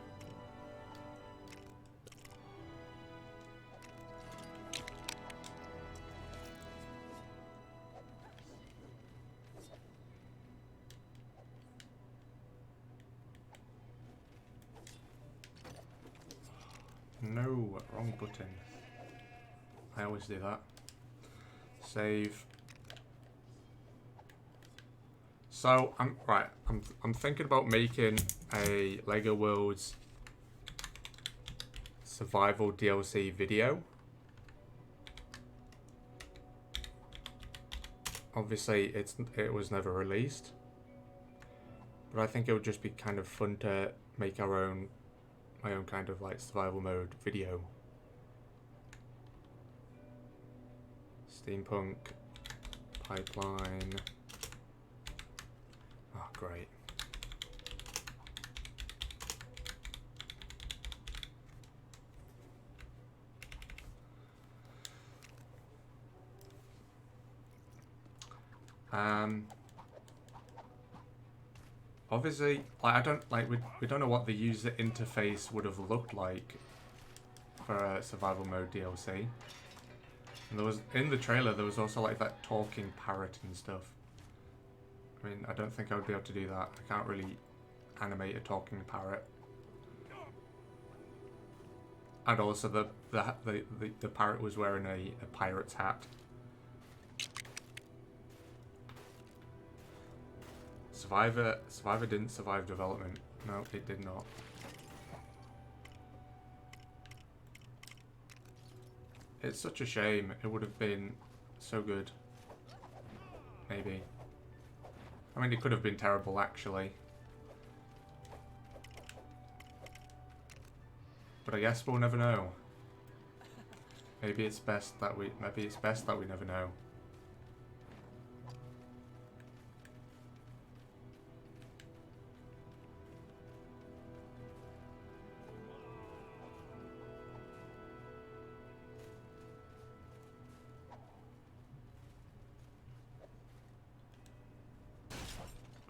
No, wrong button. I always do that. Save. So I'm thinking about making a Lego Worlds survival DLC video. Obviously it was never released, but I think it would just be kind of fun to make my own kind of like survival mode video. Steampunk pipeline. Oh, great. Obviously, like, we don't know what the user interface would have looked like for a survival mode DLC. And there was, in the trailer, there was also like that talking parrot and stuff. I mean, I don't think I would be able to do that. I can't really animate a talking parrot. And also the parrot was wearing a pirate's hat. Survivor didn't survive development. No, it did not. It's such a shame. It would have been so good. Maybe. I mean, it could have been terrible, actually. But I guess we'll never know. Maybe it's best that we never know.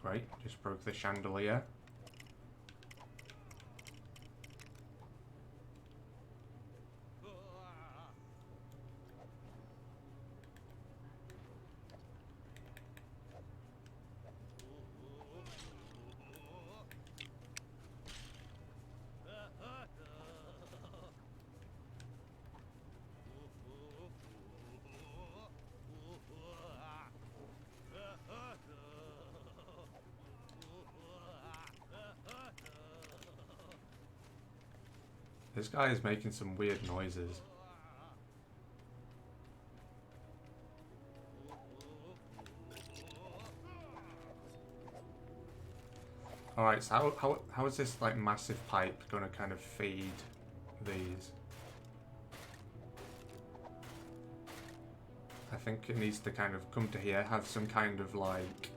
Great, just broke the chandelier. This guy is making some weird noises. Alright, so how is this like massive pipe going to kind of feed these? I think it needs to kind of come to here, have some kind of like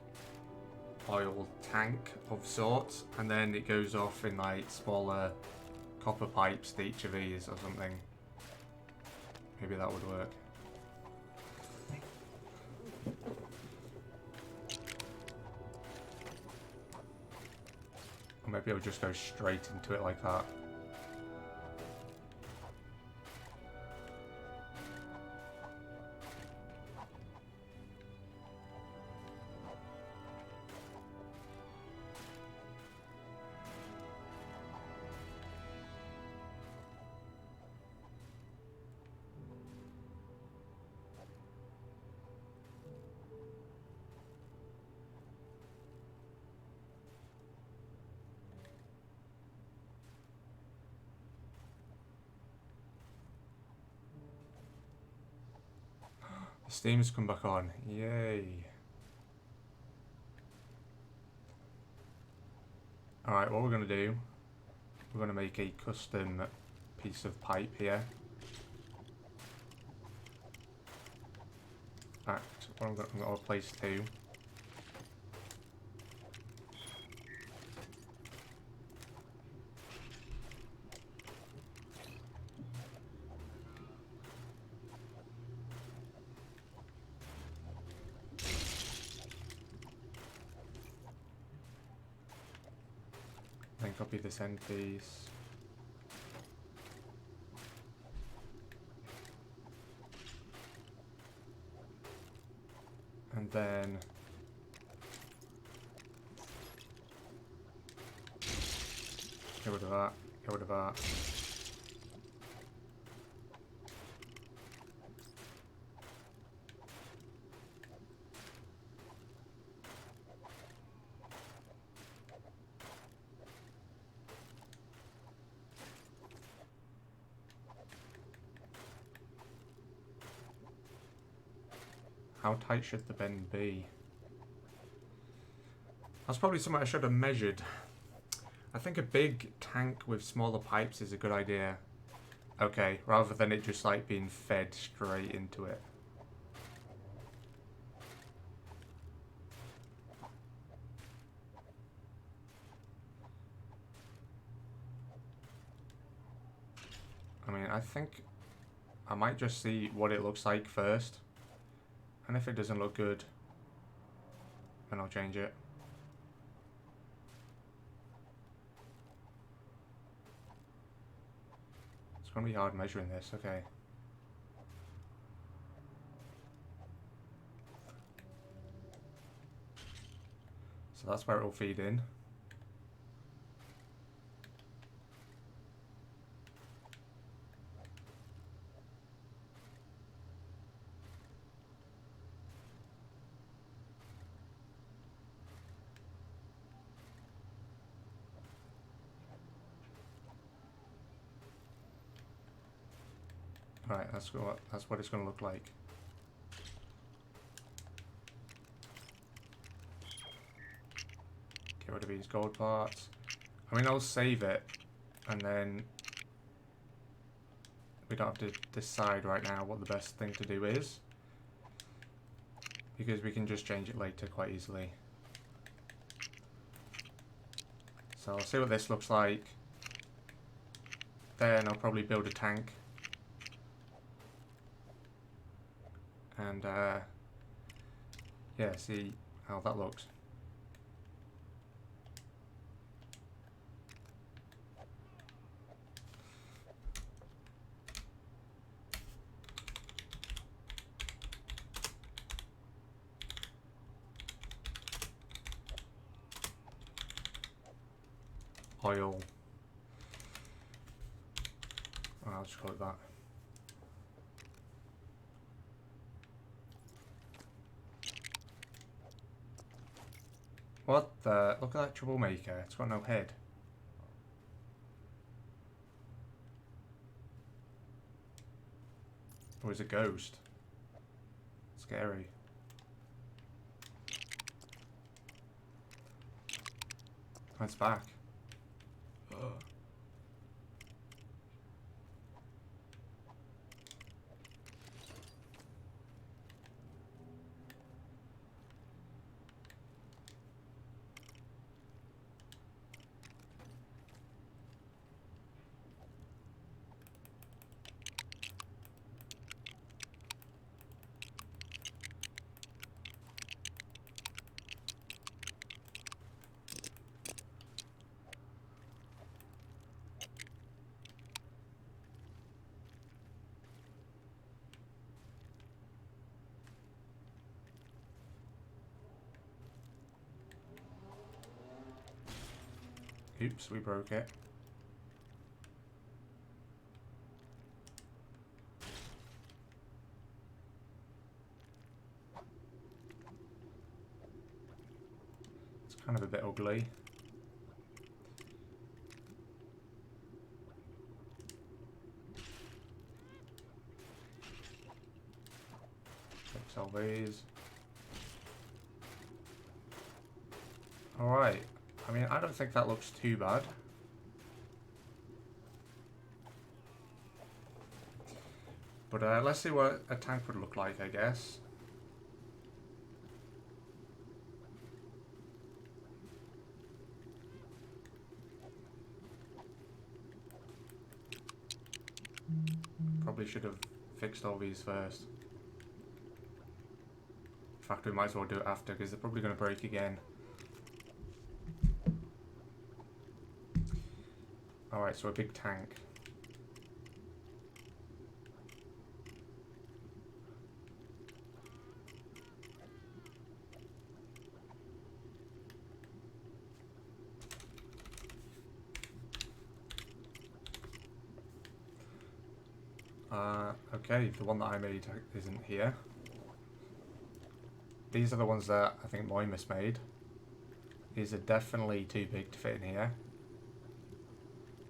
oil tank of sorts, and then it goes off in like smaller copper pipes to each of these or something. Maybe that would work. Or maybe I would just go straight into it like that. Steam's come back on. Yay. Alright, what we're going to do, we're going to make a custom piece of pipe here. In fact, I'm going to replace two. Copy this end piece. And then get rid of that, get rid of that. How tight should the bend be? That's probably something I should have measured. I think a big tank with smaller pipes is a good idea. Okay, rather than it just like being fed straight into it. I mean, I think I might just see what it looks like first. And if it doesn't look good, then I'll change it. It's going to be hard measuring this, okay. So that's where it will feed in. Right, that's what it's going to look like. Get rid of these gold parts. I mean, I'll save it, and then we don't have to decide right now what the best thing to do is, because we can just change it later quite easily. So I'll see what this looks like. Then I'll probably build a tank. And yeah, see how that looks. Oil. Oh, I'll just call it that. What the? Look at that troublemaker. It's got no head. Or is it a ghost? Scary. Oh, it's back. Ugh. Oops, we broke it. It's kind of a bit ugly. Fix all these. Alright. I mean, I don't think that looks too bad. But let's see what a tank would look like, I guess. Probably should have fixed all these first. In fact, we might as well do it after, because they're probably going to break again. Alright, so a big tank. Okay, the one that I made isn't here. These are the ones that I think Moimus made. These are definitely too big to fit in here.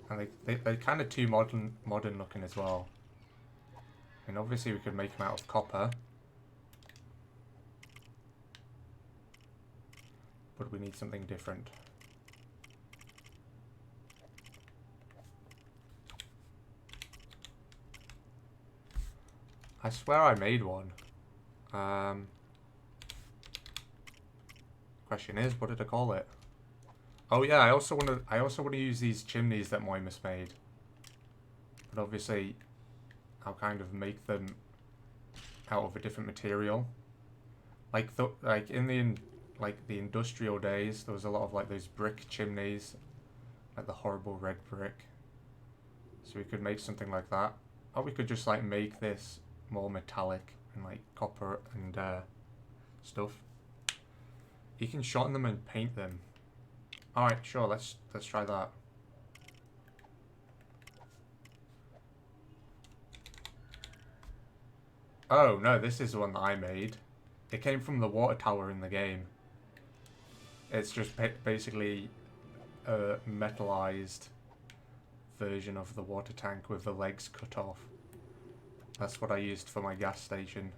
And they're kind of too modern looking as well. I mean, obviously we could make them out of copper. But we need something different. I swear I made one. Question is, what did I call it? Oh yeah, I also want to use these chimneys that Moimus made. But obviously, I'll kind of make them out of a different material. Like in the industrial days, there was a lot of like those brick chimneys, like the horrible red brick. So we could make something like that, or we could just like make this more metallic and like copper and stuff. You can shorten them and paint them. All right, sure. Let's try that. Oh no, this is the one that I made. It came from the water tower in the game. It's just basically a metallized version of the water tank with the legs cut off. That's what I used for my gas station.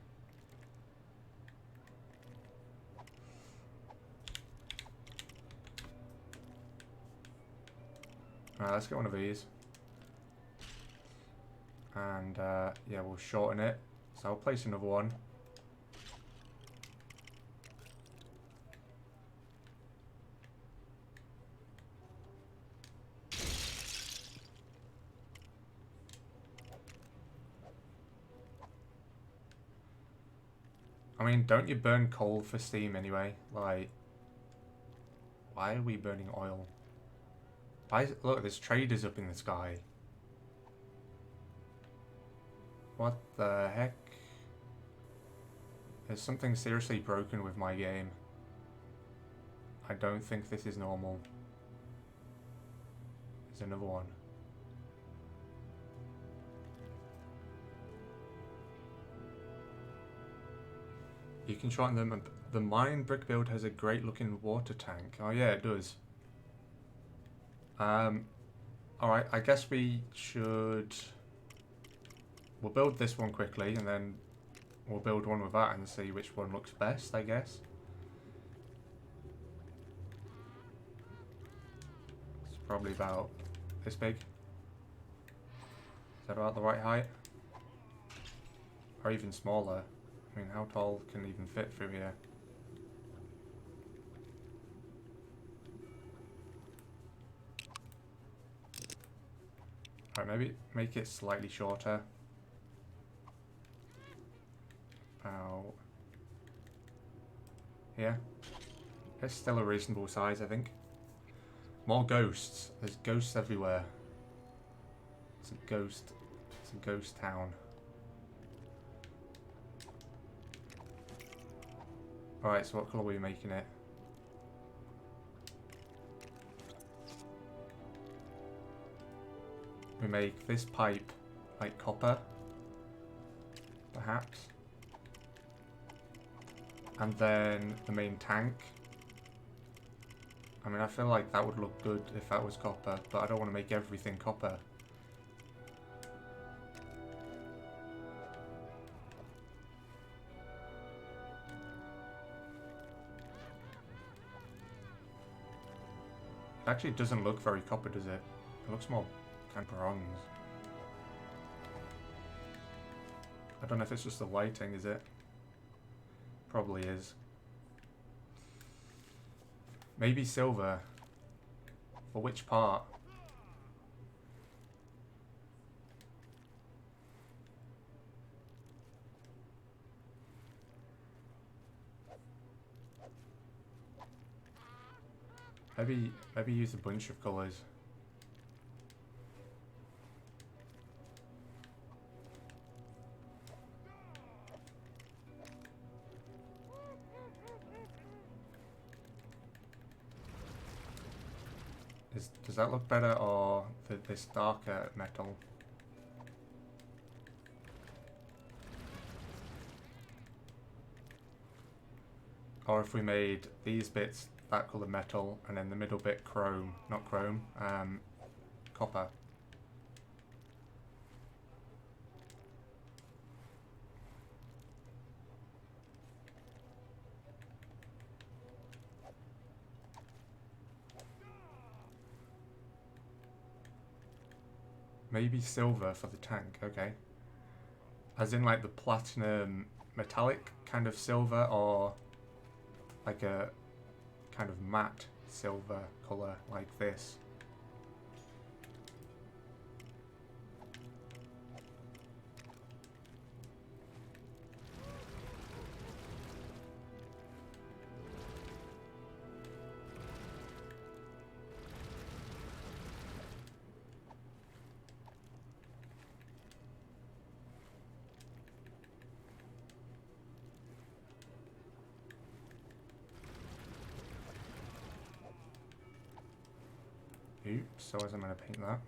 Alright, let's get one of these. And yeah, we'll shorten it. So I'll place another one. I mean, don't you burn coal for steam anyway? Like, why are we burning oil? Look, there's traders up in the sky. What the heck? There's something seriously broken with my game. I don't think this is normal. There's another one. You can shorten them. The mine brick build has a great looking water tank. Oh yeah, it does. Alright, I guess we should... We'll build this one quickly and then we'll build one with that and see which one looks best, I guess. It's probably about this big. Is that about the right height? Or even smaller? I mean, how tall can it even fit through here? Alright, maybe make it slightly shorter. About here. It's still a reasonable size, I think. More ghosts. There's ghosts everywhere. It's a ghost town. Alright, so what colour are we making it? We make this pipe like copper, perhaps. And then the main tank. I mean, I feel like that would look good if that was copper, but I don't want to make everything copper. It actually doesn't look very copper, does it? It looks more kind of bronze. I don't know if it's just the lighting, is it? Probably is. Maybe silver. For which part? Maybe use a bunch of colours. Does that look better, or this darker metal? Or if we made these bits that colour metal, and then the middle bit chrome, not chrome, copper. Maybe silver for the tank, okay. As in like the platinum metallic kind of silver, or like a kind of matte silver colour like this. Oops, so as I'm going to paint that.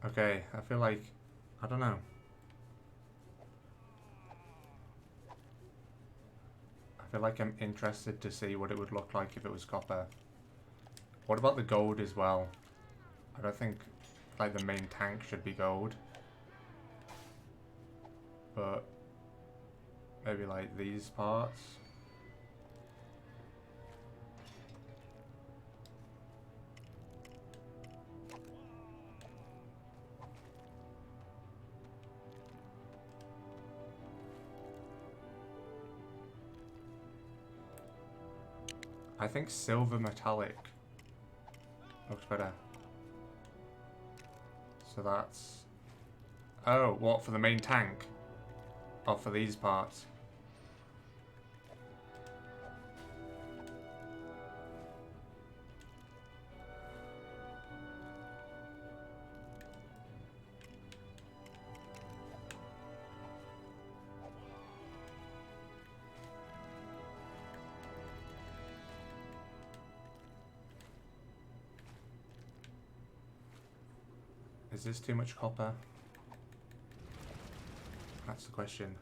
Okay, I feel like, I don't know. I feel like I'm interested to see what it would look like if it was copper. What about the gold as well? I don't think like the main tank should be gold, but maybe like these parts. I think silver metallic looks better. So that's... Oh, what, for the main tank? Or for these parts? Is this too much copper? That's the question.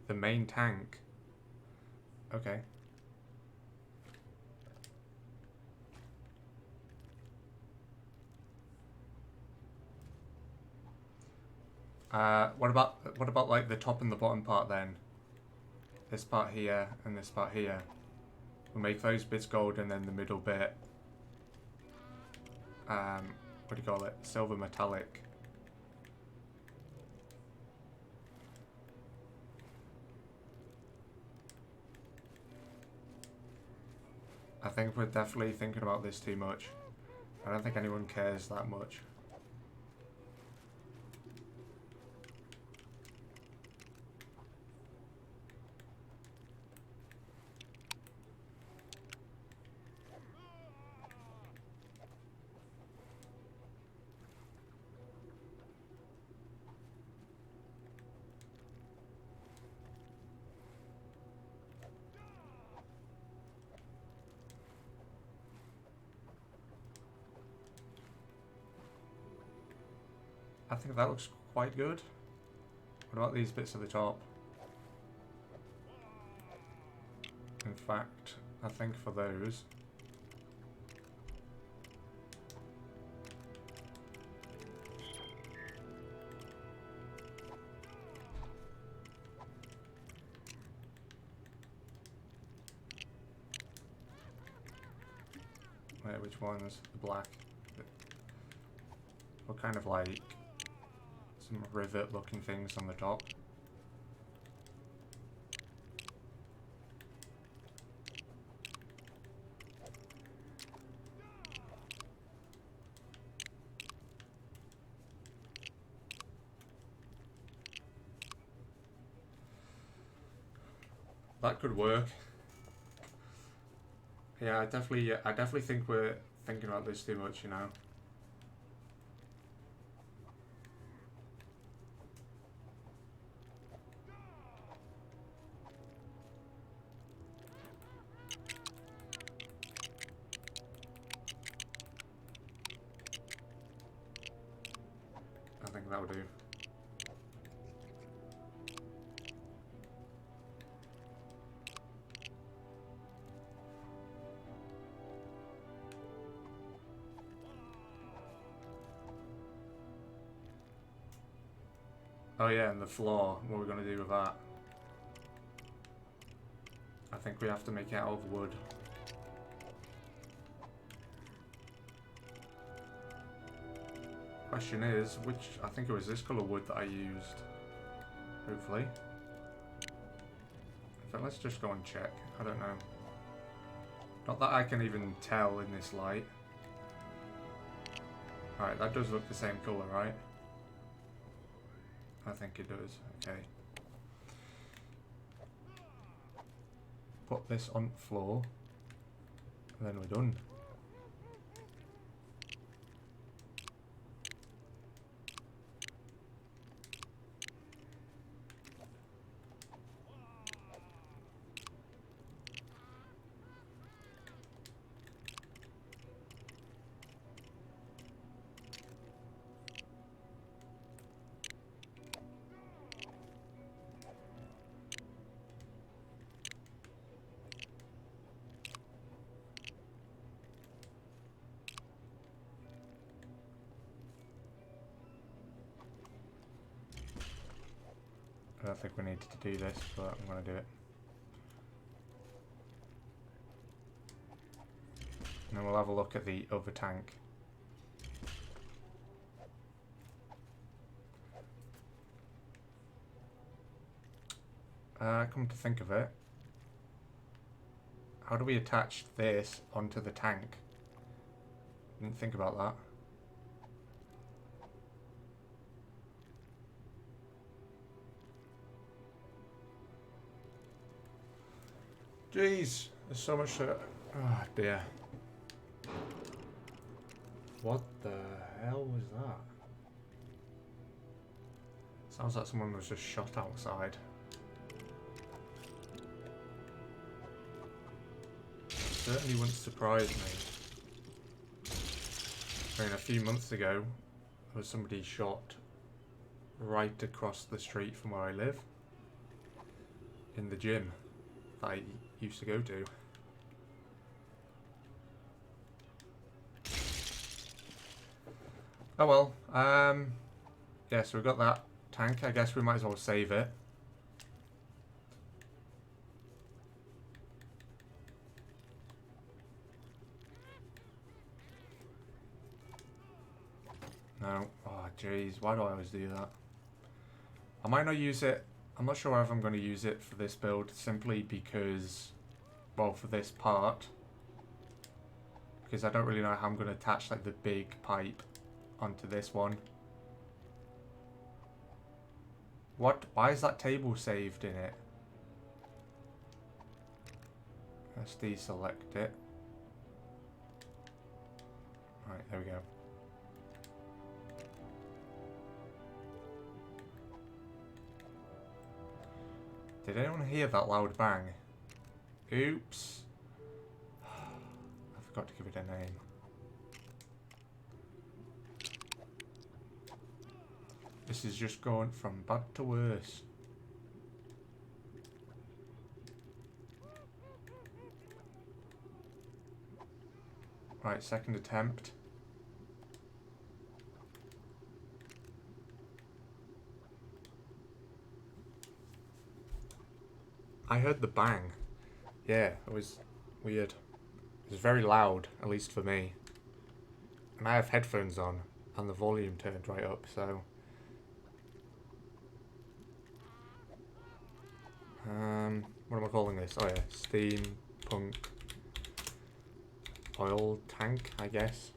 The main tank. Okay. What about like the top and the bottom part then? This part here and this part here. We'll make those bits gold, and then the middle bit, what do you call it? Silver metallic. I think we're definitely thinking about this too much. I don't think anyone cares that much. I think that looks quite good. What about these bits at the top? In fact, I think for those... Wait, which ones? The black. What kind of like... some rivet looking things on the top. That could work. Yeah, I definitely think we're thinking about this too much, you know. that'll do. Oh yeah, and the floor, what are we going to do with that? I think we have to make it out of wood. Question is, which, I think it was this colour wood that I used. Hopefully. But let's just go and check. I don't know. Not that I can even tell in this light. Alright, that does look the same colour, right? I think it does. Okay. Put this on the floor. And then we're done. I don't think we need to do this, but I'm going to do it. And then we'll have a look at the other tank. Come to think of it, how do we attach this onto the tank? Didn't think about that. Jeez, there's so much to... Oh dear. What the hell was that? Sounds like someone was just shot outside. Certainly wouldn't surprise me. I mean, a few months ago, there was somebody shot right across the street from where I live. In the gym that I used to go to. Oh well, yeah, so we've got that tank. I guess we might as well save it. No, oh jeez, why do I always do that? I might not use it. I'm not sure if I'm going to use it for this build, simply because, well, for this part, because I don't really know how I'm going to attach like the big pipe onto this one. What? Why is that table saved in it? Let's deselect it. Right, there we go. Did anyone hear that loud bang? Oops. I forgot to give it a name. This is just going from bad to worse. Right, second attempt. I heard the bang. Yeah, it was weird. It was very loud, at least for me. And I have headphones on, and the volume turned right up, so... what am I calling this? Oh yeah, Steampunk oil tank, I guess.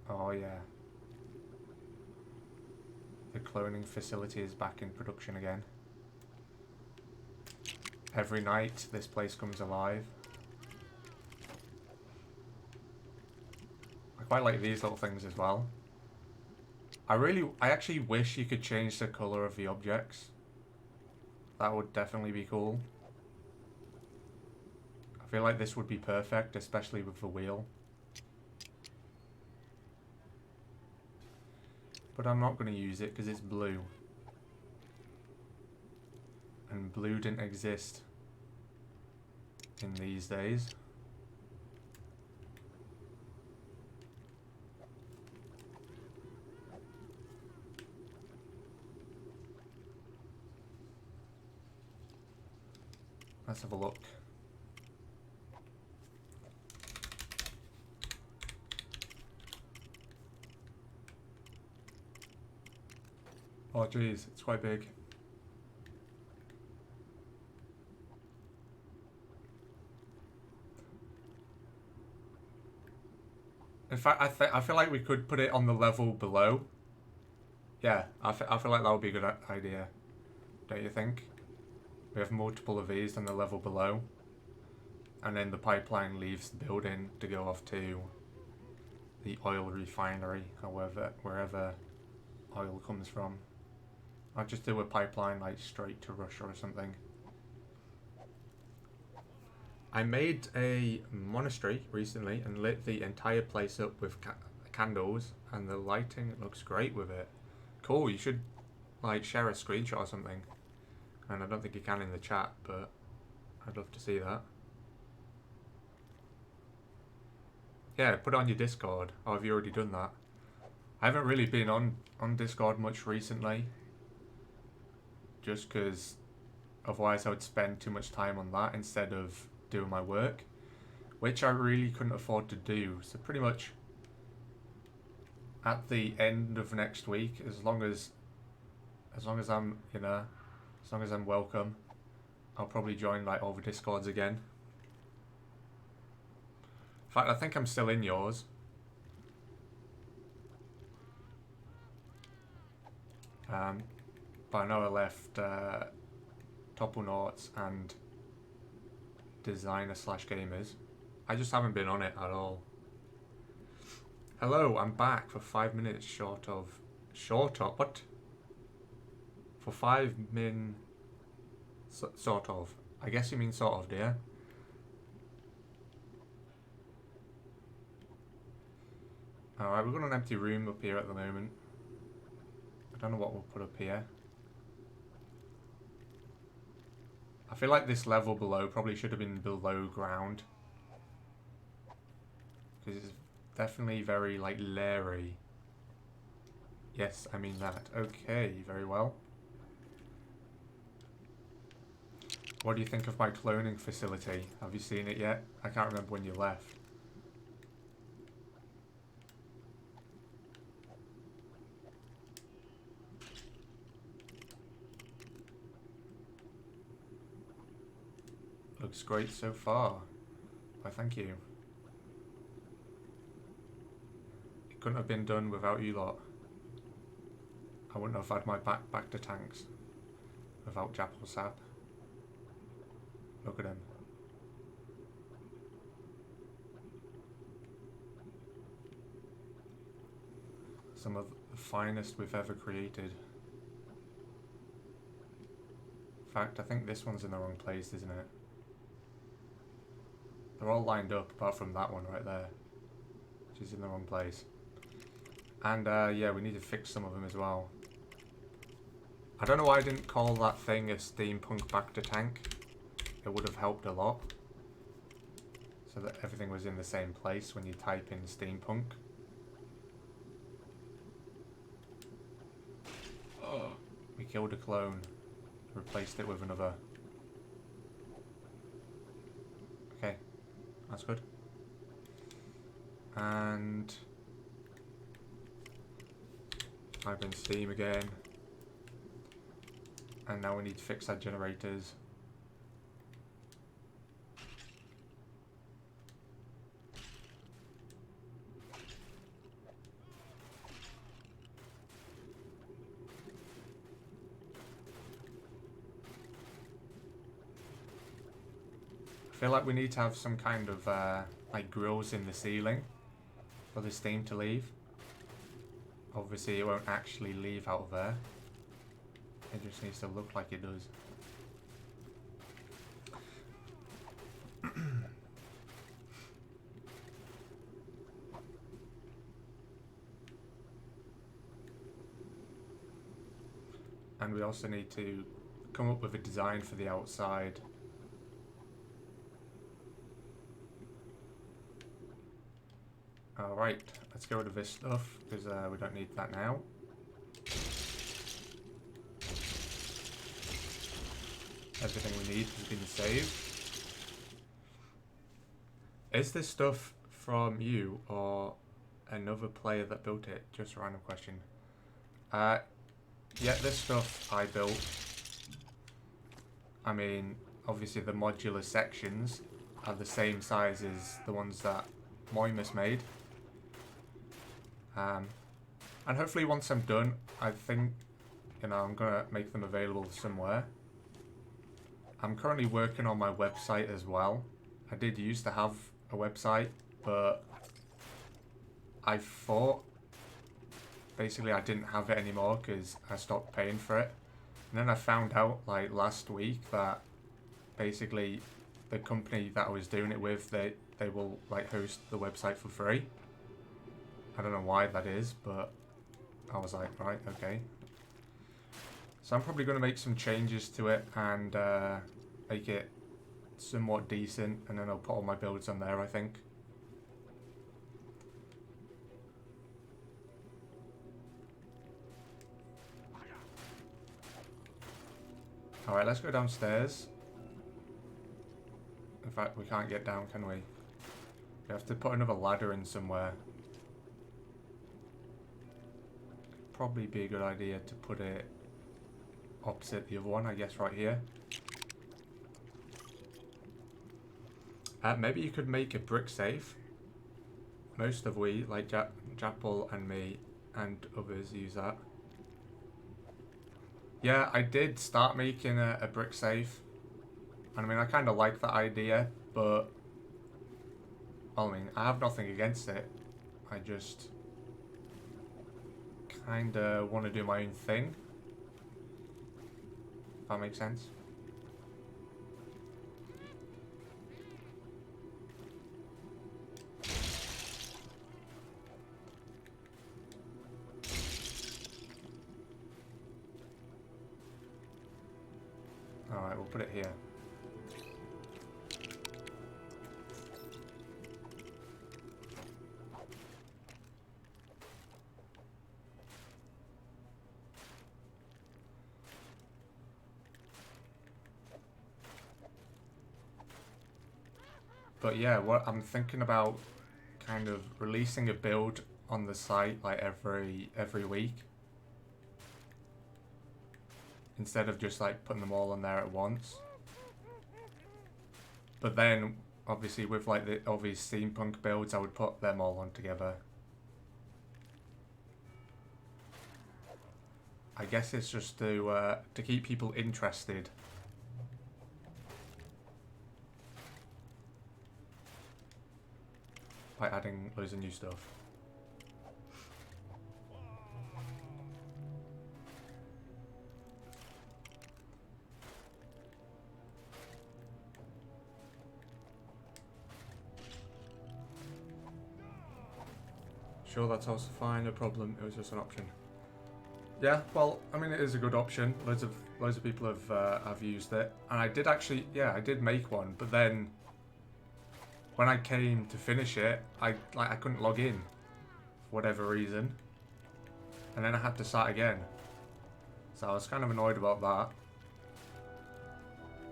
Oh yeah. The cloning facility is back in production again. Every night this place comes alive. I quite like these little things as well. I actually wish you could change the colour of the objects. That would definitely be cool. I feel like this would be perfect, especially with the wheel. But I'm not going to use it because it's blue. And blue didn't exist in these days. Let's have a look. Oh geez, it's quite big. In fact, I feel like we could put it on the level below. Yeah, I feel like that would be a good idea. Don't you think? We have multiple of these on the level below. And then the pipeline leaves the building to go off to the oil refinery, wherever oil comes from. I'll just do a pipeline like straight to Russia or something. I made a monastery recently and lit the entire place up with candles, and the lighting looks great with it. Cool, you should like share a screenshot or something. And I don't think you can in the chat, but I'd love to see that. Yeah, put it on your Discord. Or have you already done that? I haven't really been on Discord much recently. Just because otherwise I would spend too much time on that instead of doing my work, which I really couldn't afford to do. So pretty much at the end of next week, as long as I'm, you know, as long as I'm welcome, I'll probably join like all the Discords again. In fact, I think I'm still in yours. But I know I left Topplenauts and Designer/Gamers. I just haven't been on it at all. Hello, I'm back for 5 minutes short of what? For 5 min... sort of. I guess you mean sort of, dear. Alright, we've got an empty room up here at the moment. I don't know what we'll put up here. I feel like this level below probably should have been below ground. Because it's definitely very, like, leery. Yes, I mean that. Okay, very well. What do you think of my cloning facility? Have you seen it yet? I can't remember when you left. Looks great so far. Why, thank you. It couldn't have been done without you lot. I wouldn't have had my back to tanks without Japple Sap. Look at him. Some of the finest we've ever created. In fact, I think this one's in the wrong place, isn't it? They're all lined up apart from that one right there, which is in the wrong place. And yeah, we need to fix some of them as well. I don't know why I didn't call that thing a Steampunk back to tank. It would have helped a lot. So that everything was in the same place when you type in Steampunk. Oh, we killed a clone. Replaced it with another. Okay. That's good. And I've been Steam again. And now we need to fix our generators. I feel like we need to have some kind of like grills in the ceiling for the steam to leave. Obviously it won't actually leave out of there. It just needs to look like it does. and we also need to come up with a design for the outside. Alright, let's get rid of this stuff, because we don't need that now. Everything we need has been saved. Is this stuff from you or another player that built it? Just a random question. Yeah, this stuff I built. I mean, obviously the modular sections are the same size as the ones that Moimus made. And hopefully once I'm done, I think, you know, I'm gonna make them available somewhere. I'm currently working on my website as well. I did used to have a website, but I thought basically I didn't have it anymore because I stopped paying for it. And then I found out like last week that basically the company that I was doing it with, they will like host the website for free. I don't know why that is, but I was like, right, okay. So I'm probably going to make some changes to it and make it somewhat decent, and then I'll put all my builds on there, I think. Alright, let's go downstairs. In fact, we can't get down, can we? We have to put another ladder in somewhere. Probably be a good idea to put it opposite the other one, I guess, right here. Maybe you could make a brick safe. Most of we, like Japple and me and others, use that. Yeah, I did start making a brick safe. And I mean, I kind of like that idea, but well, I mean, I have nothing against it. I just kind of want to do my own thing. If that makes sense. Alright, we'll put it here. But yeah, what I'm thinking about kind of releasing a build on the site like every week. Instead of just like putting them all on there at once. But then obviously with like the obvious steampunk builds, I would put them all on together. I guess it's just to keep people interested. By adding loads of new stuff. Sure, that's also fine, no problem. It was just an option. Yeah, well, I mean, it is a good option. Loads of people have used it, and I did actually, yeah, I did make one. But then, when I came to finish it, I couldn't log in for whatever reason, and then I had to start again. So I was kind of annoyed about that,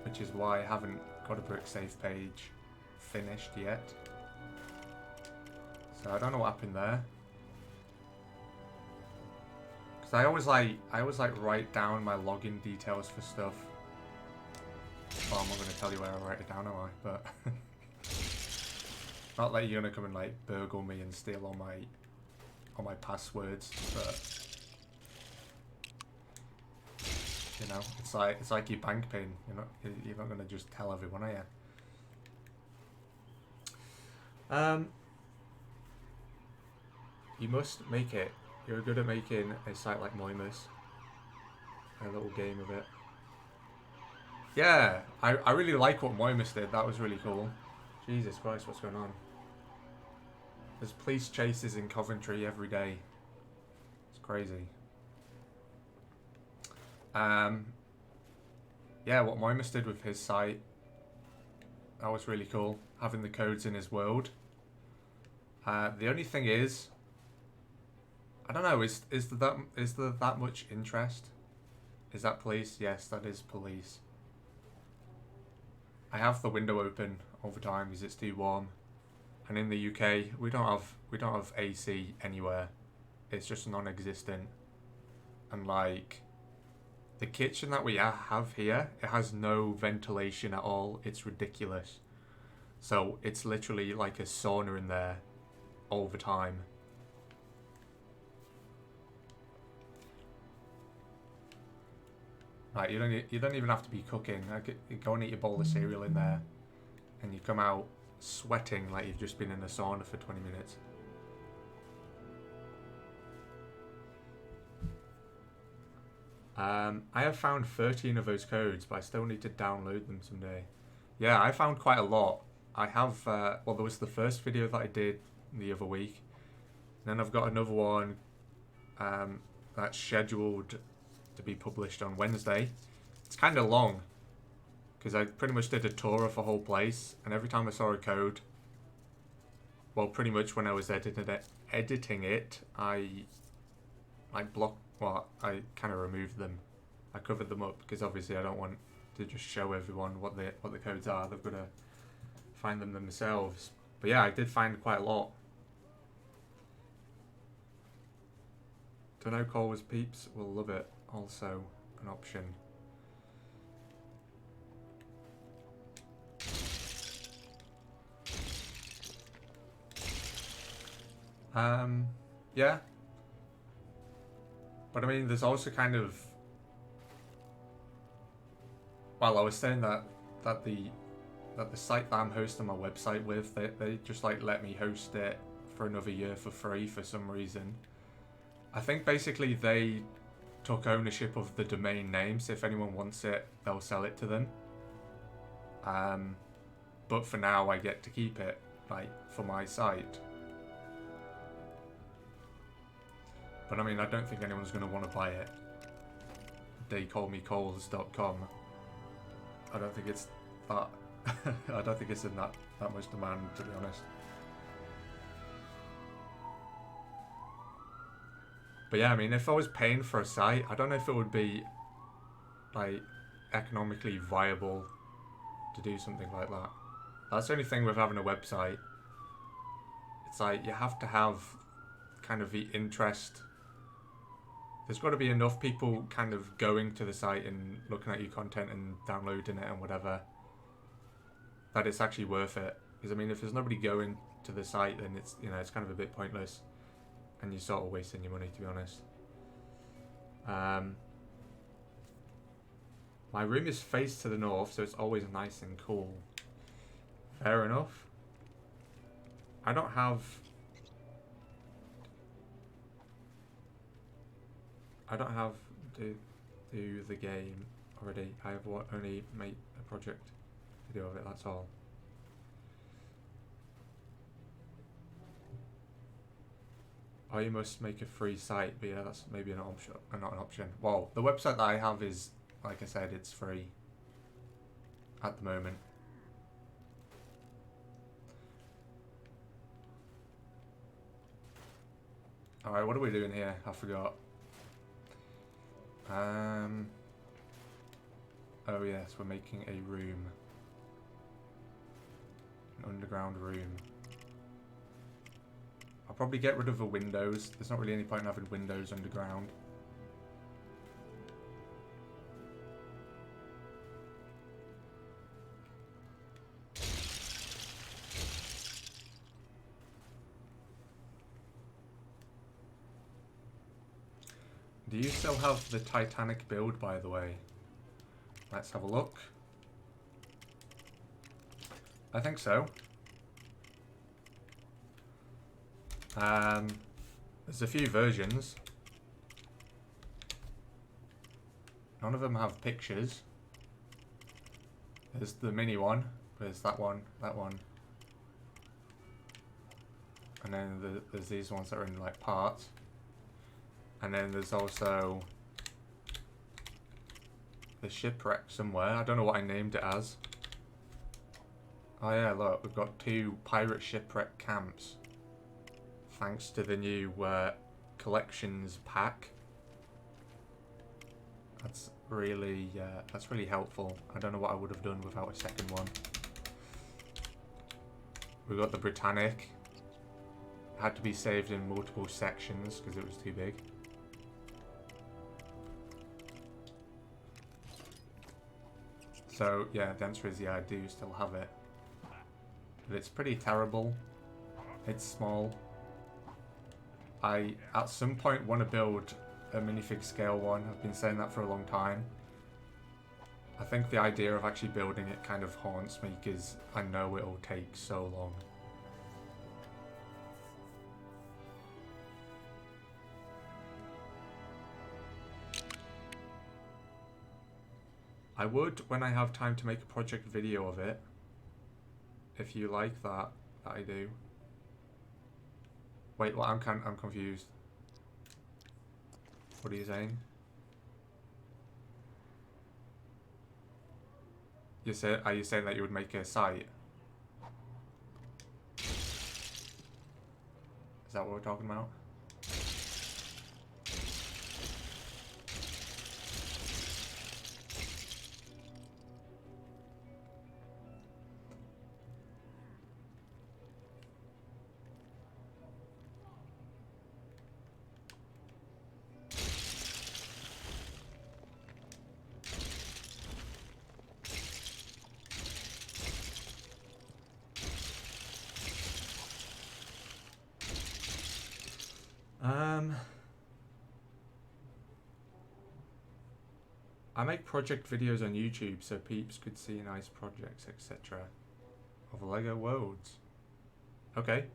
which is why I haven't got a brick safe page finished yet. So I don't know what happened there. Cause I always like write down my login details for stuff. Well, I'm not gonna tell you where I write it down, am I? But not like you're gonna come and like burgle me and steal all my passwords, but you know, it's like your bank pin. You're not gonna just tell everyone, are you? You must make it. You're good at making a site like Moimus. A little game of it. Yeah, I really like what Moimus did. That was really cool. Jesus Christ, what's going on? There's police chases in Coventry every day. It's crazy. Yeah, what Moimus did with his site, that was really cool, having the codes in his world. The only thing is, I don't know, is there that much interest? Is that police? Yes, that is police. I have the window open all the time because it's too warm. And in the UK, we don't have AC anywhere. It's just non-existent. And like, the kitchen that we have here, it has no ventilation at all. It's ridiculous. So it's literally like a sauna in there all the time. Right, you don't even have to be cooking. You go and eat a bowl of cereal in there, and you come out sweating like you've just been in a sauna for 20 minutes. I have found 13 of those codes, but I still need to download them someday. Yeah, I found quite a lot. I have, well, there was the first video that I did the other week. And then I've got another one that's scheduled to be published on Wednesday. It's kind of long, because I pretty much did a tour of the whole place, and every time I saw a code, well, pretty much when I was editing it, I kind of removed them. I covered them up because obviously I don't want to just show everyone what the codes are. They've got to find them themselves. But yeah, I did find quite a lot. Don't know, Colwars peeps will love it. Also an option. Yeah. But I mean, there's also kind of, well, I was saying that the site that I'm hosting my website with, they just like let me host it for another year for free for some reason. I think basically they took ownership of the domain name, so if anyone wants it, they'll sell it to them. But for now, I get to keep it, like, for my site. But I mean, I don't think anyone's going to want to buy it. theycallmecoles.com. I don't think it's that. I don't think it's in that much demand, to be honest. But yeah, I mean, if I was paying for a site, I don't know if it would be like economically viable to do something like that. That's the only thing with having a website. It's like you have to have kind of the interest. There's got to be enough people kind of going to the site and looking at your content and downloading it and whatever, that it's actually worth it. Because I mean, if there's nobody going to the site, then it's, you know, it's kind of a bit pointless, and you're sort of wasting your money, to be honest. My room is faced to the north, so it's always nice and cool. Fair enough. I don't have do the game already. I have only made a project video of it, that's all. Or you must make a free site, but yeah, that's maybe not an option. Well, the website that I have is, like I said, it's free at the moment. Alright, what are we doing here? I forgot. Oh yes, we're making a room. An underground room. I'll probably get rid of the windows. There's not really any point in having windows underground. Do you still have the Titanic Build, by the way? Let's have a look. I think so. There's a few versions. None of them have pictures. There's the mini one. There's that one, and then there's these ones that are in like parts. And then there's also the shipwreck somewhere. I don't know what I named it as. Oh yeah, look, we've got 2 pirate shipwreck camps. Thanks to the new collections pack. That's really helpful. I don't know what I would have done without a second one. We got the Britannic. Had to be saved in multiple sections because it was too big. So yeah, the answer is yeah, I do still have it. But it's pretty terrible. It's small. I at some point want to build a minifig scale one. I've been saying that for a long time. I think the idea of actually building it kind of haunts me because I know it'll take so long. I would, when I have time to make a project video of it, if you like that I do. Wait, what? I'm confused. What are you saying? Are you saying that you would make a site? Is that what we're talking about? I make project videos on YouTube so peeps could see nice projects, etc. of Lego worlds. Okay.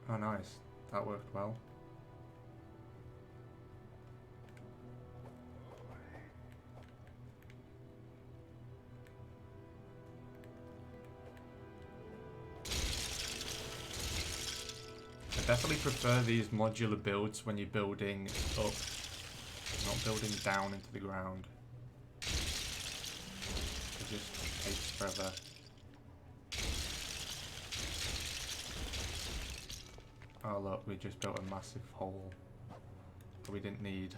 Oh nice, that worked well. I definitely prefer these modular builds when you're building up, not building down into the ground. It just takes forever. Oh look, we just built a massive hole that we didn't need.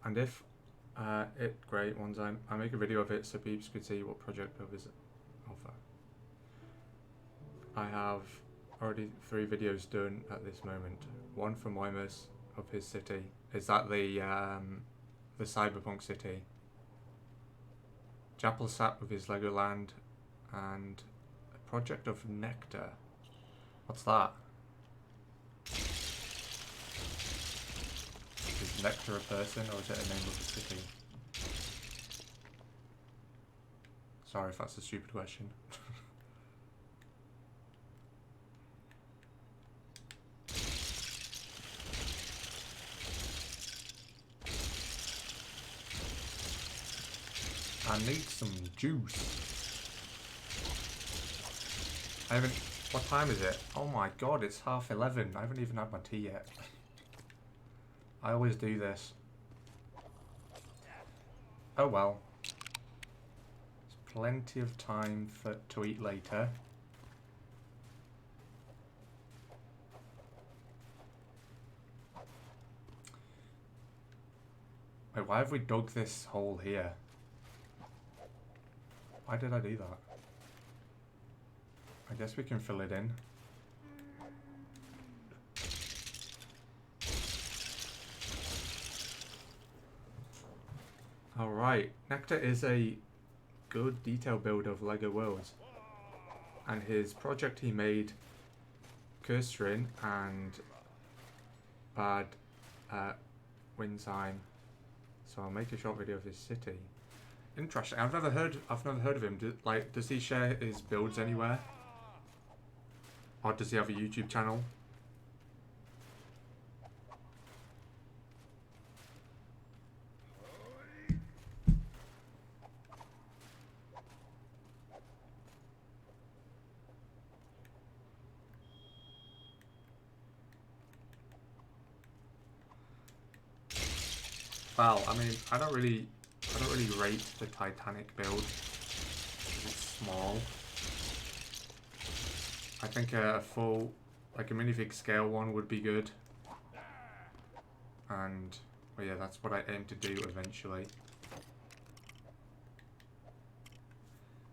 And if great ones, I make a video of it so peeps could see what project of is offer. I have already 3 videos done at this moment. One from Wymus of his city. Is that the cyberpunk city? Jappelsat with his Legoland, and a project of Nectar. What's that? Is Nectar a person or is it a name of a city? Sorry if that's a stupid question. I need some juice. I haven't... What time is it? Oh my god, it's 11:30. I haven't even had my tea yet. I always do this. Oh well. There's plenty of time to eat later. Wait, why have we dug this hole here? Why did I do that? I guess we can fill it in. Alright, Nectar is a good detail builder of LEGO Worlds. And his project he made, Curstrin and Bad Windsheim. So I'll make a short video of his city. Interesting. I've never heard of him. Does he share his builds anywhere? Or does he have a YouTube channel? Well, I mean, I don't really rate the Titanic build. It's small. I think a full, like a minifig scale one would be good. And, well, yeah, that's what I aim to do eventually.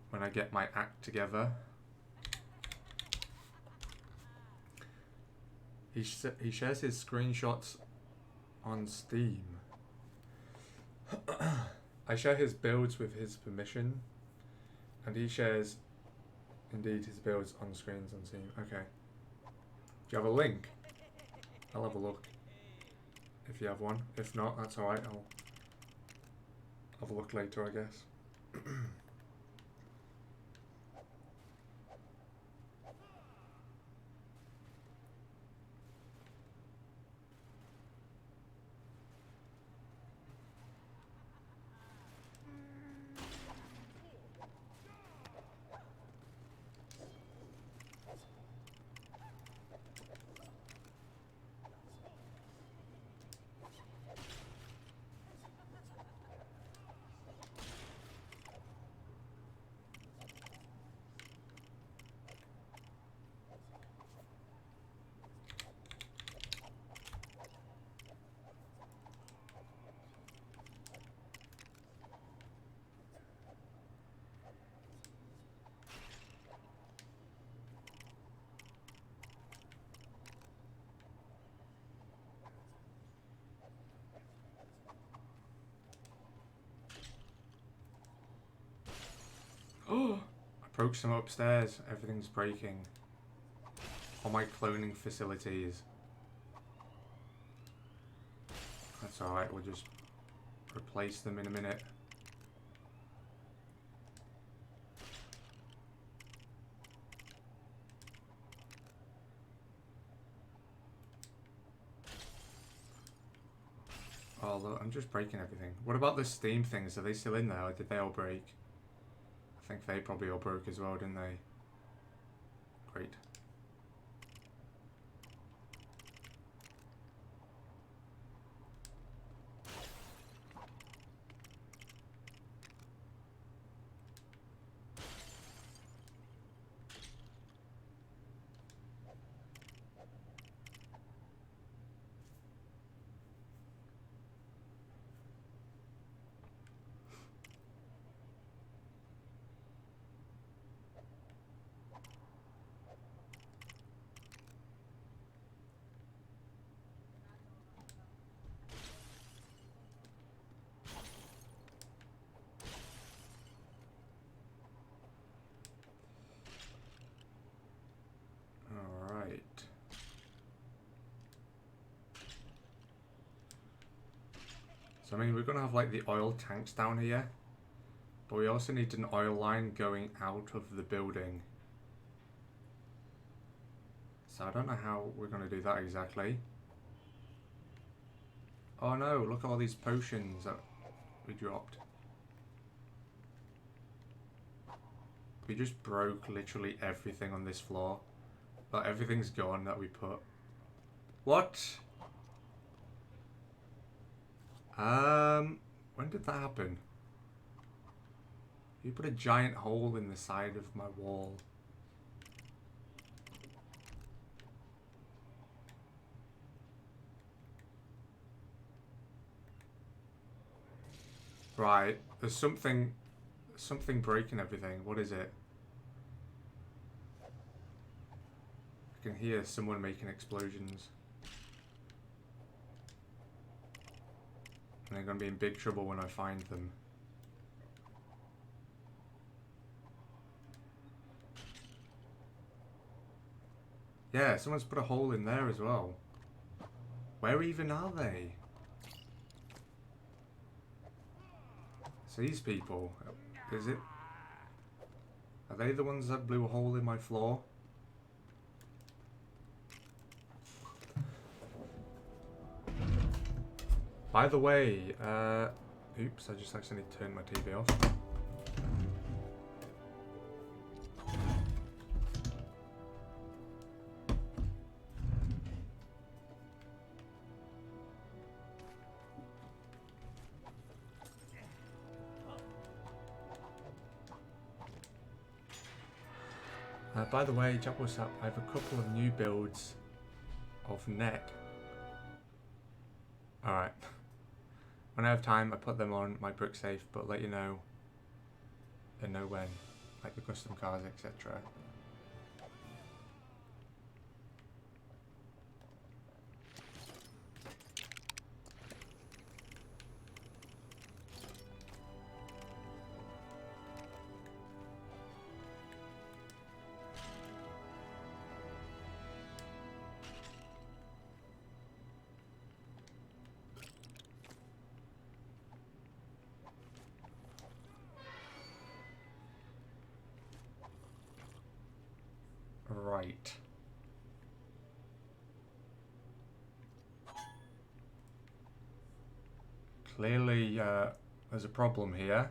When I get my act together. He shares his screenshots on Steam. I share his builds with his permission, and he shares, indeed, his builds on screens on Steam. Okay. Do you have a link? I'll have a look. If you have one. If not, that's alright. I'll have a look later, I guess. Oh! Approach them upstairs. Everything's breaking. All my cloning facilities. That's alright, we'll just replace them in a minute. Oh, look, I'm just breaking everything. What about the steam things? Are they still in there, or did they all break? I think they probably all broke as well, didn't they? Great. So I mean, we're going to have like the oil tanks down here, but we also need an oil line going out of the building. So I don't know how we're going to do that exactly. Oh no, look at all these potions that we dropped. We just broke literally everything on this floor. Like everything's gone that we put. What? When did that happen? You put a giant hole in the side of my wall. Right, there's something breaking everything. What is it? I can hear someone making explosions. And they're going to be in big trouble when I find them. Yeah, someone's put a hole in there as well. Where even are they? So these people, is it? Are they the ones that blew a hole in my floor? By the way, oops, I just accidentally turned my TV off. By the way, Jack, what's up? I have a couple of new builds of net. Alright. When I have time, I put them on my brick safe, but let you know and know when, like the custom cars, etc. Right. Clearly, there's a problem here.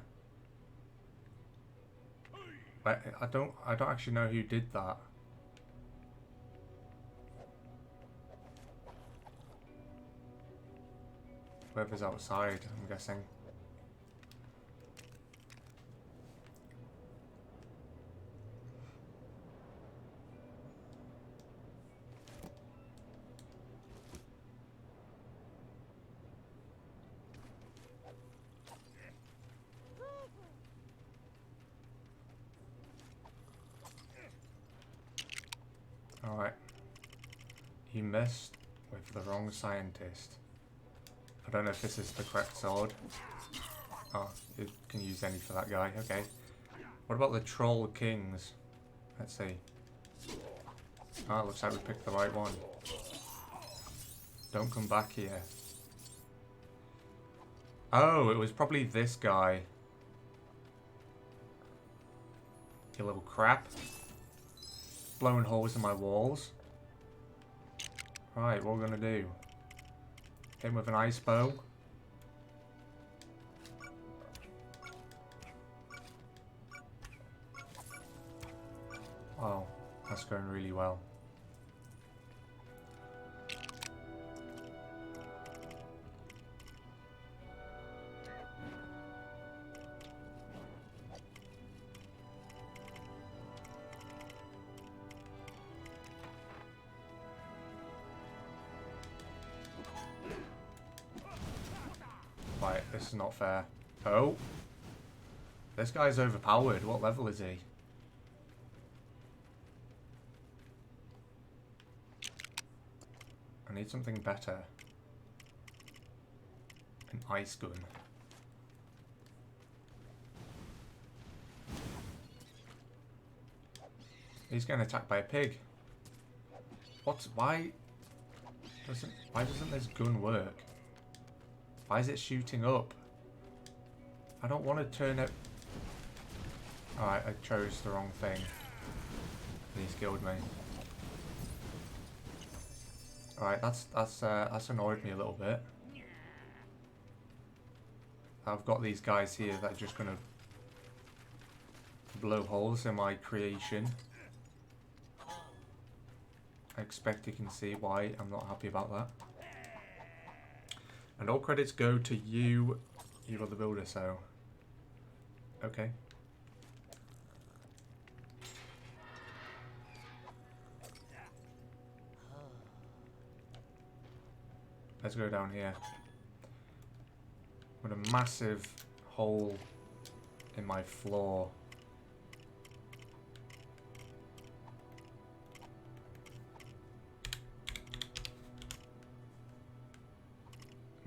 I don't actually know who did that. Whoever's outside, I'm guessing. Alright. You messed with the wrong scientist. I don't know if this is the correct sword. Oh, you can use any for that guy, okay. What about the troll kings? Let's see. Oh, it looks like we picked the right one. Don't come back here. Oh, it was probably this guy. You little crap. Blowing holes in my walls. Right, what we're gonna do? Hit him with an ice bow. Oh, that's going really well. Right, this is not fair. Oh. This guy's overpowered. What level is he? I need something better. An ice gun. He's getting attacked by a pig. Why doesn't this gun work? Why is it shooting up? I don't want to turn it. Alright, I chose the wrong thing. He's killed me. Alright, that's annoyed me a little bit. I've got these guys here that are just gonna blow holes in my creation. I expect you can see why I'm not happy about that. And all credits go to you are the builder, so okay. Let's go down here. With a massive hole in my floor.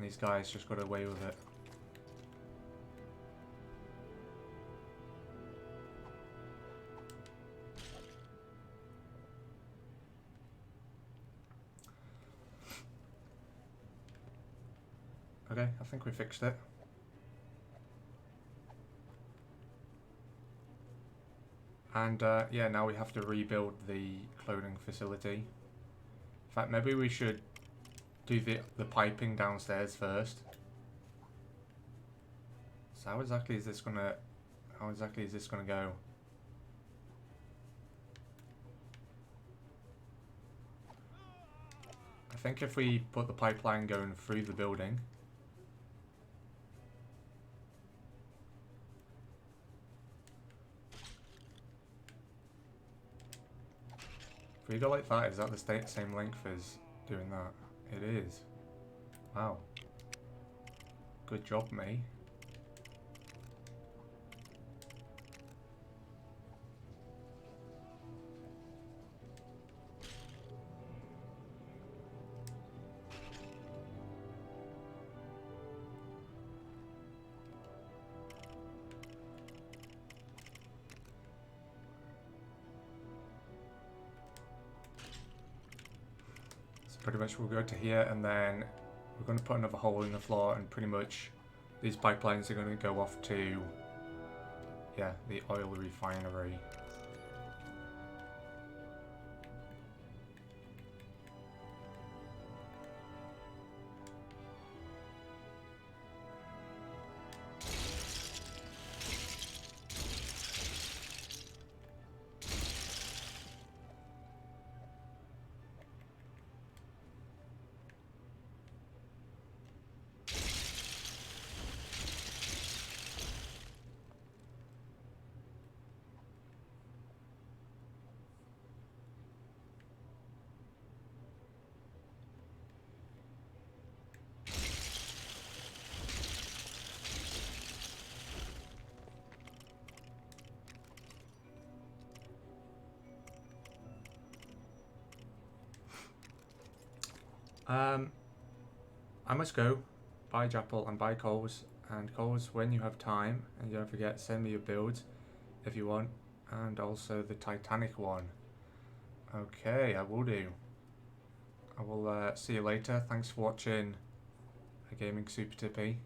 these guys just got away with it. Okay, I think we fixed it. And yeah, now we have to rebuild the clothing facility. In fact, maybe we should do the piping downstairs first. So how exactly is this gonna go? I think if we put the pipeline going through the building. If we go like that, is that the same length as doing that? It is. Wow. Good job, me. Pretty much we'll go to here, and then we're going to put another hole in the floor, and pretty much these pipelines are going to go off to, yeah, the oil refinery. I must go. Bye, Jappel, and bye, Coles. And Coles, when you have time, and don't forget, send me your builds if you want, and also the Titanic one. Okay, I will do. I will see you later. Thanks for watching a Gaming Super Tippy.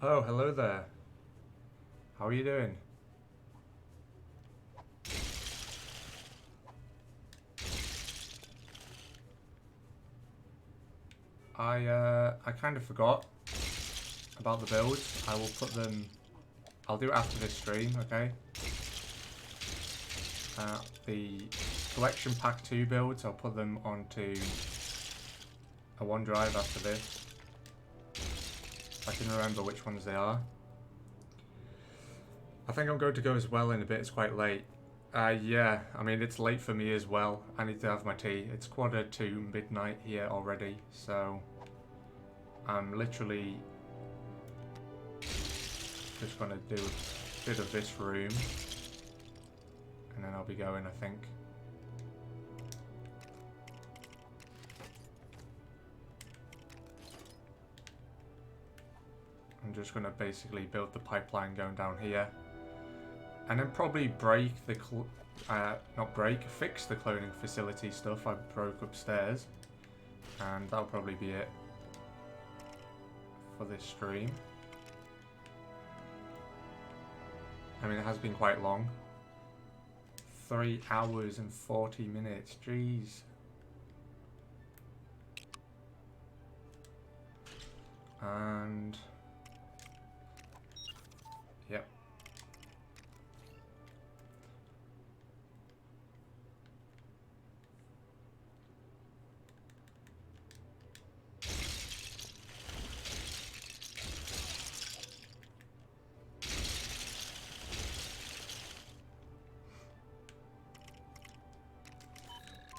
Oh, hello there. How are you doing? I kind of forgot about the builds. I will put them. I'll do it after this stream, okay? The collection pack 2 builds, I'll put them onto a OneDrive after this. I can remember which ones they are. I think I'm going to go as well in a bit. It's quite late. Yeah, I mean, it's late for me as well. I need to have my tea. It's 1:45 midnight here already, so I'm literally just going to do a bit of this room, and then I'll be going, I think. I'm just going to basically build the pipeline going down here. And then probably fix the cloning facility stuff I broke upstairs. And that'll probably be it for this stream. I mean, it has been quite long. 3 hours and 40 minutes, jeez. And yep.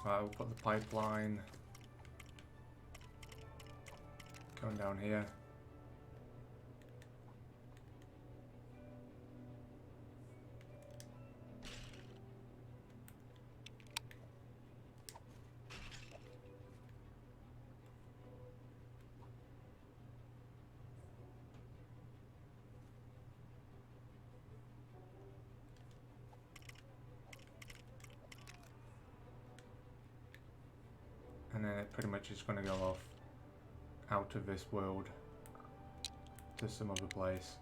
Right, we'll put the pipeline going down here. And then it pretty much is going to go off out of this world to some other place.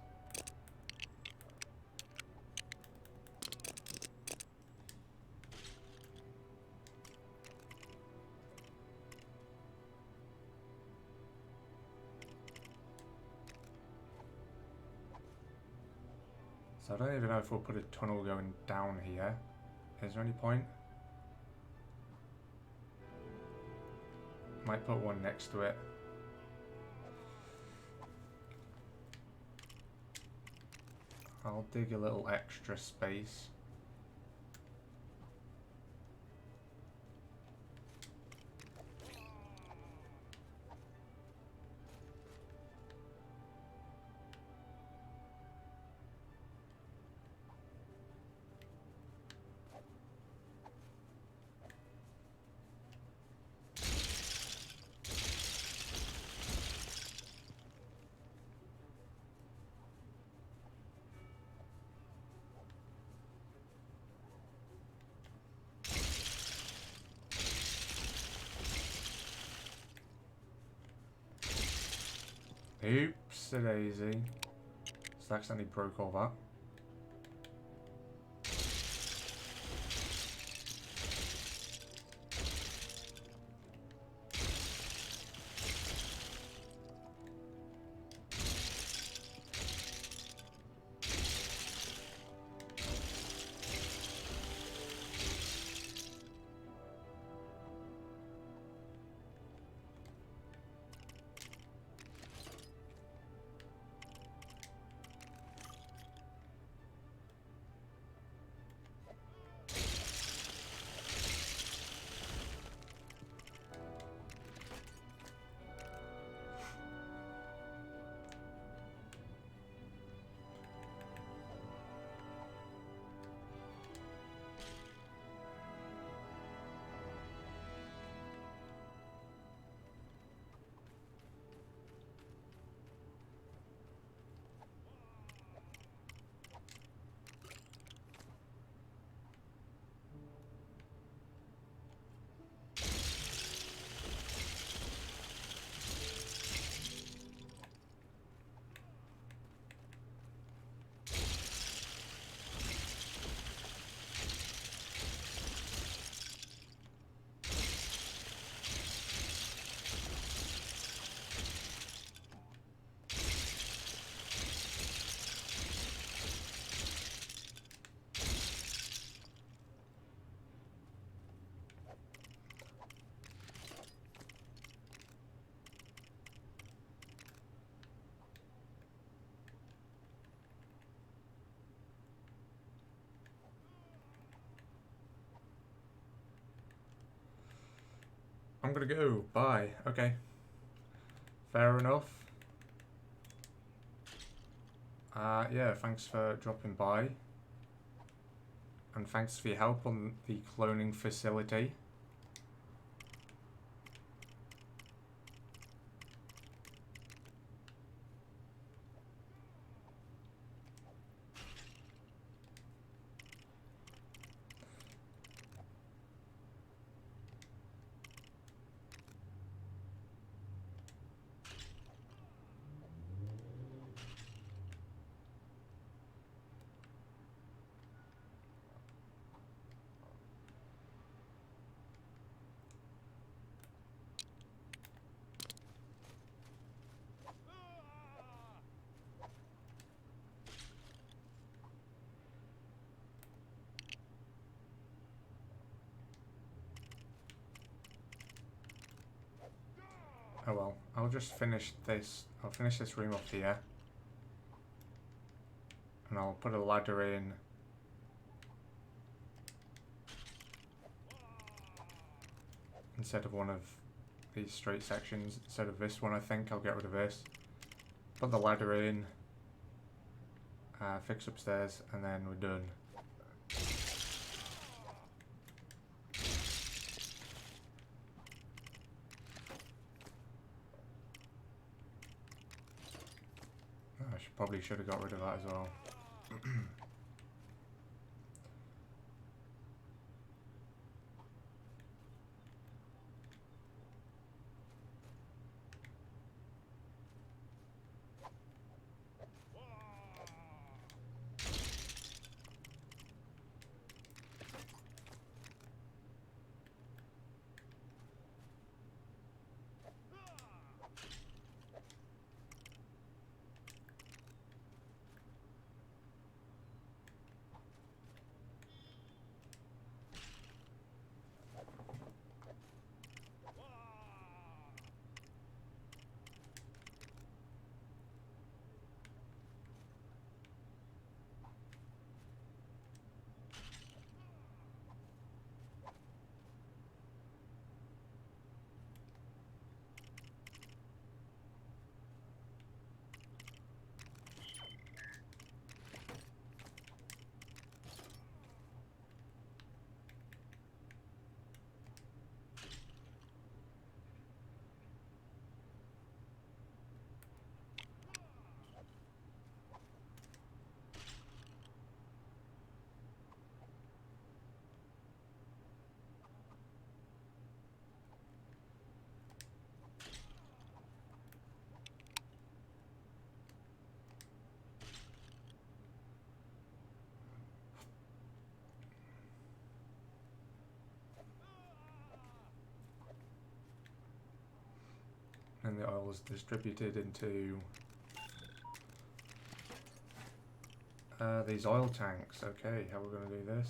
So I don't even know if we'll put a tunnel going down here. Is there any point? Might put one next to it. I'll dig a little extra space. Oops, a daisy. So I accidentally broke all that. I'm gonna go. Bye. Okay. Fair enough. Yeah, thanks for dropping by. And thanks for your help on the cloning facility. Oh well, I'll just finish this. I'll finish this room up here. And I'll put a ladder in. Instead of one of these straight sections. Instead of this one, I think I'll get rid of this. Put the ladder in. Fix upstairs, and then we're done. Probably should have got rid of that as well. And the oil is distributed into these oil tanks. Okay, how are we going to do this?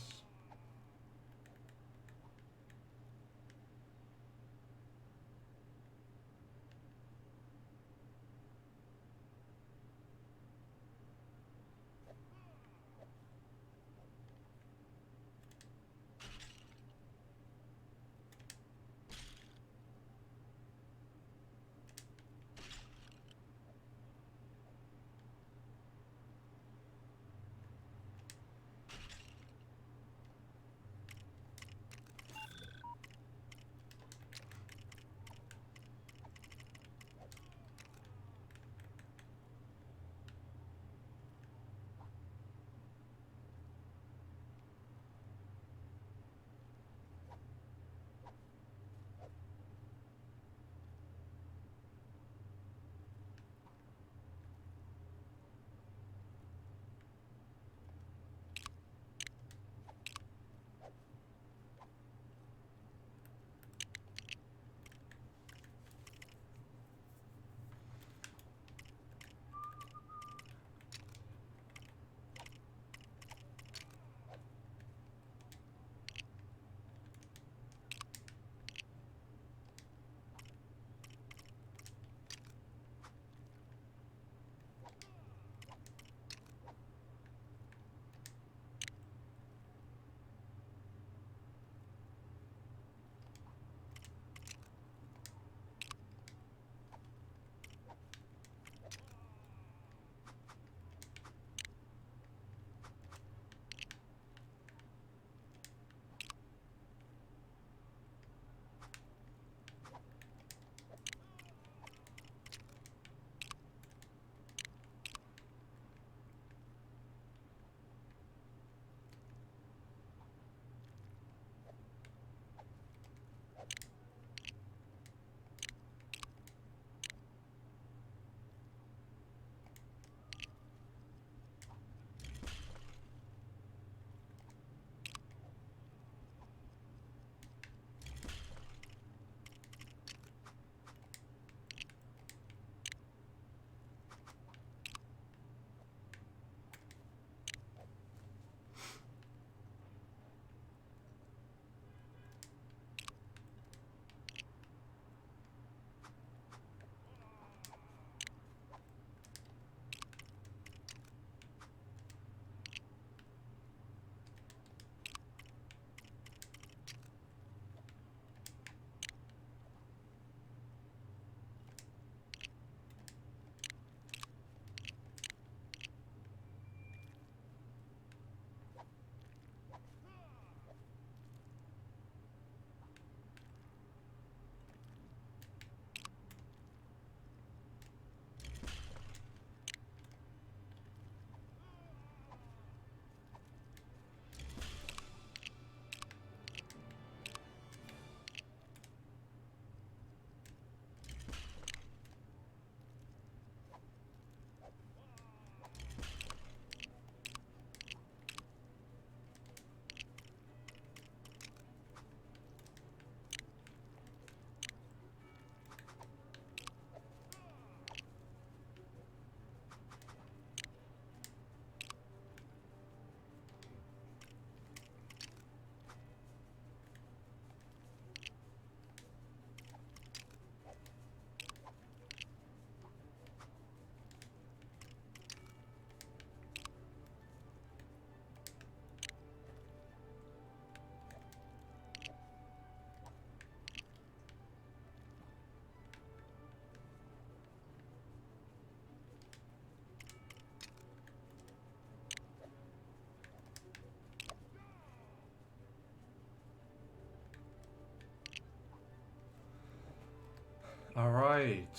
Alright.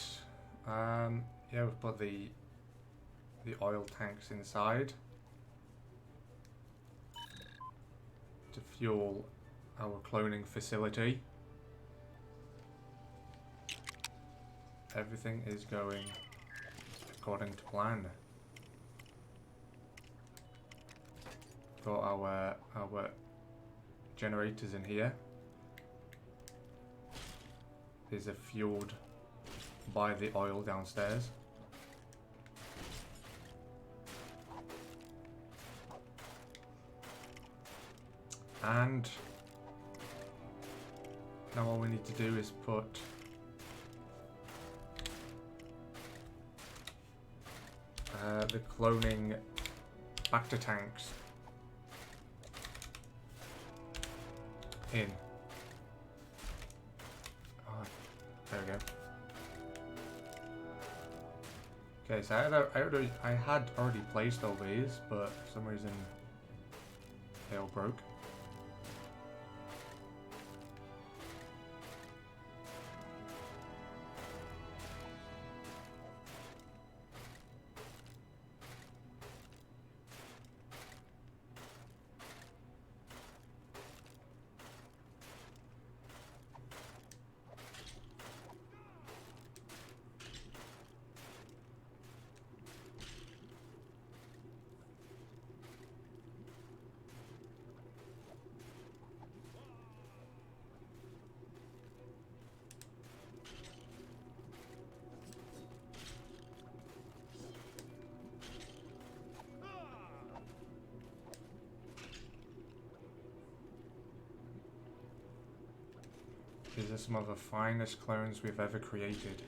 Yeah, we've put the oil tanks inside to fuel our cloning facility. Everything is going according to plan. Got our generators in here. These are fueled by the oil downstairs. And now all we need to do is put the cloning Bacta tanks in. Oh, there we go. Okay, so I had already placed all these, but for some reason they all broke. These are some of the finest clones we've ever created.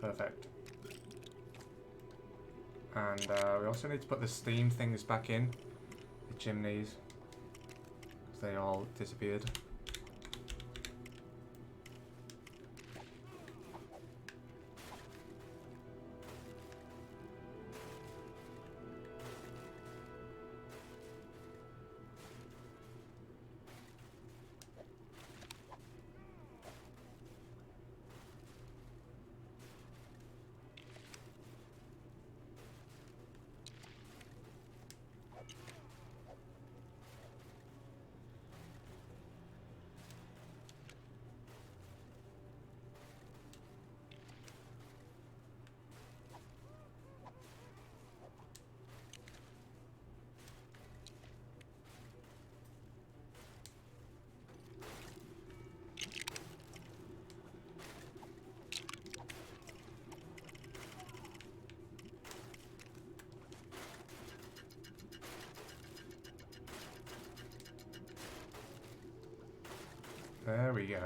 Perfect. And we also need to put the steam things back in, the chimneys, because they all disappeared. There we go.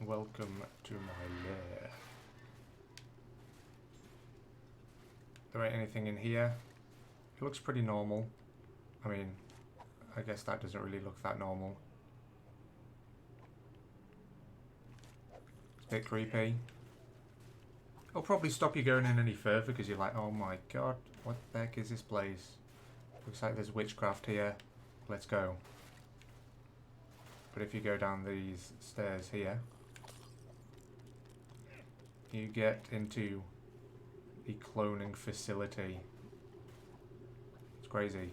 welcome to my lair. There ain't anything in here. It looks pretty normal. I mean, I guess that doesn't really look that normal. It's a bit creepy. It'll probably stop you going in any further because you're like, oh my god, what the heck is this place? Looks like there's witchcraft here. Let's go. But if you go down these stairs here, you get into the cloning facility. It's crazy.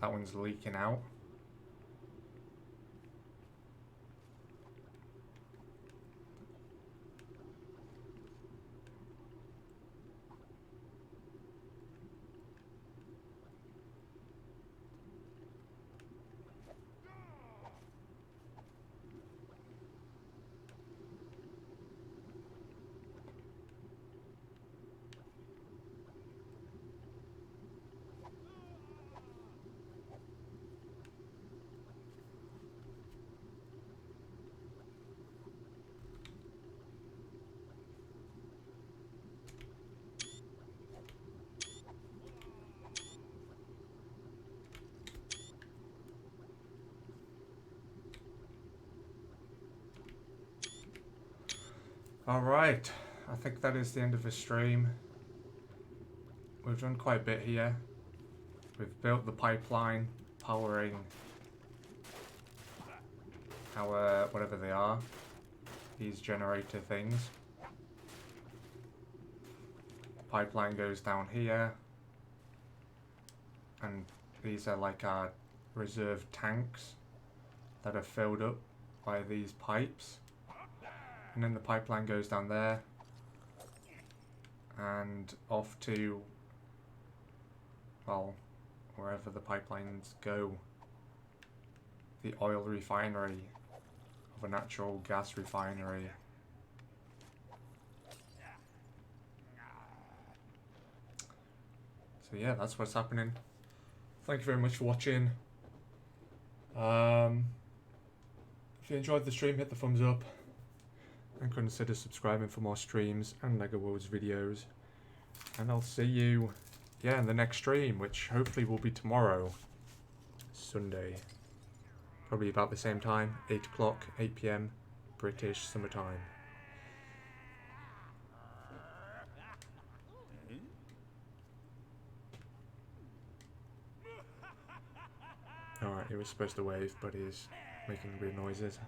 That one's leaking out. Alright, I think that is the end of the stream. We've done quite a bit here. We've built the pipeline powering our, whatever they are, these generator things. Pipeline goes down here, and these are like our reserve tanks that are filled up by these pipes. And then the pipeline goes down there and off to, well, wherever the pipelines go. The oil refinery of a natural gas refinery. So yeah, that's what's happening. Thank you very much for watching. If you enjoyed the stream, hit the thumbs up. And consider subscribing for more streams and LEGO Worlds videos. And I'll see you, in the next stream, which hopefully will be tomorrow, Sunday. Probably about the same time, 8 o'clock, 8 PM, British summertime. Alright, he was supposed to wave, but he's making weird noises.